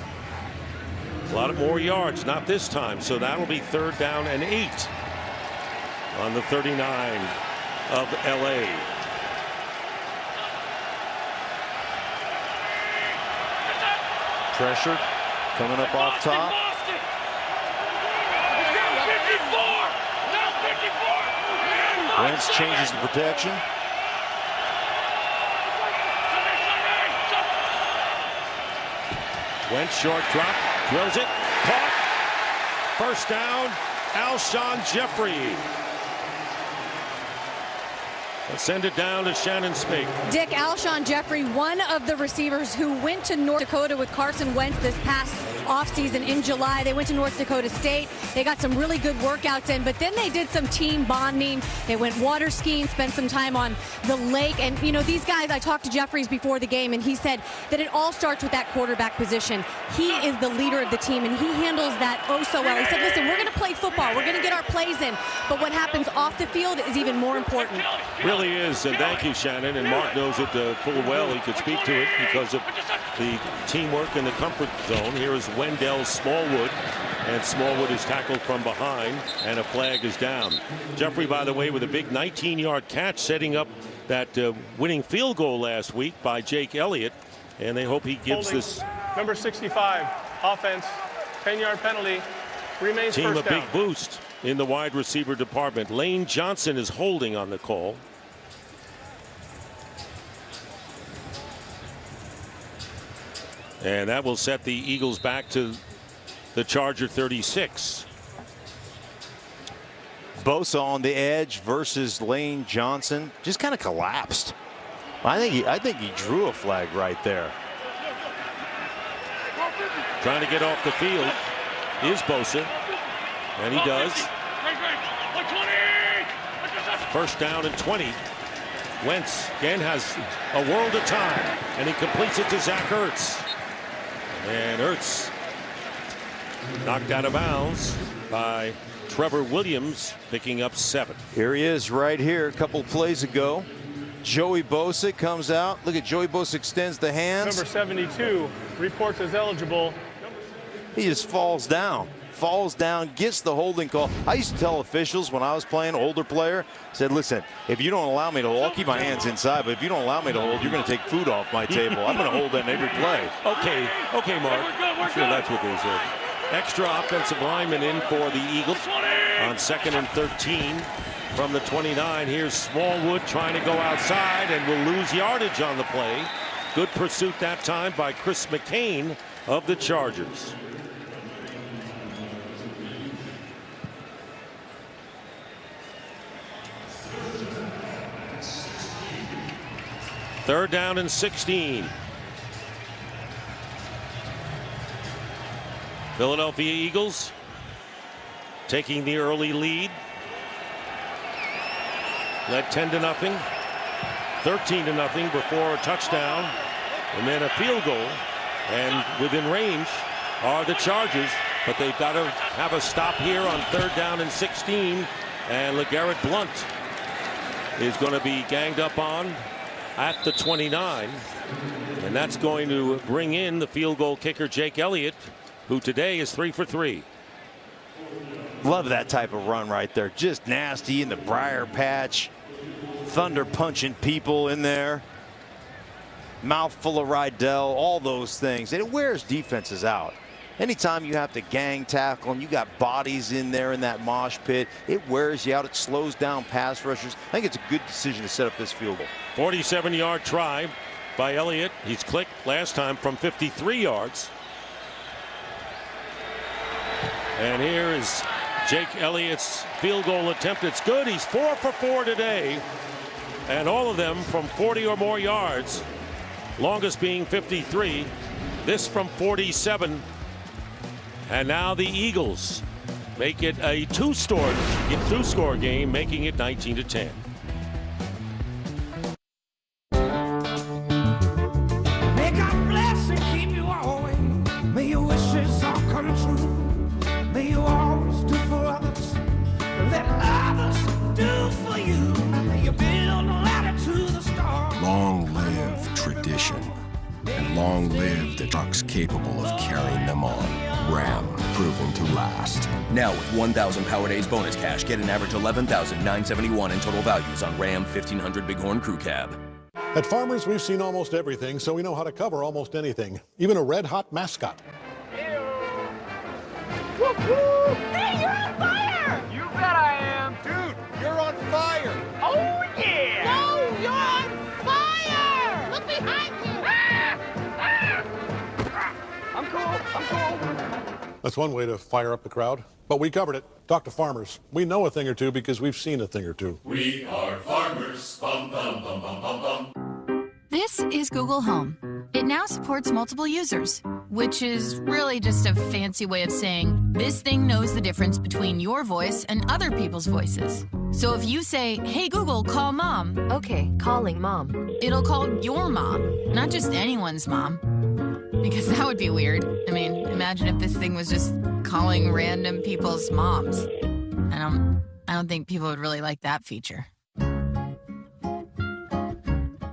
lot more yards. Not this time, so that'll be 3rd down and 8 on the 39 of LA. Pressure coming up off top. Wentz changes the protection. Wentz short drop, drills it, caught. First down, Alshon Jeffrey. Let's send it down to Shannon Spake. Dick, Alshon Jeffrey, one of the receivers who went to North Dakota with Carson Wentz this past offseason in July. They went to North Dakota State. They got some really good workouts in, but then they did some team bonding. They went water skiing, spent some time on the lake. And, you know, these guys, I talked to Jeffries before the game, and he said that it all starts with that quarterback position. He is the leader of the team, and he handles that oh so well. He said, listen, we're going to play football. We're going to get our plays in, but what happens off the field is even more important. Really is, and thank you, Shannon. And Mark knows it full well. He could speak to it because of the teamwork in the comfort zone. Here is Wendell Smallwood, and Smallwood is tackled from behind, and a flag is down. Jeffrey, by the way, with a big 19-yard catch, setting up that winning field goal last week by Jake Elliott, and they hope he gives this number 65 offense 10-yard penalty. Remains team first a down. big boost in the wide receiver department. Lane Johnson is holding on the call. And that will set the Eagles back to the Charger 36. Bosa on the edge versus Lane Johnson. Just kind of collapsed. I think he drew a flag right there. Trying to get off the field is Bosa, and he does. First down and 20. Wentz again has a world of time, and he completes it to Zach Ertz. And Ertz knocked out of bounds by Trevor Williams, picking up 7. Here he is right here a couple plays ago. Joey Bosa comes out. Look at Joey Bosa extends the hands. Number 72 reports as eligible. He just falls down, gets the holding call. I used to tell officials when I was playing, older player, said, listen, if you don't allow me to hold, I'll keep my hands inside, but if you don't allow me to hold, you're going to take food off my table. I'm going to hold on every play. Okay, Mark. I'm sure that's what they said. Extra offensive lineman in for the Eagles on 2nd and 13 from the 29. Here's Smallwood trying to go outside and will lose yardage on the play. Good pursuit that time by Chris McCain of the Chargers. Third down and 16. Philadelphia Eagles taking the early lead. Led 10-0, 13-0 before a touchdown, and then a field goal. And within range are the Chargers, but they've got to have a stop here on 3rd down and 16. And LeGarrette Blount is going to be ganged up on at the 29, and that's going to bring in the field goal kicker Jake Elliott, who today is 3 for 3. Love that type of run right there. Just nasty in the briar patch. Thunder punching people in there. Mouthful of Rydell, all those things. And it wears defenses out. Anytime you have to gang tackle and you got bodies in there in that mosh pit, it wears you out. It slows down pass rushers. I think it's a good decision to set up this field goal. 47-yard try by Elliott. He's clicked last time from 53 yards. And here is Jake Elliott's field goal attempt. It's good. He's 4 for 4 today, and all of them from 40 or more yards. Longest being 53. This from 47. And now the Eagles make it a two-score game, making it 19-10. May God bless and keep you always. May your wishes all come true. May you always do for others. Let others do for you. May you build a ladder to the stars. Long live tradition. And long live the trucks capable of carrying them on. Ram, proven to last. Now with 1,000 Power Days bonus cash, get an average $11,971 in total values on Ram 1500 Bighorn Crew Cab. At Farmers, we've seen almost everything, so we know how to cover almost anything, even a red-hot mascot. Hey, you're on fire! You bet I am. Dude, you're on fire. Oh, yeah. No, you're on fire. Look behind you. I'm cool. That's one way to fire up the crowd, but we covered it. Talk to Farmers. We know a thing or two because we've seen a thing or two. We are farmers. Bum, bum, bum, bum, bum, bum. This is Google Home. It now supports multiple users. which is really just a fancy way of saying this thing knows the difference between your voice and other people's voices. So if you say, hey Google, call mom. Okay, calling mom. It'll call your mom, not just anyone's mom. Because that would be weird. I mean, imagine if this thing was just calling random people's moms. I don't think people would really like that feature.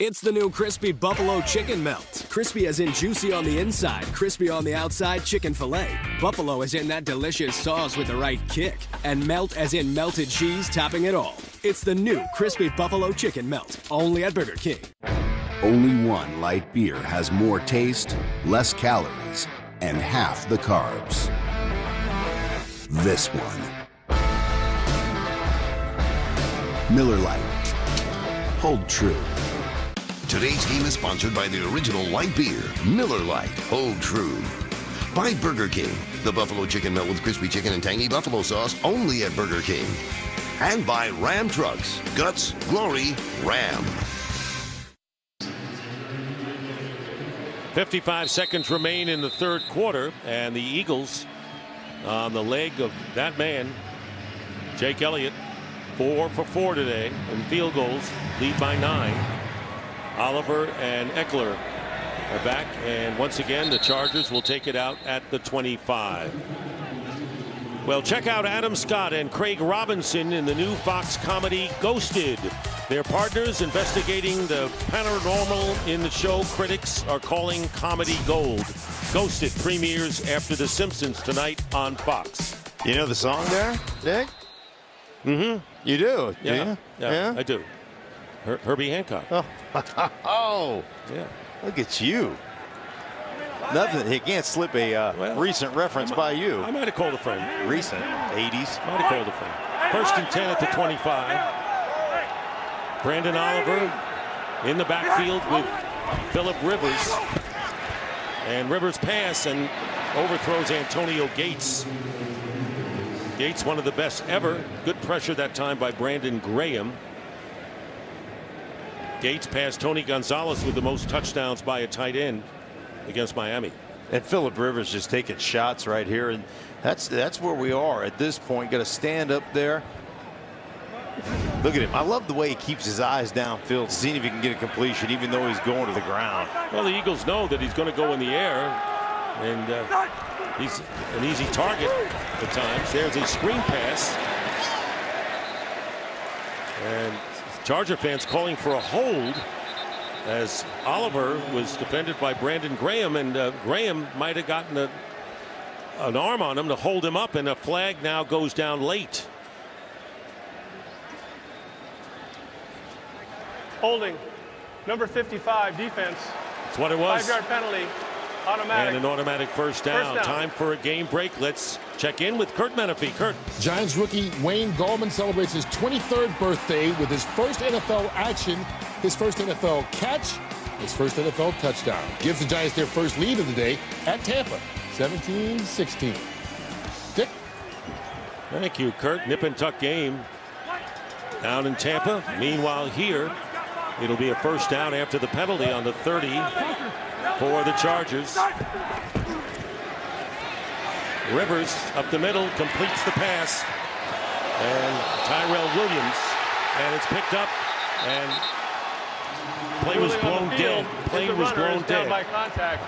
It's the new Crispy Buffalo Chicken Melt. Crispy as in juicy on the inside, crispy on the outside, chicken filet. Buffalo as in that delicious sauce with the right kick. And melt as in melted cheese topping it all. It's the new Crispy Buffalo Chicken Melt, only at Burger King. Only one light beer has more taste, less calories, and half the carbs. This one. Miller Lite. Hold true. Today's game is sponsored by the original light beer, Miller Lite. Hold true. By Burger King, the Buffalo Chicken Melt with crispy chicken and tangy buffalo sauce, only at Burger King. And by Ram Trucks. Guts, glory, Ram. 55 seconds remain in the third quarter, and the Eagles on the leg of that man, Jake Elliott, 4 for 4 today in field goals, lead by 9. Oliver and Eckler are back, and once again the Chargers will take it out at the 25. Well, check out Adam Scott and Craig Robinson in the new Fox comedy Ghosted. They're partners investigating the paranormal in the show critics are calling comedy gold. Ghosted premieres after The Simpsons tonight on Fox. You know the song there, Dick? Mm-hmm. You do? Yeah. Do you? Yeah, I do. Herbie Hancock. Oh. Oh. Yeah. Look at you. Nothing. He can't slip a recent reference by you. I might have called a friend. Recent. 80s. Might have called a friend. First and 10 at the 25. Brandon Oliver in the backfield with Phillip Rivers. And Rivers pass and overthrows Antonio Gates. Gates, one of the best ever. Good pressure that time by Brandon Graham. Gates passed Tony Gonzalez with the most touchdowns by a tight end against Miami. And Phillip Rivers just taking shots right here, and that's where we are at this point. Got to stand up there. Look at him. I love the way he keeps his eyes downfield, seeing if he can get a completion, even though he's going to the ground. Well, the Eagles know that he's going to go in the air, and he's an easy target at times. There's a screen pass, and Charger fans calling for a hold as Oliver was defended by Brandon Graham, and Graham might have gotten an arm on him to hold him up, and a flag now goes down late. Holding. Number 55, defense. That's what it was. 5-yard penalty. Automatic. And an automatic first down. Time for a game break. Let's check in with Kurt Menefee. Kurt. Giants rookie Wayne Gallman celebrates his 23rd birthday with his first NFL action, his first NFL catch, his first NFL touchdown. Gives the Giants their first lead of the day at Tampa, 17-16. Dick. Thank you, Kurt. Nip and tuck game down in Tampa. Meanwhile, here, it'll be a first down after the penalty on the 30 for the Chargers. Rivers up the middle, completes the pass, and Tyrell Williams, and it's picked up, and play was blown dead. Play was blown dead. By contact.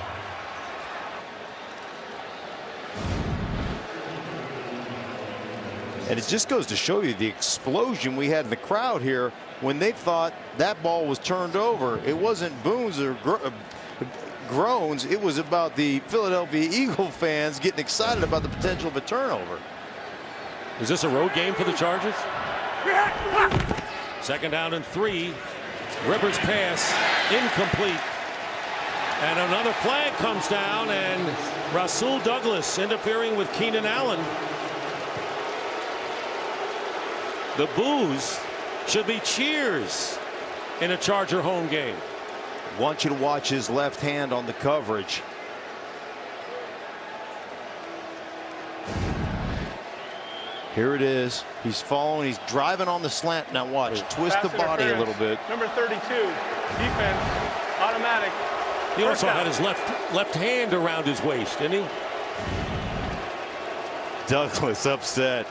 And it just goes to show you the explosion we had in the crowd here when they thought that ball was turned over. It wasn't boos or groans. It was about the Philadelphia Eagle fans getting excited about the potential of a turnover. Is this a road game for the Chargers? Second down and 3. Rivers pass incomplete. And another flag comes down, and Rasul Douglas interfering with Keenan Allen. The boos should be cheers in a Charger home game. Want you to watch his left hand on the coverage. Here it is. He's following. He's driving on the slant. Now watch. Twist the body a little bit. Number 32, defense, automatic. He also had his left hand around his waist, didn't he? Douglas upset.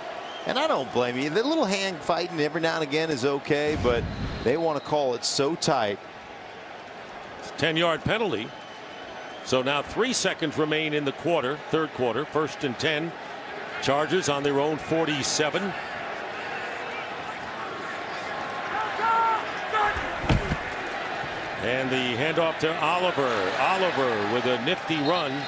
And I don't blame you. The little hand fighting every now and again is okay, but they want to call it so tight. 10-yard penalty. So now 3 seconds remain in the quarter, third quarter, 1st and 10. Chargers on their own 47. And the handoff to Oliver. Oliver with a nifty run.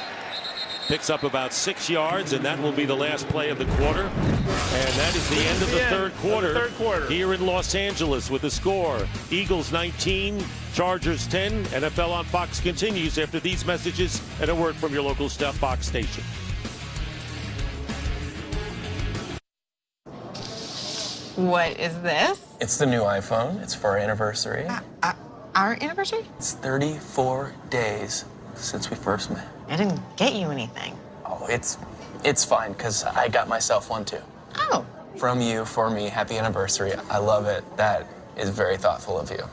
Picks up about 6 yards, and that will be the last play of the quarter. And that is the end of the third quarter here in Los Angeles with the score. Eagles 19, Chargers 10. NFL on Fox continues after these messages and a word from your local Fox station. What is this? It's the new iPhone. It's for our anniversary. Our anniversary? It's 34 days since we first met. I didn't get you anything. Oh, it's fine, because I got myself one, too. Oh. From you, for me, happy anniversary. I love it. That is very thoughtful of you.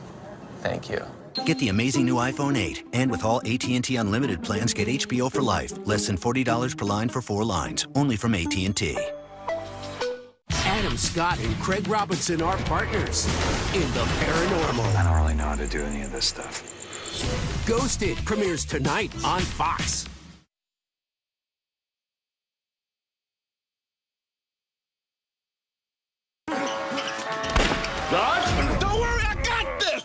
Thank you. Get the amazing new iPhone 8. And with all AT&T Unlimited plans, get HBO for life. Less than $40 per line for 4 lines. Only from AT&T. Adam Scott and Craig Robinson are partners in the paranormal. I don't really know how to do any of this stuff. Ghosted premieres tonight on Fox. Don't worry, I got this!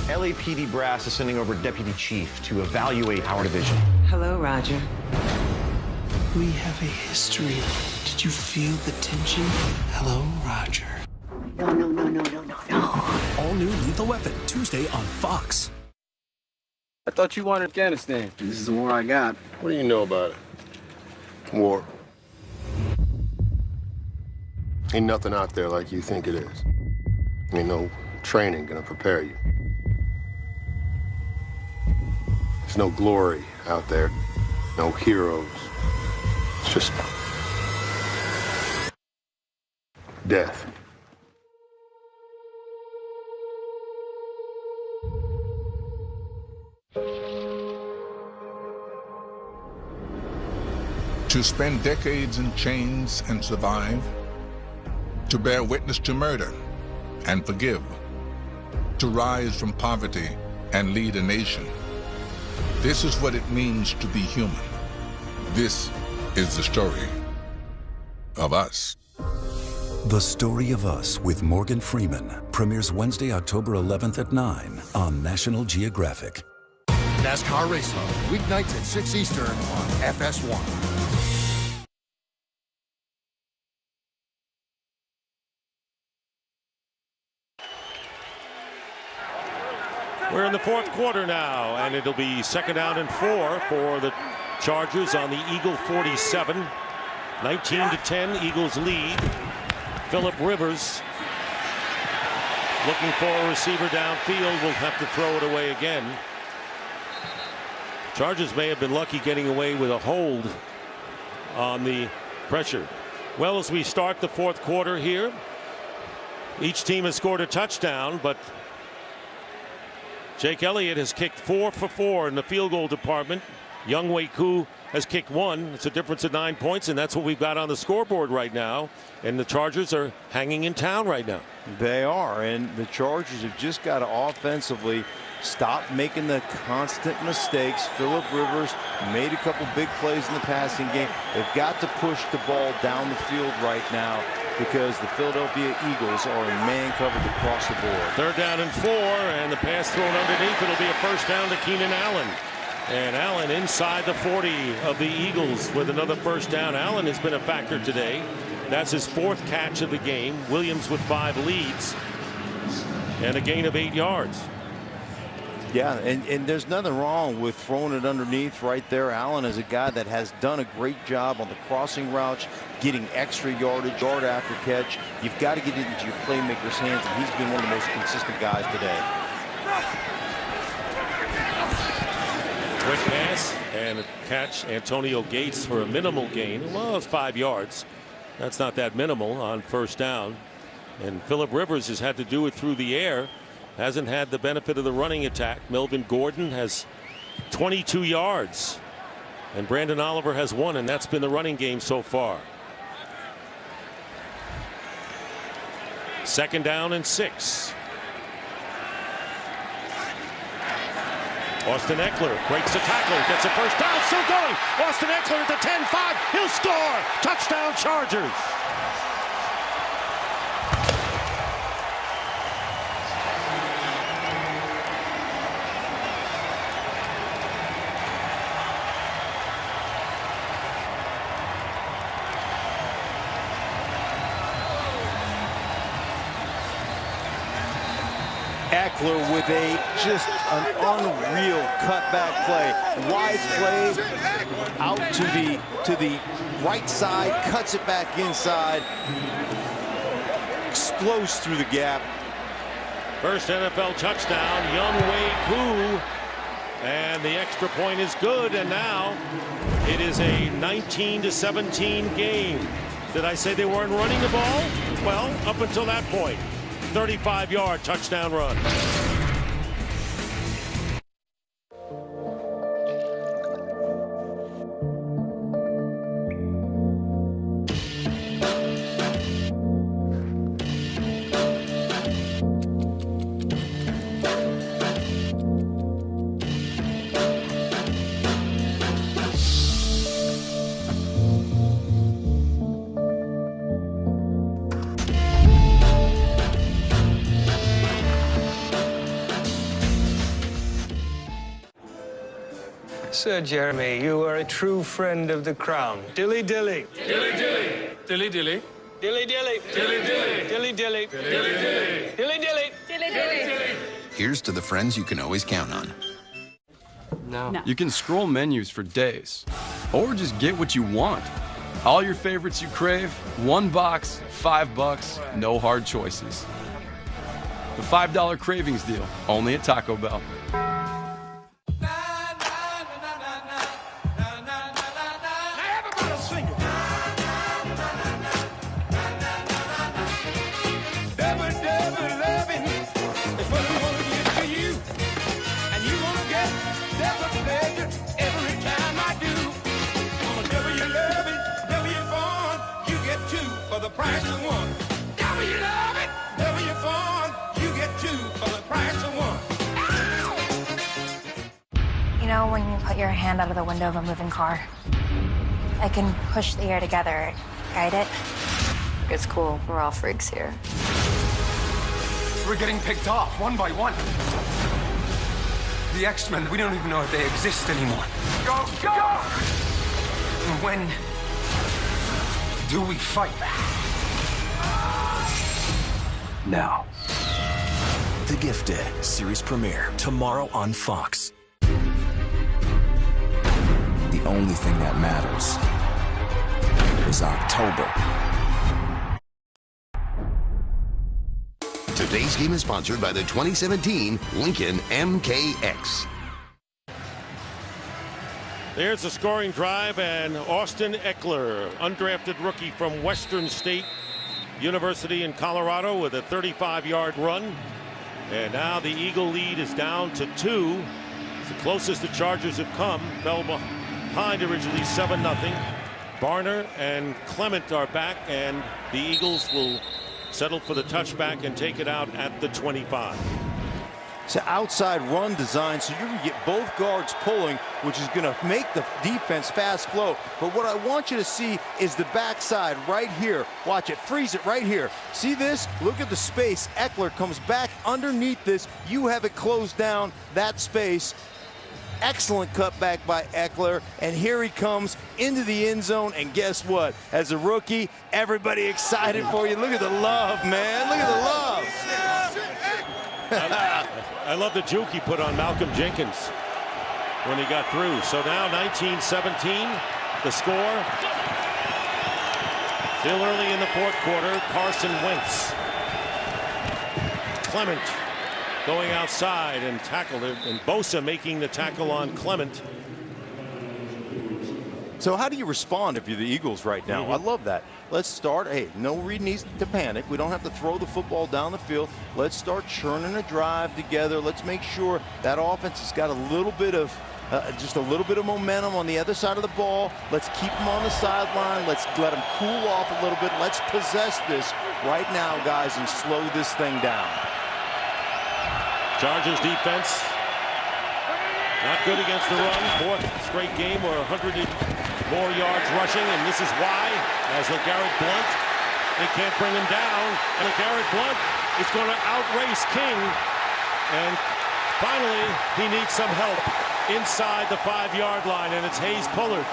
LAPD brass is sending over Deputy Chief to evaluate our division. Hello, Roger. We have a history. Did you feel the tension? Hello, Roger. No. All new Lethal Weapon, Tuesday on Fox. I thought you wanted Afghanistan. This is the war I got. What do you know about it? War. Ain't nothing out there like you think it is. Ain't no training gonna prepare you. There's no glory out there, no heroes. It's just death. To spend decades in chains and survive, to bear witness to murder and forgive, to rise from poverty and lead a nation. This is what it means to be human. This is the story of us. The Story of Us with Morgan Freeman premieres Wednesday, October 11th at 9 on National Geographic. NASCAR Race Hub, weeknights at 6 Eastern on FS1. We're in the fourth quarter now, and it'll be 2nd down and 4 for the Chargers on the Eagle 47. 19-10, Eagles lead. Phillip Rivers looking for a receiver downfield, will have to throw it away again. Chargers may have been lucky getting away with a hold on the pressure. Well, as we start the fourth quarter here, each team has scored a touchdown, but Jake Elliott has kicked 4 for 4 in the field goal department. Younghoe Koo has kicked 1. It's a difference of 9 points, and that's what we've got on the scoreboard right now. And the Chargers are hanging in town right now. They are, and the Chargers have just got to offensively stop making the constant mistakes. Phillip Rivers made a couple big plays in the passing game. They've got to push the ball down the field right now, because the Philadelphia Eagles are in man coverage across the board. 3rd down and 4, and the pass thrown underneath. It'll be a first down to Keenan Allen. And Allen inside the 40 of the Eagles with another first down. Allen has been a factor today. That's his 4th catch of the game. Williams with 5 leads and a gain of 8 yards. Yeah, and there's nothing wrong with throwing it underneath right there. Allen is a guy that has done a great job on the crossing routes, getting extra yardage, yard after catch. You've got to get it into your playmaker's hands, and he's been one of the most consistent guys today. Quick pass and a catch. Antonio Gates for a minimal gain. Well, it's 5 yards. That's not that minimal on first down. And Phillip Rivers has had to do it through the air. Hasn't had the benefit of the running attack. Melvin Gordon has 22 yards. And Brandon Oliver has 1, and that's been the running game so far. 2nd down and 6. Austin Ekeler breaks the tackle, gets a first down, still going. Austin Ekeler at the 10-5, he'll score. Touchdown Chargers. Ekeler with just an unreal cutback play. Wide play out to the right side, cuts it back inside, explodes through the gap. First NFL touchdown, Younghoe Koo. And the extra point is good, and now it is a 19-17 game. Did I say they weren't running the ball? Well, up until that point. 35-yard touchdown run. Sir Jeremy, you are a true friend of the crown. Dilly dilly. Dilly dilly. Dilly dilly. Dilly dilly. Dilly dilly. Dilly dilly. Dilly dilly. Dilly dilly. Dilly dilly. Here's to the friends you can always count on. No. You can scroll menus for days, or just get what you want. All your favorites you crave, one box, $5, no hard choices. The $5 cravings deal, only at Taco Bell. You know when you put your hand out of the window of a moving car? I can push the air together, guide it. It's cool. We're all freaks here. We're getting picked off one by one. The X-Men, we don't even know if they exist anymore. Go, go! And when do we fight? Now. The Gifted series premiere tomorrow on Fox. The only thing that matters is October. Today's game is sponsored by the 2017 Lincoln MKX. There's the scoring drive, and Austin Ekeler, undrafted rookie from Western State University in Colorado, with a 35-yard run. And now the Eagle lead is down to 2. It's the closest the Chargers have come. Fell behind originally 7-0. Barner and Clement are back, and the Eagles will settle for the touchback and take it out at the 25. It's an outside run design, so you're going to get both guards pulling, which is going to make the defense fast flow. But what I want you to see is the backside right here. Watch it. Freeze it right here. See this? Look at the space. Ekeler comes back underneath this. You have it closed down, that space. Excellent cutback by Ekeler, and here he comes into the end zone, and guess what? As a rookie, everybody excited for you. Look at the love, man. Look at the love. I love the juke he put on Malcolm Jenkins when he got through. So now 19-17, the score. Still early in the fourth quarter, Carson Wentz. Clement going outside and tackled it, and Bosa making the tackle on Clement. So how do you respond if you're the Eagles right now? I love that. Let's start. Hey, no need to panic. We don't have to throw the football down the field. Let's start churning a drive together. Let's make sure that offense has got a little bit of just a little bit of momentum on the other side of the ball. Let's keep them on the sideline. Let's let them cool off a little bit. Let's possess this right now, guys, and slow this thing down. Chargers defense not good against the run. Fourth straight game or 100 more yards rushing, and this is why, as LeGarrette Blount, they can't bring him down. And LeGarrette Blount is going to outrace King, and finally he needs some help inside the 5-yard line, and it's Hayes Pullard.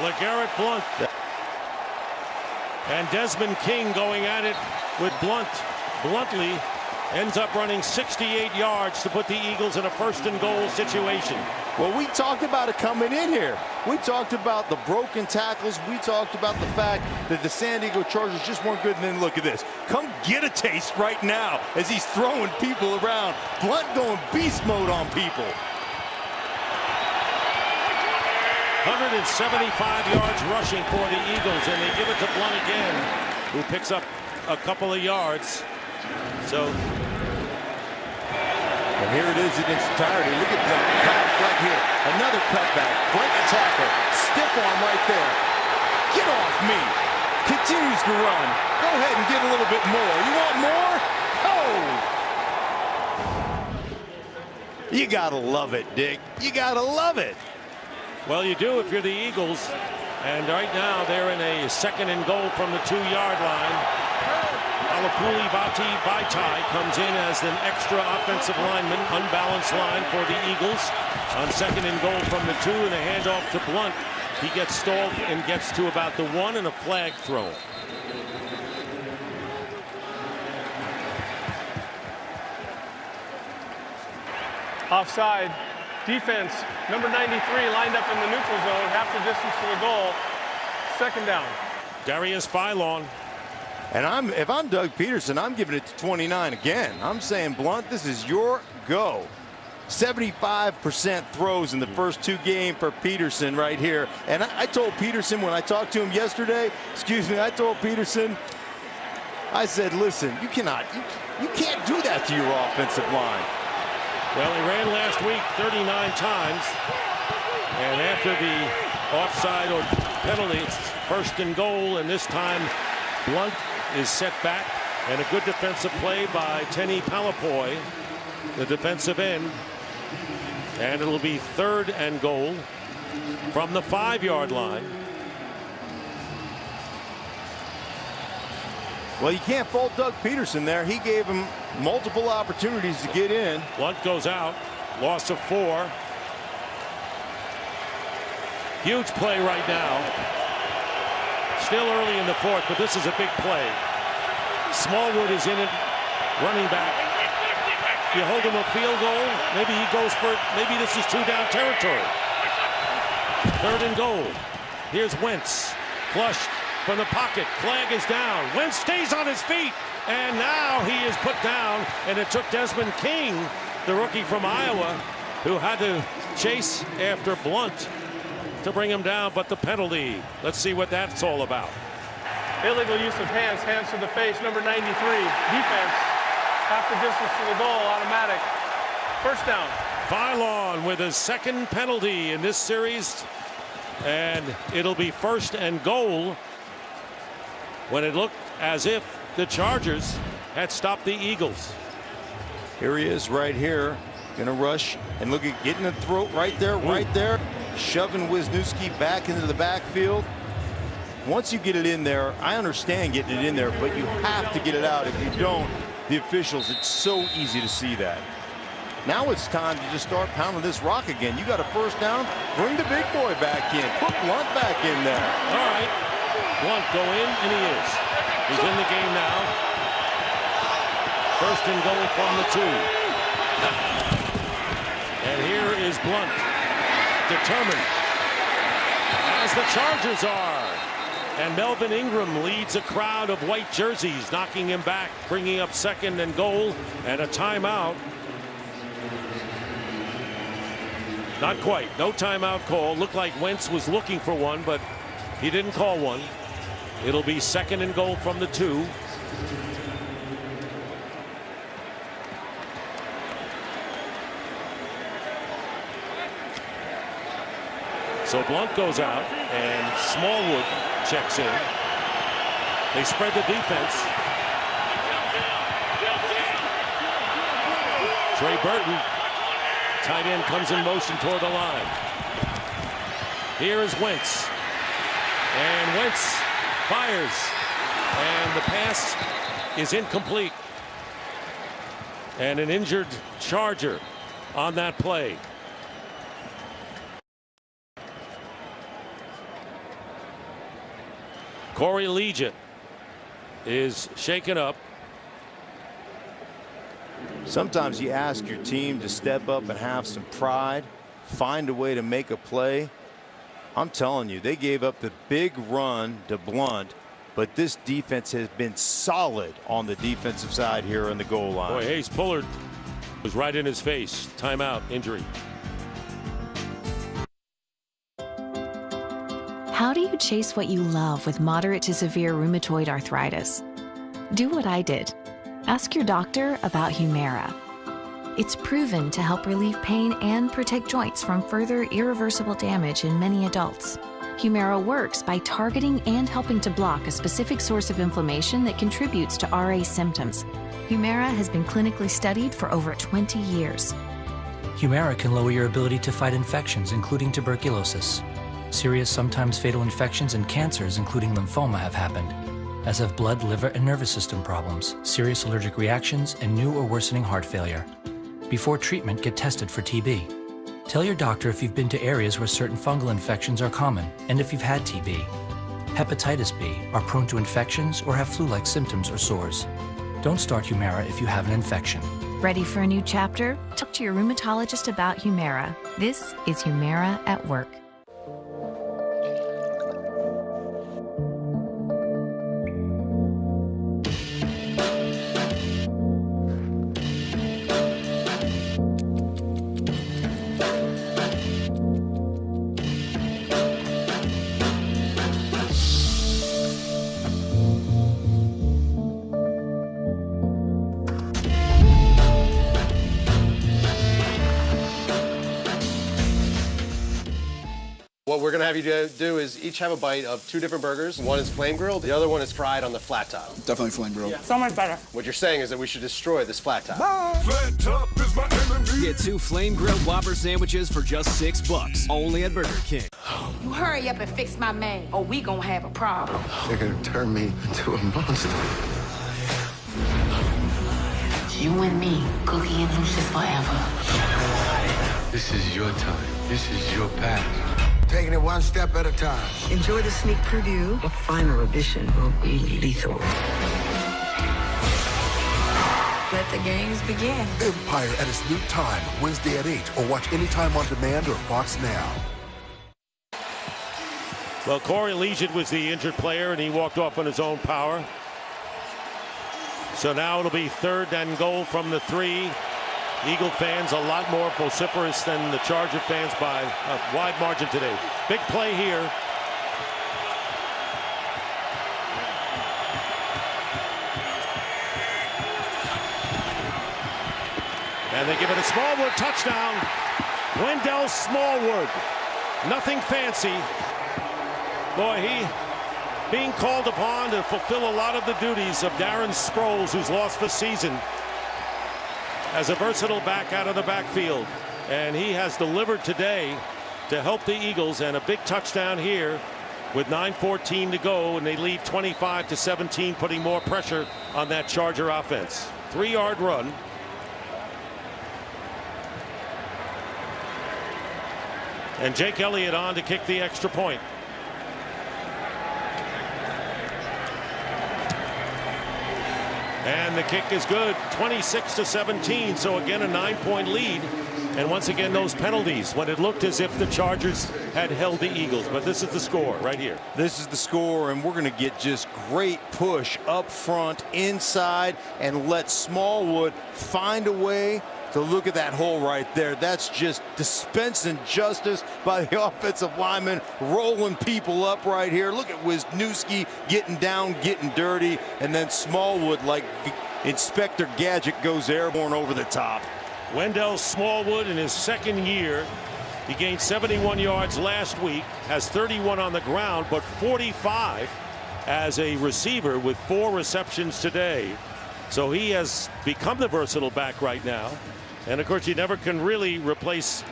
LeGarrette Blount and Desmond King going at it with Blount. Bluntly ends up running 68 yards to put the Eagles in a 1st and goal situation. Well, we talked about it coming in here. We talked about the broken tackles. We talked about the fact that the San Diego Chargers just weren't good. And then look at this. Come get a taste right now as he's throwing people around. Blount going beast mode on people. 175 yards rushing for the Eagles, and they give it to Blount again, who picks up a couple of yards. So, and here it is in its entirety. Look at that cut right here. Another cutback. Break a tackle. Stiff arm right there. Get off me. Continues to run. Go ahead and get a little bit more. You want more? Oh! You gotta love it, Dick. You gotta love it. Well, you do if you're the Eagles. And right now they're in a 2nd and goal from the 2-yard line. Alapuli Vaitai comes in as an extra offensive lineman, unbalanced line for the Eagles on 2nd and goal from the 2, and a handoff to Blount. He gets stalled and gets to about the 1, and a flag thrown. Offside. Defense, number 93 lined up in the neutral zone, half the distance to the goal. 2nd down. Darius Philon. And if I'm Doug Peterson, I'm giving it to 29 again. I'm saying, Blount, this is your go. 75% throws in the first 2 games for Peterson right here. And I told Peterson when I talked to him yesterday, I told Peterson, I said, listen, you can't do that to your offensive line. Well, he ran last week 39 times, and after the offside or penalty, it's 1st and goal, and this time Blount is set back, and a good defensive play by Teni Palapoy, the defensive end, and it'll be 3rd and goal from the 5-yard line. Well, you can't fault Doug Peterson there. He gave him multiple opportunities to get in. Blount goes out. Loss of 4. Huge play right now. Still early in the 4th, but this is a big play. Smallwood is in it, running back. You hold him a field goal. Maybe he goes for it. Maybe this is 2-down territory. 3rd and goal. Here's Wentz. Flushed from the pocket. Flag is down. Wentz stays on his feet. And now he is put down. And it took Desmond King, the rookie from Iowa, who had to chase after Blount to bring him down. But the penalty, let's see what that's all about. Illegal use of hands. Hands to the face. Number 93. Defense. Half the distance to the goal. Automatic. 1st down. Philon with his 2nd penalty in this series. And it'll be 1st and goal when it looked as if the Chargers had stopped the Eagles. Here he is right here. Going to rush and look at getting the throat right there, right there. Shoving Wisniewski back into the backfield. Once you get it in there, I understand getting it in there, but you have to get it out. If you don't, the officials, it's so easy to see that. Now it's time to just start pounding this rock again. You got a 1st down, bring the big boy back in. Put Blount back in there. All right. Blount go in, and he is. He's in the game now. 1st and goal from the 2. And here is Blount, determined, as the Chargers are. And Melvin Ingram leads a crowd of white jerseys, knocking him back, bringing up 2nd and goal, and a timeout. Not quite. No timeout call. Looked like Wentz was looking for one, but he didn't call one. It'll be 2nd and goal from the 2. So Blunt goes out, and Smallwood checks in. They spread the defense. Trey Burton, tight end, comes in motion toward the line. Here is Wentz. And Wentz fires. And the pass is incomplete. And an injured Charger on that play. Corey Liuget is shaken up. Sometimes you ask your team to step up and have some pride, find a way to make a play. I'm telling you, they gave up the big run to Blunt, but this defense has been solid on the defensive side here on the goal line. Boy, Hayes Pullard was right in his face. Timeout, injury. How do you chase what you love with moderate to severe rheumatoid arthritis? Do what I did. Ask your doctor about Humira. It's proven to help relieve pain and protect joints from further irreversible damage in many adults. Humira works by targeting and helping to block a specific source of inflammation that contributes to RA symptoms. Humira has been clinically studied for over 20 years. Humira can lower your ability to fight infections, including tuberculosis. Serious, sometimes fatal infections and cancers, including lymphoma, have happened, as have blood, liver, and nervous system problems, serious allergic reactions, and new or worsening heart failure. Before treatment, get tested for TB. Tell your doctor if you've been to areas where certain fungal infections are common, and if you've had TB. Hepatitis B, are prone to infections, or have flu-like symptoms or sores. Don't start Humira if you have an infection. Ready for a new chapter? Talk to your rheumatologist about Humira. This is Humira at Work. What we're gonna have you do is each have a bite of 2 different burgers. One is flame grilled, the other one is fried on the flat top. Definitely flame grilled. Yeah. So much better. What you're saying is that we should destroy this flat top. Flat top is my enemy. Get 2 flame grilled Whopper sandwiches for just $6, only at Burger King. You hurry up and fix my man, or we gonna have a problem. They're gonna turn me into a monster. You and me, Cookie and Lucius forever. This is your time. This is your path. Taking it one step at a time. Enjoy the sneak preview. The final edition will be lethal. Let the games begin. Empire at its new time, Wednesday at 8, or watch anytime on demand or Fox Now. Well, Corey Liuget was the injured player, and he walked off on his own power. So now it'll be 3rd and goal from the 3. Eagle fans a lot more vociferous than the Charger fans by a wide margin today. Big play here. And they give it a Smallwood touchdown. Wendell Smallwood. Nothing fancy. Boy, he being called upon to fulfill a lot of the duties of Darren Sproles, who's lost the season, as a versatile back out of the backfield. And he has delivered today to help the Eagles, and a big touchdown here with 9:14 to go, and they lead 25-17, putting more pressure on that Charger offense. 3-yard run. And Jake Elliott on to kick the extra point. And the kick is good, 26-17. So again, a 9-point lead. And once again, those penalties when it looked as if the Chargers had held the Eagles. But this is the score right here. This is the score, and we're going to get just great push up front, inside, and let Smallwood find a way to look at that hole right there. That's just dispensing justice by the offensive lineman, rolling people up right here. Look at Wisniewski getting down, getting dirty, and then Smallwood, like Inspector Gadget, goes airborne over the top. Wendell Smallwood in his 2nd year He gained 71 yards last week, has 31 on the ground, but 45 as a receiver with 4 receptions today. So he has become the versatile back right now. And of course, you never can really replace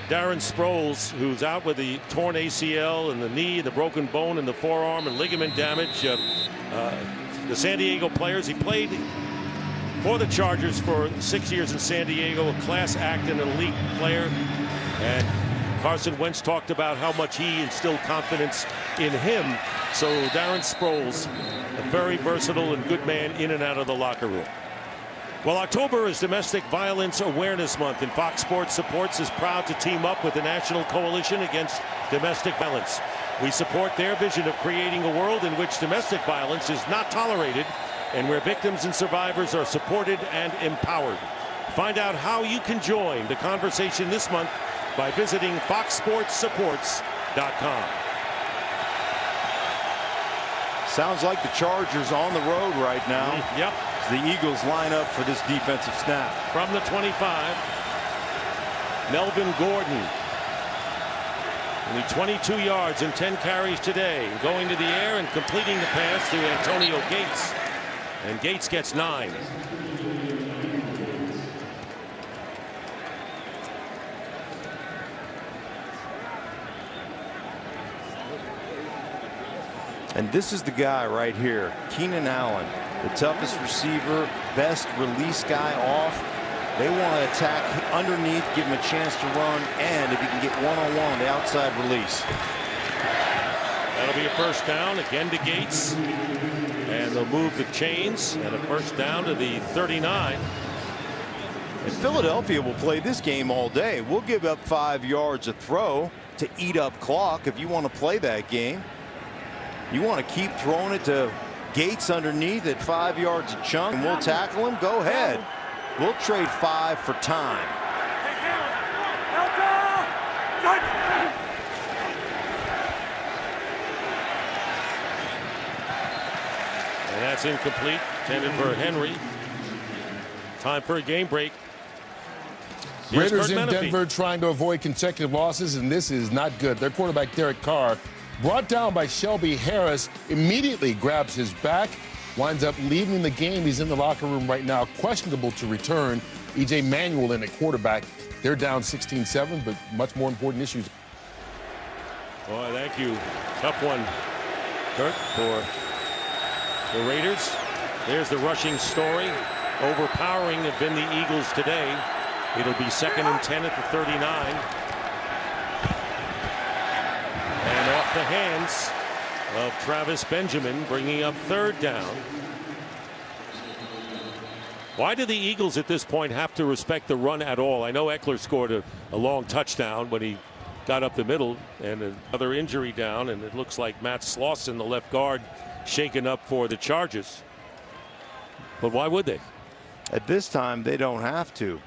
Darren Sproles, who's out with the torn ACL and the knee, the broken bone in the forearm and ligament damage. The San Diego players, he played for the Chargers for 6 years in San Diego, a class act and an elite player. And Carson Wentz talked about how much he instilled confidence in him. So Darren Sproles, a very versatile and good man in and out of the locker room. Well, October is Domestic Violence Awareness Month, and Fox Sports Supports is proud to team up with the National Coalition Against Domestic Violence. We support their vision of creating a world in which domestic violence is not tolerated and where victims and survivors are supported and empowered. Find out how you can join the conversation this month by visiting foxsportssupports.com. Sounds like the Chargers on the road right now. Yep. The Eagles line up for this defensive snap. From the 25, Melvin Gordon. Only 22 yards and 10 carries today. Going to the air and completing the pass to Antonio Gates. And Gates gets 9. And this is the guy right here, Keenan Allen, the toughest receiver, best release guy off. They want to attack underneath, give him a chance to run, and if he can get one-on-one on the outside release. That'll be a first down again to Gates. And they'll move the chains, and a first down to the 39. And Philadelphia will play this game all day. We'll give up 5 yards a throw to eat up clock if you want to play that game. You want to keep throwing it to Gates underneath at 5 yards a chunk, and we'll tackle him. Go ahead. We'll trade 5 for time. And that's incomplete. Intended for Henry. Time for a game break. Here's Raiders Kurt in Menefee. Denver trying to avoid consecutive losses, and this is not good. Their quarterback, Derek Carr, brought down by Shelby Harris, immediately grabs his back, winds up leaving the game. He's in the locker room right now, questionable to return. E.J. Manuel in at quarterback. They're down 16-7, but much more important issues. Boy, thank you. Tough one, Kurt, for the Raiders. There's the rushing story. Overpowering have been the Eagles today. It'll be 2nd and 10 at the 39. And off the hands of Travis Benjamin, bringing up 3rd down. Why do the Eagles at this point have to respect the run at all? I know Eckler scored a long touchdown when he got up the middle, and another injury down, and it looks like Matt Slauson, the left guard, shaken up for the Chargers. But why would they? At this time, they don't have to.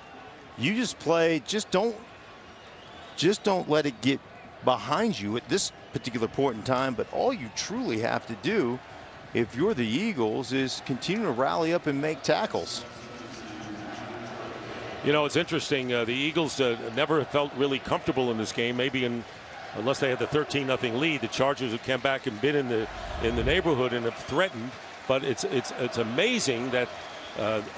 You just play, just don't let it get behind you at this particular point in time. But all you truly have to do, if you're the Eagles, is continue to rally up and make tackles. You know, it's interesting. The Eagles never felt really comfortable in this game. Maybe unless they had the 13-0 lead, the Chargers have come back and been in the neighborhood and have threatened. But it's amazing that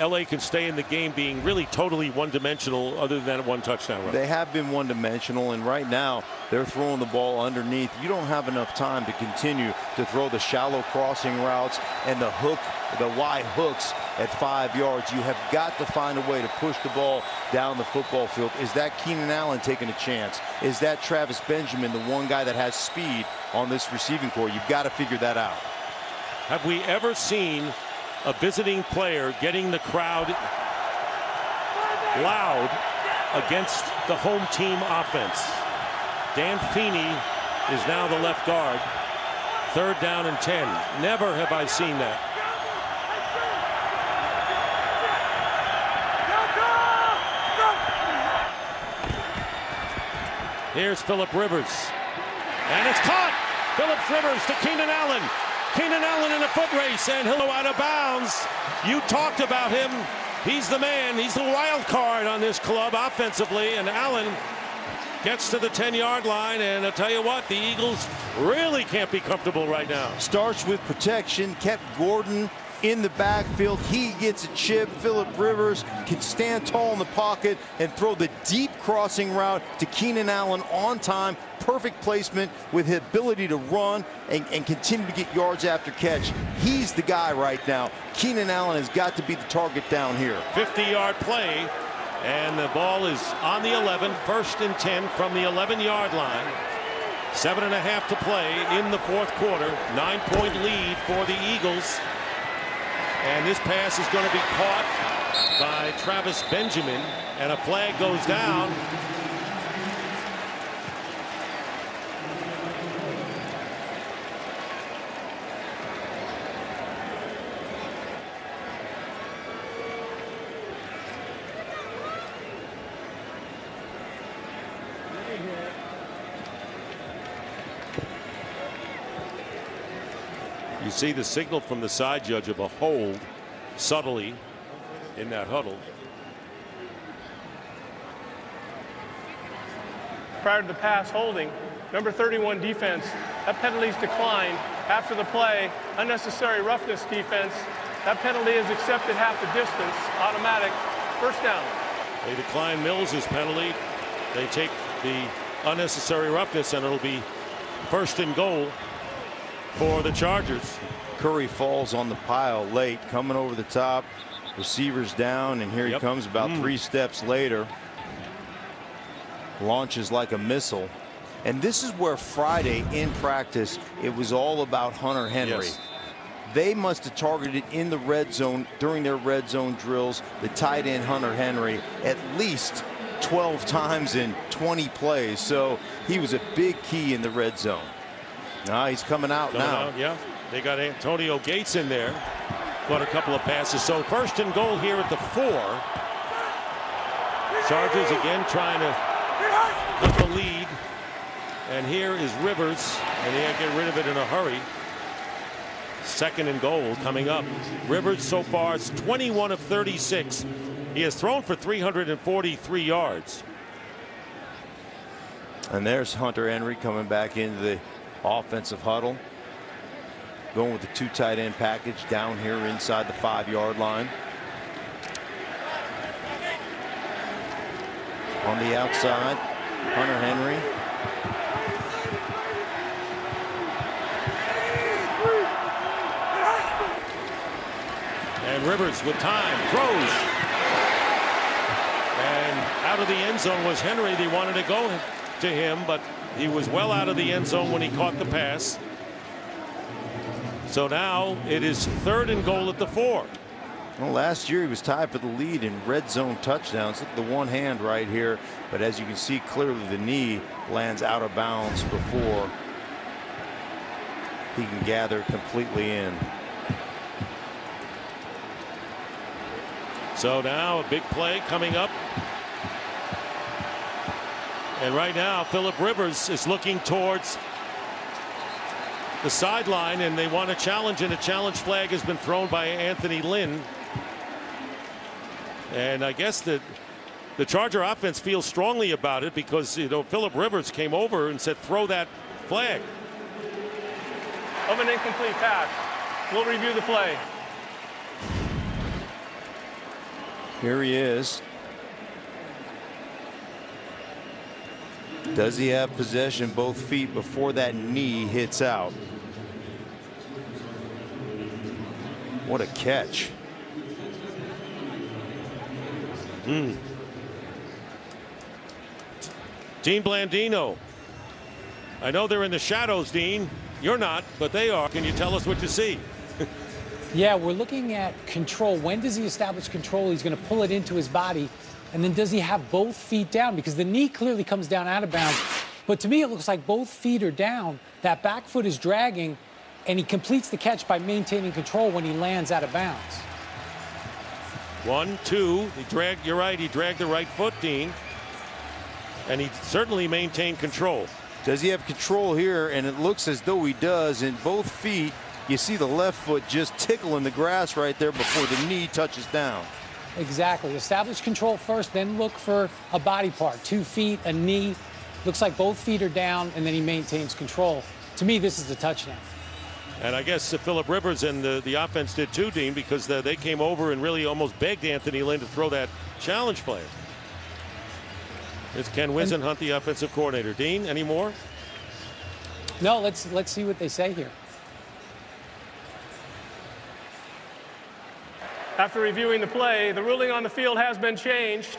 LA can stay in the game being really totally one-dimensional other than that one touchdown run. They have been one-dimensional, and right now they're throwing the ball underneath. You don't have enough time to continue to throw the shallow crossing routes and the wide hooks at 5 yards. You have got to find a way to push the ball down the football field. Is that Keenan Allen taking a chance? Is that Travis Benjamin, the one guy that has speed on this receiving corps? You've got to figure that out. Have we ever seen a visiting player getting the crowd loud against the home team offense? Dan Feeney is now the left guard. 3rd down and 10. Never have I seen that. Here's Phillip Rivers. And it's caught. Phillip Rivers to Keenan Allen. Keenan Allen in a foot race, and he'll go out of bounds. You talked about him. He's the man. He's the wild card on this club offensively, and Allen Gets to the 10-yard line, and I'll tell you what, the Eagles really can't be comfortable right now. Starts with protection, kept Gordon in the backfield. He gets a chip. Phillip Rivers can stand tall in the pocket and throw the deep crossing route to Keenan Allen on time. Perfect placement with his ability to run and continue to get yards after catch. He's the guy right now. Keenan Allen has got to be the target down here. 50-yard play, and the ball is on the 11, 1st and 10 from the 11-yard line. 7.5 to play in the 4th quarter. 9-point lead for the Eagles. And this pass is going to be caught by Travis Benjamin, and a flag goes down. You see the signal from the side judge of a hold subtly in that huddle. Prior to the pass holding, number 31 defense, that penalty's declined after the play. Unnecessary roughness defense. That penalty is accepted half the distance. Automatic. First down. They decline Mills's penalty. They take the unnecessary roughness, and it'll be 1st and goal for the Chargers. Curry falls on the pile late, coming over the top. Receivers down, and here he comes about 3 steps later. Launches like a missile. And this is where Friday in practice, it was all about Hunter Henry. Yes. They must have targeted in the red zone during their red zone drills the tight end Hunter Henry at least 12 times in 20 plays. So he was a big key in the red zone. Now he's coming out now. Yeah, they got Antonio Gates in there. Caught a couple of passes. So 1st and goal here at the 4. Chargers again trying to cut the lead. And here is Rivers, and he had to get rid of it in a hurry. 2nd and goal coming up. Rivers so far is 21 of 36. He has thrown for 343 yards. And there's Hunter Henry coming back into the offensive huddle. Going with the 2 tight end package down here inside the 5-yard line. On the outside, Hunter Henry. And Rivers with time throws. And out of the end zone was Henry. They wanted to go to him, but he was well out of the end zone when he caught the pass. So now it is 3rd and goal at the 4. Well, last year he was tied for the lead in red zone touchdowns. Look at the one hand right here. But as you can see clearly, the knee lands out of bounds before he can gather completely in. So now a big play coming up. And right now, Phillip Rivers is looking towards the sideline, and they want a challenge, and a challenge flag has been thrown by Anthony Lynn. And I guess that the Charger offense feels strongly about it because, you know, Phillip Rivers came over and said, throw that flag. Of an incomplete pass. We'll review the play. Here he is. Does he have possession both feet before that knee hits out? What a catch. Dean Blandino. I know they're in the shadows, Dean. You're not, but they are. Can you tell us what you see? Yeah, we're looking at control. When does he establish control? He's going to pull it into his body. And then does he have both feet down? Because the knee clearly comes down out of bounds. But to me, it looks like both feet are down. That back foot is dragging, and he completes the catch by maintaining control when he lands out of bounds. 1, 2. He dragged, you're right, he dragged the right foot, Dean. And he certainly maintained control. Does he have control here? And it looks as though he does. In both feet, you see the left foot just tickling the grass right there before the knee touches down. Exactly. Establish control first, then look for a body part. 2 feet, a knee. Looks like both feet are down, and then he maintains control. To me, this is a touchdown. And I guess Phillip Rivers and the offense did too, Dean, because they came over and really almost begged Anthony Lynn to throw that challenge play. It's Ken Whisenhunt, the offensive coordinator. Dean, any more? No, let's see what they say here. After reviewing the play, the ruling on the field has been changed.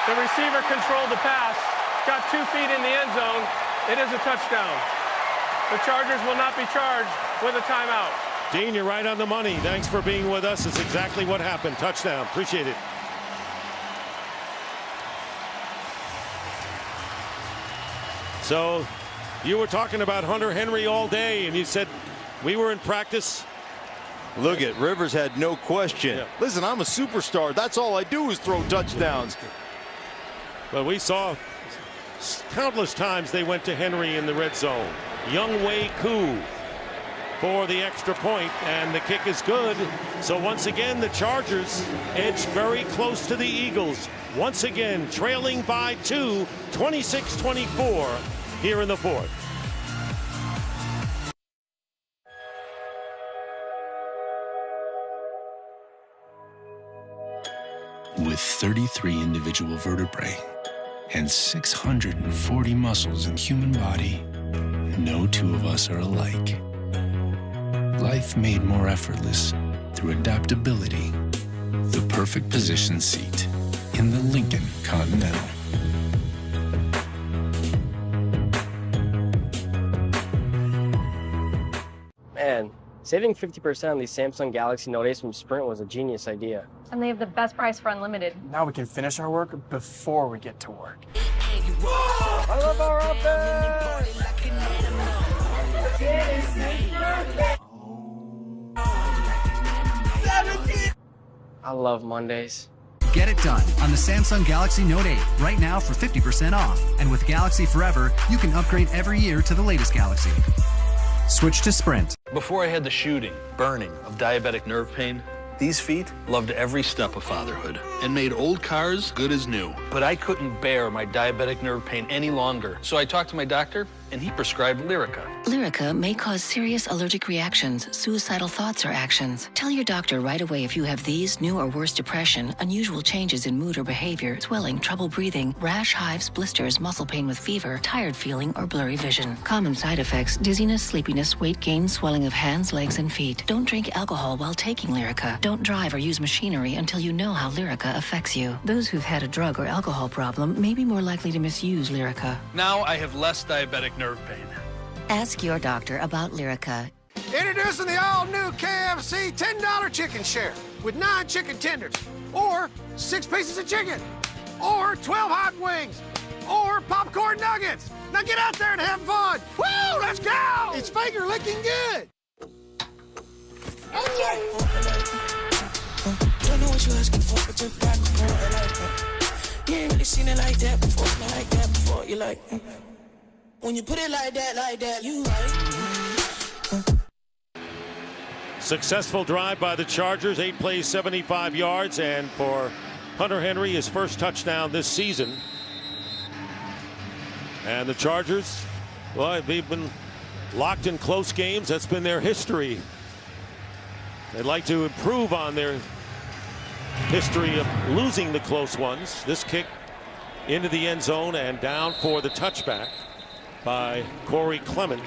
The receiver controlled the pass, got 2 feet in the end zone. It is a touchdown. The Chargers will not be charged with a timeout. Dean, you're right on the money. Thanks for being with us. It's exactly what happened. Touchdown. Appreciate it. So you were talking about Hunter Henry all day, and you said we were in practice. Look at Rivers had no question. Yeah. Listen, I'm a superstar. That's all I do is throw touchdowns. But we saw countless times they went to Henry in the red zone. Younghoe Koo for the extra point, and the kick is good. So once again, the Chargers edge very close to the Eagles. Once again, trailing by 2, 26-24 here in the fourth. With 33 individual vertebrae and 640 muscles in the human body, no two of us are alike. Life made more effortless through adaptability. The perfect position seat in the Lincoln Continental. Man, saving 50% on the Samsung Galaxy Note 8 from Sprint was a genius idea. And they have the best price for unlimited. Now we can finish our work before we get to work. I love our offense! I love Mondays. Get it done on the Samsung Galaxy Note 8 right now for 50% off. And with Galaxy Forever, you can upgrade every year to the latest Galaxy. Switch to Sprint. Before I had the shooting, burning of diabetic nerve pain, these feet loved every step of fatherhood and made old cars good as new. But I couldn't bear my diabetic nerve pain any longer. So I talked to my doctor, and he prescribed Lyrica. Lyrica may cause serious allergic reactions, suicidal thoughts, or actions. Tell your doctor right away if you have these, new or worse depression, unusual changes in mood or behavior, swelling, trouble breathing, rash, hives, blisters, muscle pain with fever, tired feeling, or blurry vision. Common side effects: dizziness, sleepiness, weight gain, swelling of hands, legs, and feet. Don't drink alcohol while taking Lyrica. Don't drive or use machinery until you know how Lyrica affects you. Those who've had a drug or alcohol problem may be more likely to misuse Lyrica. Now I have less diabetic nerve pain. Ask your doctor about Lyrica. Introducing the all-new KFC $10 chicken share with 9 chicken tenders, or 6 pieces of chicken, or 12 hot wings, or popcorn nuggets. Now get out there and have fun. Woo, let's go! It's finger licking good. Don't know what you asking for, but you're back for it like that. You ain't really seen it like that before, not like that before. You like, when you put it like that, you like. Successful drive by the Chargers, 8 plays, 75 yards, and for Hunter Henry, his first touchdown this season. And the Chargers, well, they've been locked in close games. That's been their history. They'd like to improve on their history of losing the close ones. This kick into the end zone and down for the touchback by Corey Clement.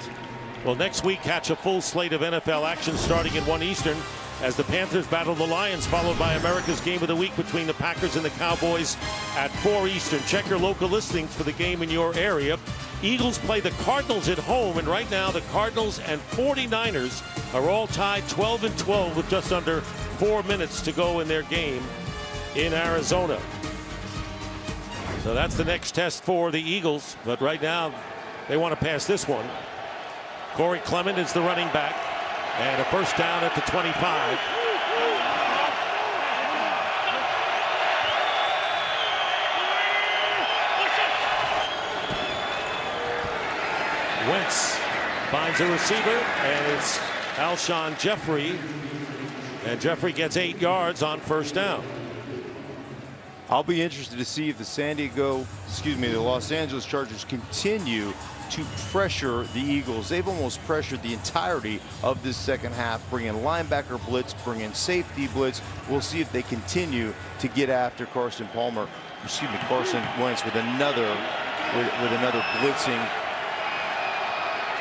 Well, next week, catch a full slate of NFL action starting at 1 Eastern as the Panthers battle the Lions, followed by America's Game of the Week between the Packers and the Cowboys at 4 Eastern. Check your local listings for the game in your area. Eagles play the Cardinals at home, and right now the Cardinals and 49ers are all tied 12-12 with just under 4 minutes to go in their game in Arizona. So that's the next test for the Eagles, but right now they want to pass this one. Corey Clement is the running back, and a first down at the 25. Wentz finds a receiver, and it's Alshon Jeffrey, and Jeffrey gets 8 yards on first down. I'll be interested to see if the San Diego the Los Angeles Chargers continue to pressure the Eagles. They've almost pressured the entirety of this second half, bringing linebacker blitz, bringing safety blitz. We'll see if they continue to get after Carson Wentz with another blitzing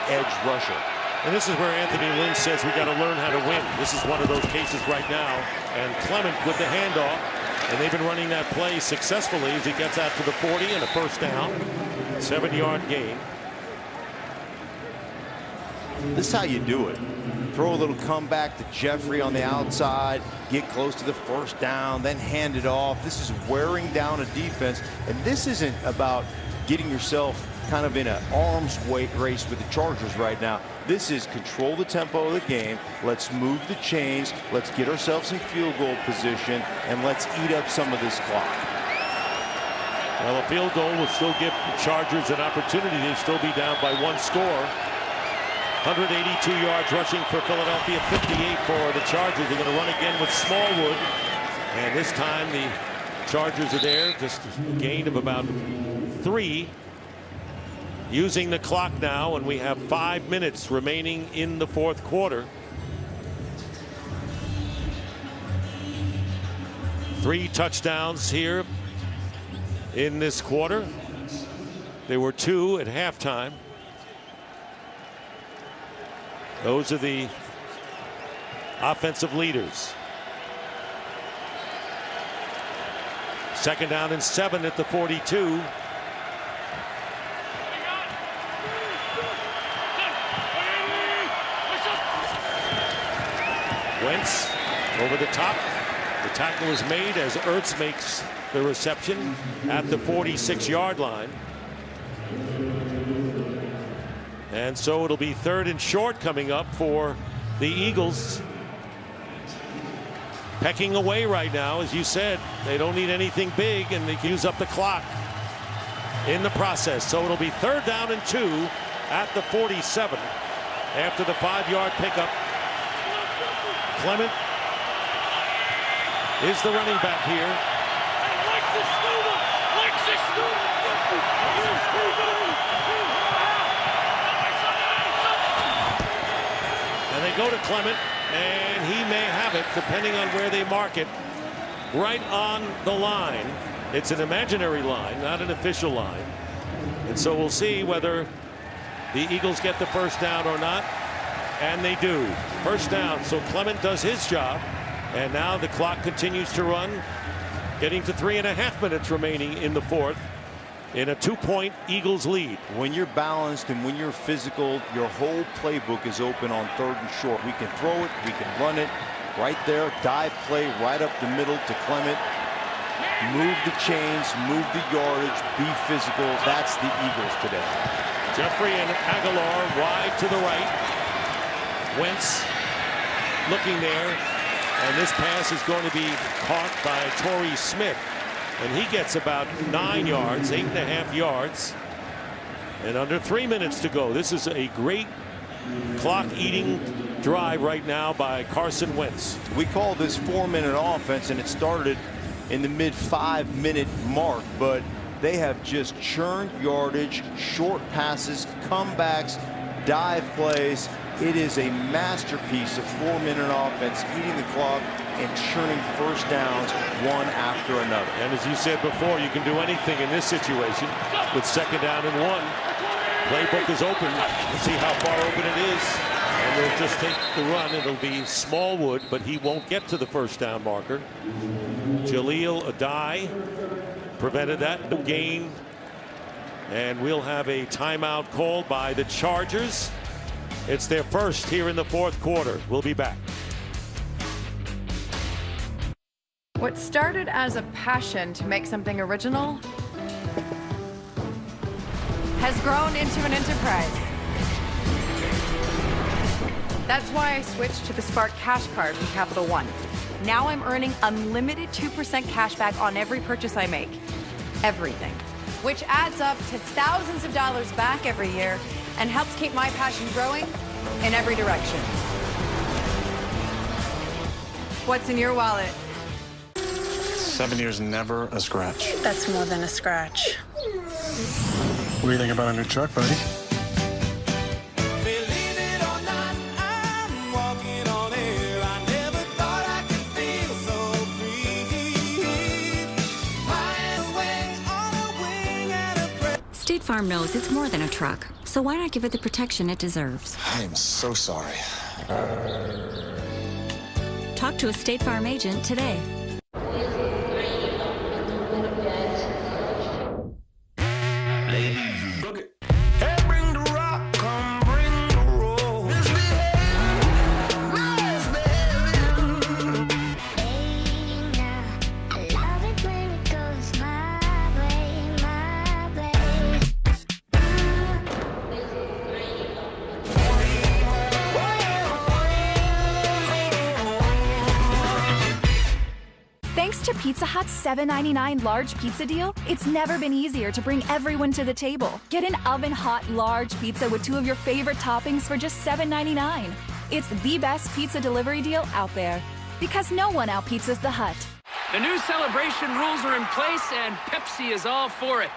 edge rusher. And this is where Anthony Lynn says we got to learn how to win. This is one of those cases right now. And Clement with the handoff. And they've been running that play successfully as he gets out to the 40 and a first down. 7-yard gain. This is how you do it. Throw a little comeback to Jeffrey on the outside, get close to the first down, then hand it off. This is wearing down a defense. And this isn't about getting yourself kind of in an arms race with the Chargers right now. This is control the tempo of the game. Let's move the chains. Let's get ourselves in field goal position, and let's eat up some of this clock. Well, a field goal will still give the Chargers an opportunity to still be down by 1 score. 182 yards rushing for Philadelphia, 58 for the Chargers. They're going to run again with Smallwood. And this time the Chargers are there, just a gain of about 3. Using the clock now, and we have 5 minutes remaining in the fourth quarter. 3 touchdowns here in this quarter. There were 2 at halftime. Those are the offensive leaders. 2nd down and 7 at the 42. Wentz over the top. The tackle is made as Ertz makes the reception at the 46-yard line. And so it'll be 3rd and short coming up for the Eagles. Pecking away right now, as you said. They don't need anything big, and they can use up the clock in the process. So it'll be 3rd down and 2 at the 47 after the 5-yard pickup. Clement is the running back here. And they go to Clement, and he may have it, depending on where they mark it, right on the line. It's an imaginary line, not an official line. And so we'll see whether the Eagles get the first down or not. And they do. First down. So Clement does his job. And now the clock continues to run, getting to 3.5 minutes remaining in the fourth in a 2-point Eagles lead. When you're balanced and when you're physical, your whole playbook is open on 3rd and short. We can throw it, we can run it right there, dive play right up the middle to Clement. Move the chains, move the yardage, be physical. That's the Eagles today. Jeffrey and Aguilar wide to the right. Wentz looking there, and this pass is going to be caught by Torrey Smith, and he gets about 9 yards, 8.5 yards, and under 3 minutes to go. This is a great clock-eating drive right now by Carson Wentz. We call this 4-minute offense, and it started in the mid-5-minute mark, but they have just churned yardage, short passes, comebacks, dive plays. It is a masterpiece of 4-minute offense, eating the clock and churning first downs one after another. And as you said before, you can do anything in this situation with 2nd down and 1. Playbook is open. Let's see how far open it is. And they'll just take the run. It'll be Smallwood, but he won't get to the first down marker. Jaleel Adai prevented that. No gain. And we'll have a timeout called by the Chargers. It's their first here in the fourth quarter. We'll be back. What started as a passion to make something original has grown into an enterprise. That's why I switched to the Spark Cash Card from Capital One. Now I'm earning unlimited 2% cash back on every purchase I make. Everything. Which adds up to thousands of dollars back every year and helps keep my passion growing in every direction. What's in your wallet? 7 years, never a scratch. That's more than a scratch. What do you think about a new truck, buddy? State Farm knows it's more than a truck, so why not give it the protection it deserves? I am so sorry. Talk to a State Farm agent today. Thanks to Pizza Hut's $7.99 large pizza deal, it's never been easier to bring everyone to the table. Get an oven-hot large pizza with 2 of your favorite toppings for just $7.99. It's the best pizza delivery deal out there, because no one out-pizzas the Hut. The new celebration rules are in place, and Pepsi is all for it.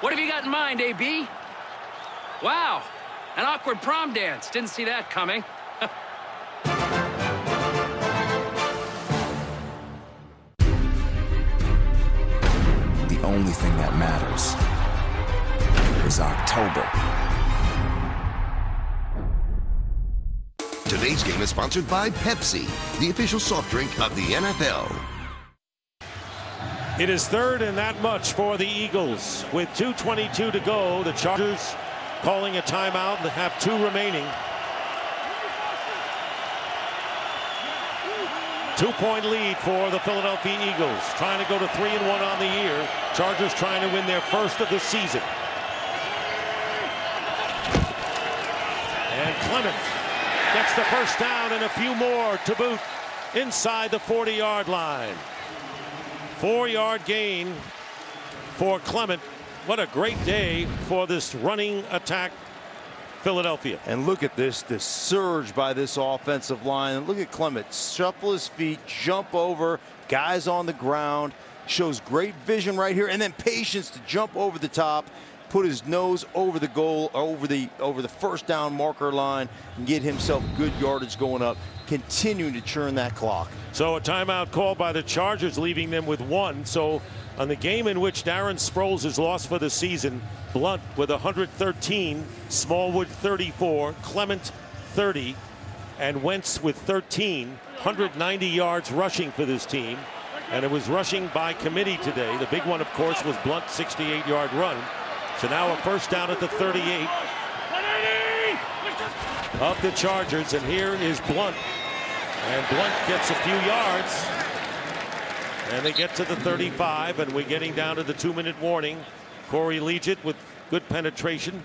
What have you got in mind, AB? Wow, an awkward prom dance. Didn't see that coming. The only thing that matters is October. Today's game is sponsored by Pepsi, the official soft drink of the NFL. It is 3rd and that much for the Eagles. With 2:22 to go, the Chargers calling a timeout and have 2 remaining. 2-point lead for the Philadelphia Eagles, trying to go to 3-1 on the year. Chargers trying to win their first of the season. And Clement gets the first down and a few more to boot inside the 40-yard line. 4-yard gain for Clement. What a great day for this running attack, Philadelphia. And look at this surge by this offensive line. And look at Clement shuffle his feet, jump over guys on the ground, shows great vision right here, and then patience to jump over the top, put his nose over the goal, over the first down marker line, and get himself good yardage going up, continuing to churn that clock. So a timeout called by the Chargers, leaving them with 1. So on the game in which Darren Sproles is lost for the season, Blunt with 113, Smallwood 34, Clement 30, and Wentz with 13, 190 yards rushing for this team. And it was rushing by committee today. The big one, of course, was Blunt's 68-yard run. So now a first down at the 38 of the Chargers. And here is Blunt. And Blunt gets a few yards. And they get to the 35, and we're getting down to the 2-minute warning. Corey Liuget with good penetration.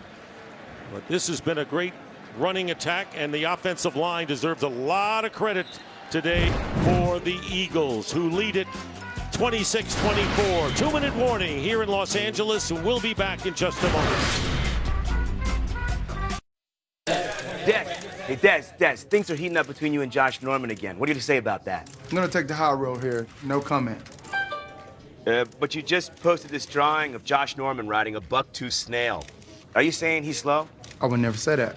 But this has been a great running attack, and the offensive line deserves a lot of credit today for the Eagles, who lead it 26-24. 2-minute warning here in Los Angeles, and we'll be back in just a moment. Des, things are heating up between you and Josh Norman again. What do you have to say about that? I'm gonna take the high road here. No comment. But you just posted this drawing of Josh Norman riding a buck-tooth snail. Are you saying he's slow? I would never say that.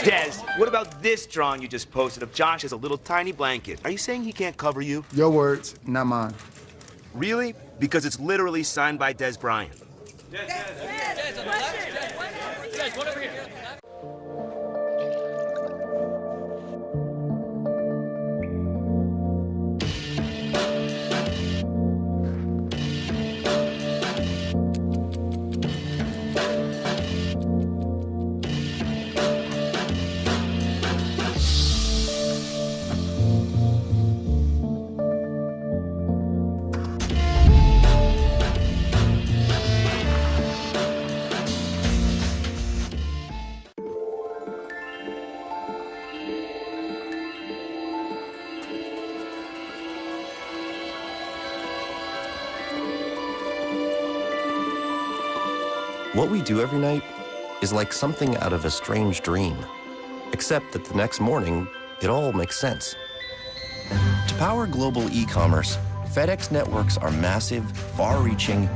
Des, what about this drawing you just posted of Josh as a little tiny blanket? Are you saying he can't cover you? Your words, not mine. Really? Because it's literally signed by Des Bryant. What we do every night is like something out of a strange dream, except that the next morning, it all makes sense. To power global e-commerce, FedEx networks are massive, far-reaching,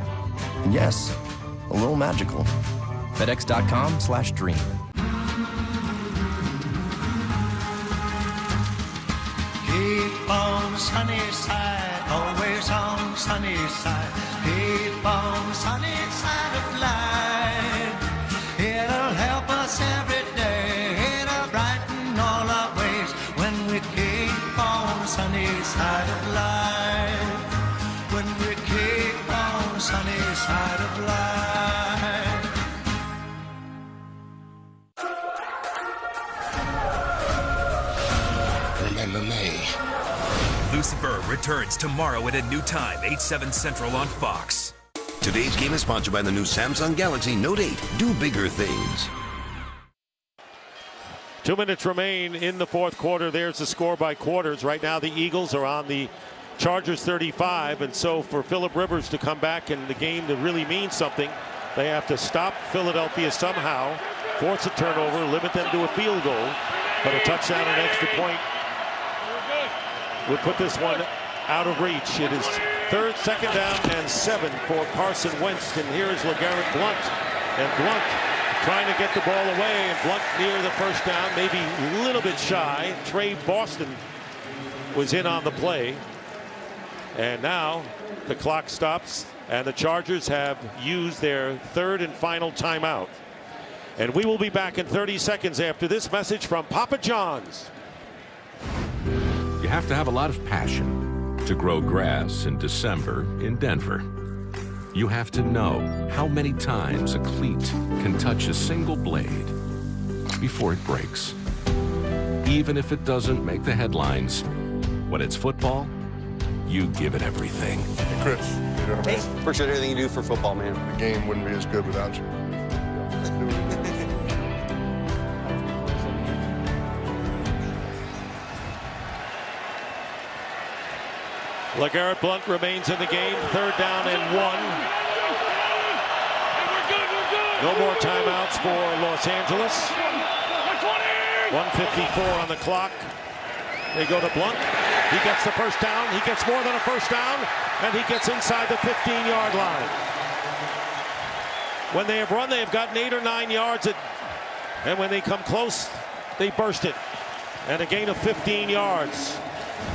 and yes, a little magical. FedEx.com/dream. Keep on the sunny side, always on the sunny side. Keep on the sunny side of life. It'll help us every day. It'll brighten all our ways when we keep on the sunny side of life. When we keep on the sunny side of life. Remember me. Lucifer returns tomorrow at a new time, 8/7 Central on Fox. Today's game is sponsored by the new Samsung Galaxy Note 8. Do bigger things. 2 minutes remain in the fourth quarter. There's the score by quarters. Right now the Eagles are on the Chargers 35, and so for Phillip Rivers to come back in the game to really mean something, they have to stop Philadelphia somehow, force a turnover, limit them to a field goal, but a touchdown and extra point would put this one out of reach. It is second down and 7 for Carson Wentz, and here is LeGarrette Blount, and Blount trying to get the ball away, and Blount near the first down, maybe a little bit shy. Trey Boston was in on the play, and now the clock stops, and the Chargers have used their third and final timeout. And we will be back in 30 seconds after this message from Papa John's. You have to have a lot of passion to grow grass in December in Denver. You have to know how many times a cleat can touch a single blade before it breaks. Even if it doesn't make the headlines, when it's football, you give it everything. Hey, Chris. You know, hey, appreciate everything you do for football, man. The game wouldn't be as good without you. LeGarrette Blount remains in the game. Third down and 1. No more timeouts for Los Angeles. 1:54 on the clock. They go to Blount. He gets the first down. He gets more than a first down, and he gets inside the 15-yard line. When they have run, they have gotten 8 or 9 yards, and when they come close, they burst it. And a gain of 15 yards.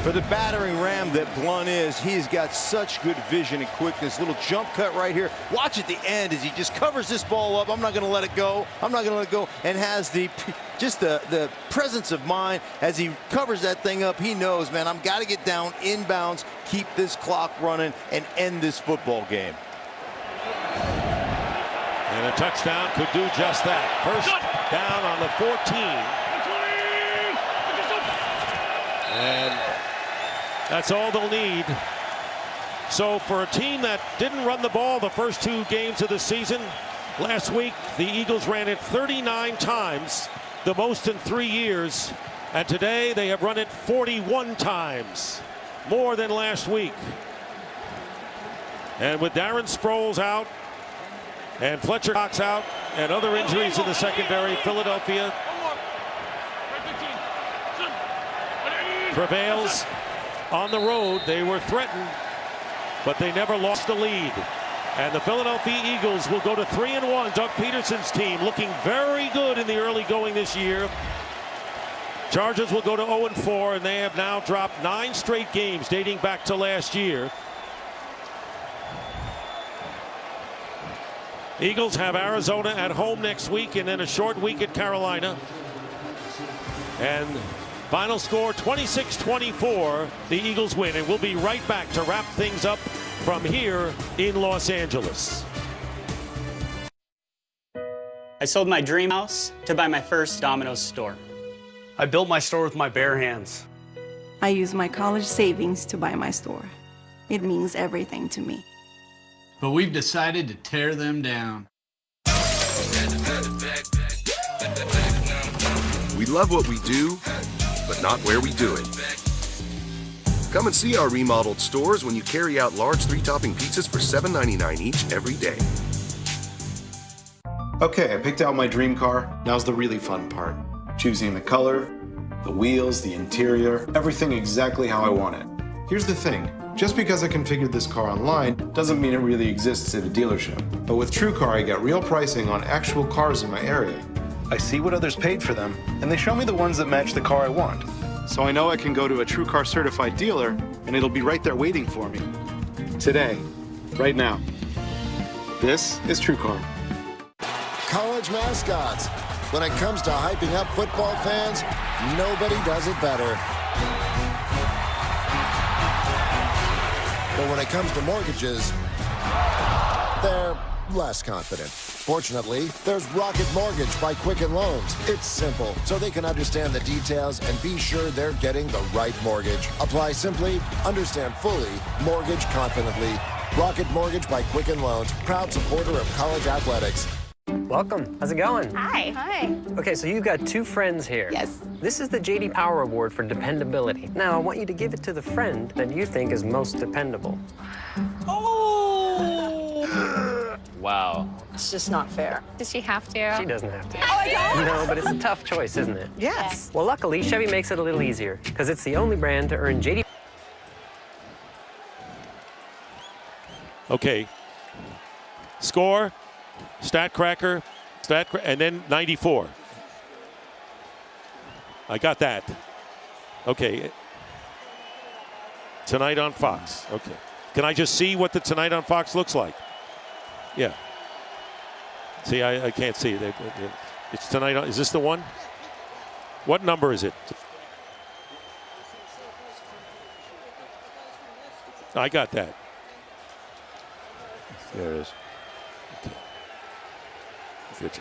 For the battering ram that Blount is, he's got such good vision and quickness. Little jump cut right here. Watch at the end as he just covers this ball up. I'm not going to let it go. I'm not going to let it go. And has the presence of mind as he covers that thing up. He knows, man, I've got to get down inbounds, keep this clock running, and end this football game. And a touchdown could do just that. First down on the 14. And that's all they'll need. So for a team that didn't run the ball the first 2 games of the season, last week the Eagles ran it 39 times, the most in 3 years. And today they have run it 41 times, more than last week. And with Darren Sproles out and Fletcher Cox out and other injuries in the secondary, Philadelphia prevails on the road. They were threatened, but they never lost the lead. And the Philadelphia Eagles will go to 3-1. Doug Peterson's team looking very good in the early going this year. Chargers will go to 0-4, and they have now dropped 9 straight games dating back to last year. Eagles have Arizona at home next week, and then a short week at Carolina. And final score 26-24. The Eagles win, and we'll be right back to wrap things up from here in Los Angeles. I sold my dream house to buy my first Domino's store. I built my store with my bare hands. I used my college savings to buy my store. It means everything to me. But we've decided to tear them down. We love what we do, but not where we do it. Come and see our remodeled stores when you carry out large 3-topping pizzas for $7.99 each every day. Okay, I picked out my dream car. Now's the really fun part. Choosing the color, the wheels, the interior, everything exactly how I want it. Here's the thing, Just because I configured this car online doesn't mean it really exists at a dealership. But with TrueCar, I get real pricing on actual cars in my area. I see what others paid for them, and they show me the ones that match the car I want. So I know I can go to a TrueCar certified dealer, and it'll be right there waiting for me. Today, right now. This is TrueCar. College mascots. When it comes to hyping up football fans, nobody does it better. But when it comes to mortgages, they're less confident. Fortunately, there's Rocket Mortgage by Quicken Loans. It's simple, so they can understand the details and be sure they're getting the right mortgage. Apply simply, understand fully, mortgage confidently. Rocket Mortgage by Quicken Loans, proud supporter of college athletics. Welcome. How's it going? Hi. Hi. Okay, so you've got two friends here. Yes. This is the J.D. Power Award for dependability. Now, I want you to give it to the friend that you think is most dependable. Oh! Wow. It's just not fair. Does she have to? She doesn't have to. Oh, I don't? No, but it's a tough choice, isn't it? Yes. Well, luckily, Chevy makes it a little easier, because it's the only brand to earn J.D. Okay. Score, stat cracker, and then 94. I got that. Okay. Tonight on Fox. Okay. Can I just see what the Tonight on Fox looks like? Yeah. See, I can't see it. It's tonight on. Is this the one? What number is it? I got that. There it is. Okay. Good.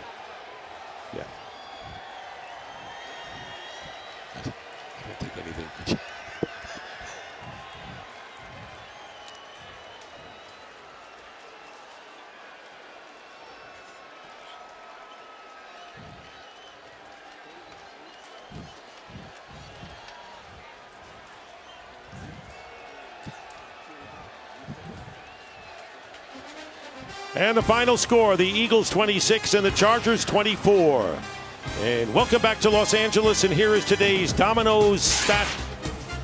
Yeah. I don't take anything. And the final score, the Eagles 26 and the Chargers 24. And welcome back to Los Angeles, and here is today's Domino's stat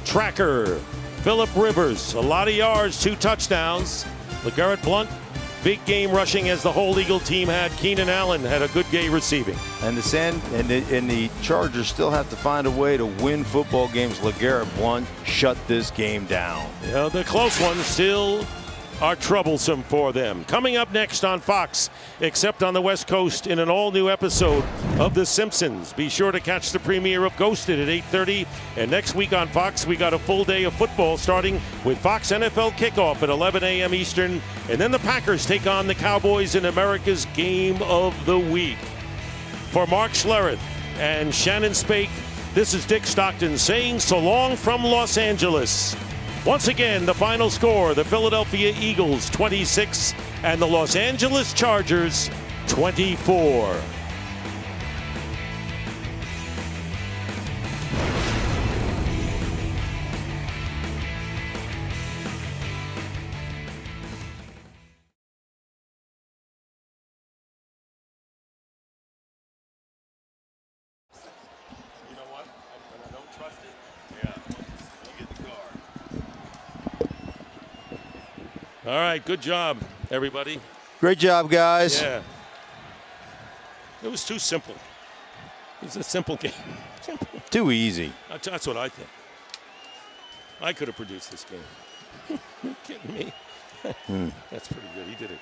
tracker. Phillip Rivers, a lot of yards, 2 touchdowns. LeGarrette Blount, big game rushing as the whole Eagle team had. Keenan Allen had a good game receiving. And the Chargers still have to find a way to win football games. LeGarrette Blount shut this game down. Yeah, the close ones still are troublesome for them. Coming up next on Fox, except on the West Coast, in an all-new episode of The Simpsons. Be sure to catch the premiere of Ghosted at 8:30. And next week on Fox, we got a full day of football starting with Fox NFL Kickoff at 11 a.m. Eastern. And then the Packers take on the Cowboys in America's Game of the Week. For Mark Schlereth and Shannon Spake, this is Dick Stockton saying so long from Los Angeles. Once again, the final score, the Philadelphia Eagles 26 and the Los Angeles Chargers 24. All right, good job, everybody. Great job, guys. Yeah. It was too simple. It was a simple game. Simple. Too easy. That's what I think. I could have produced this game. You kidding me? That's pretty good. He did it.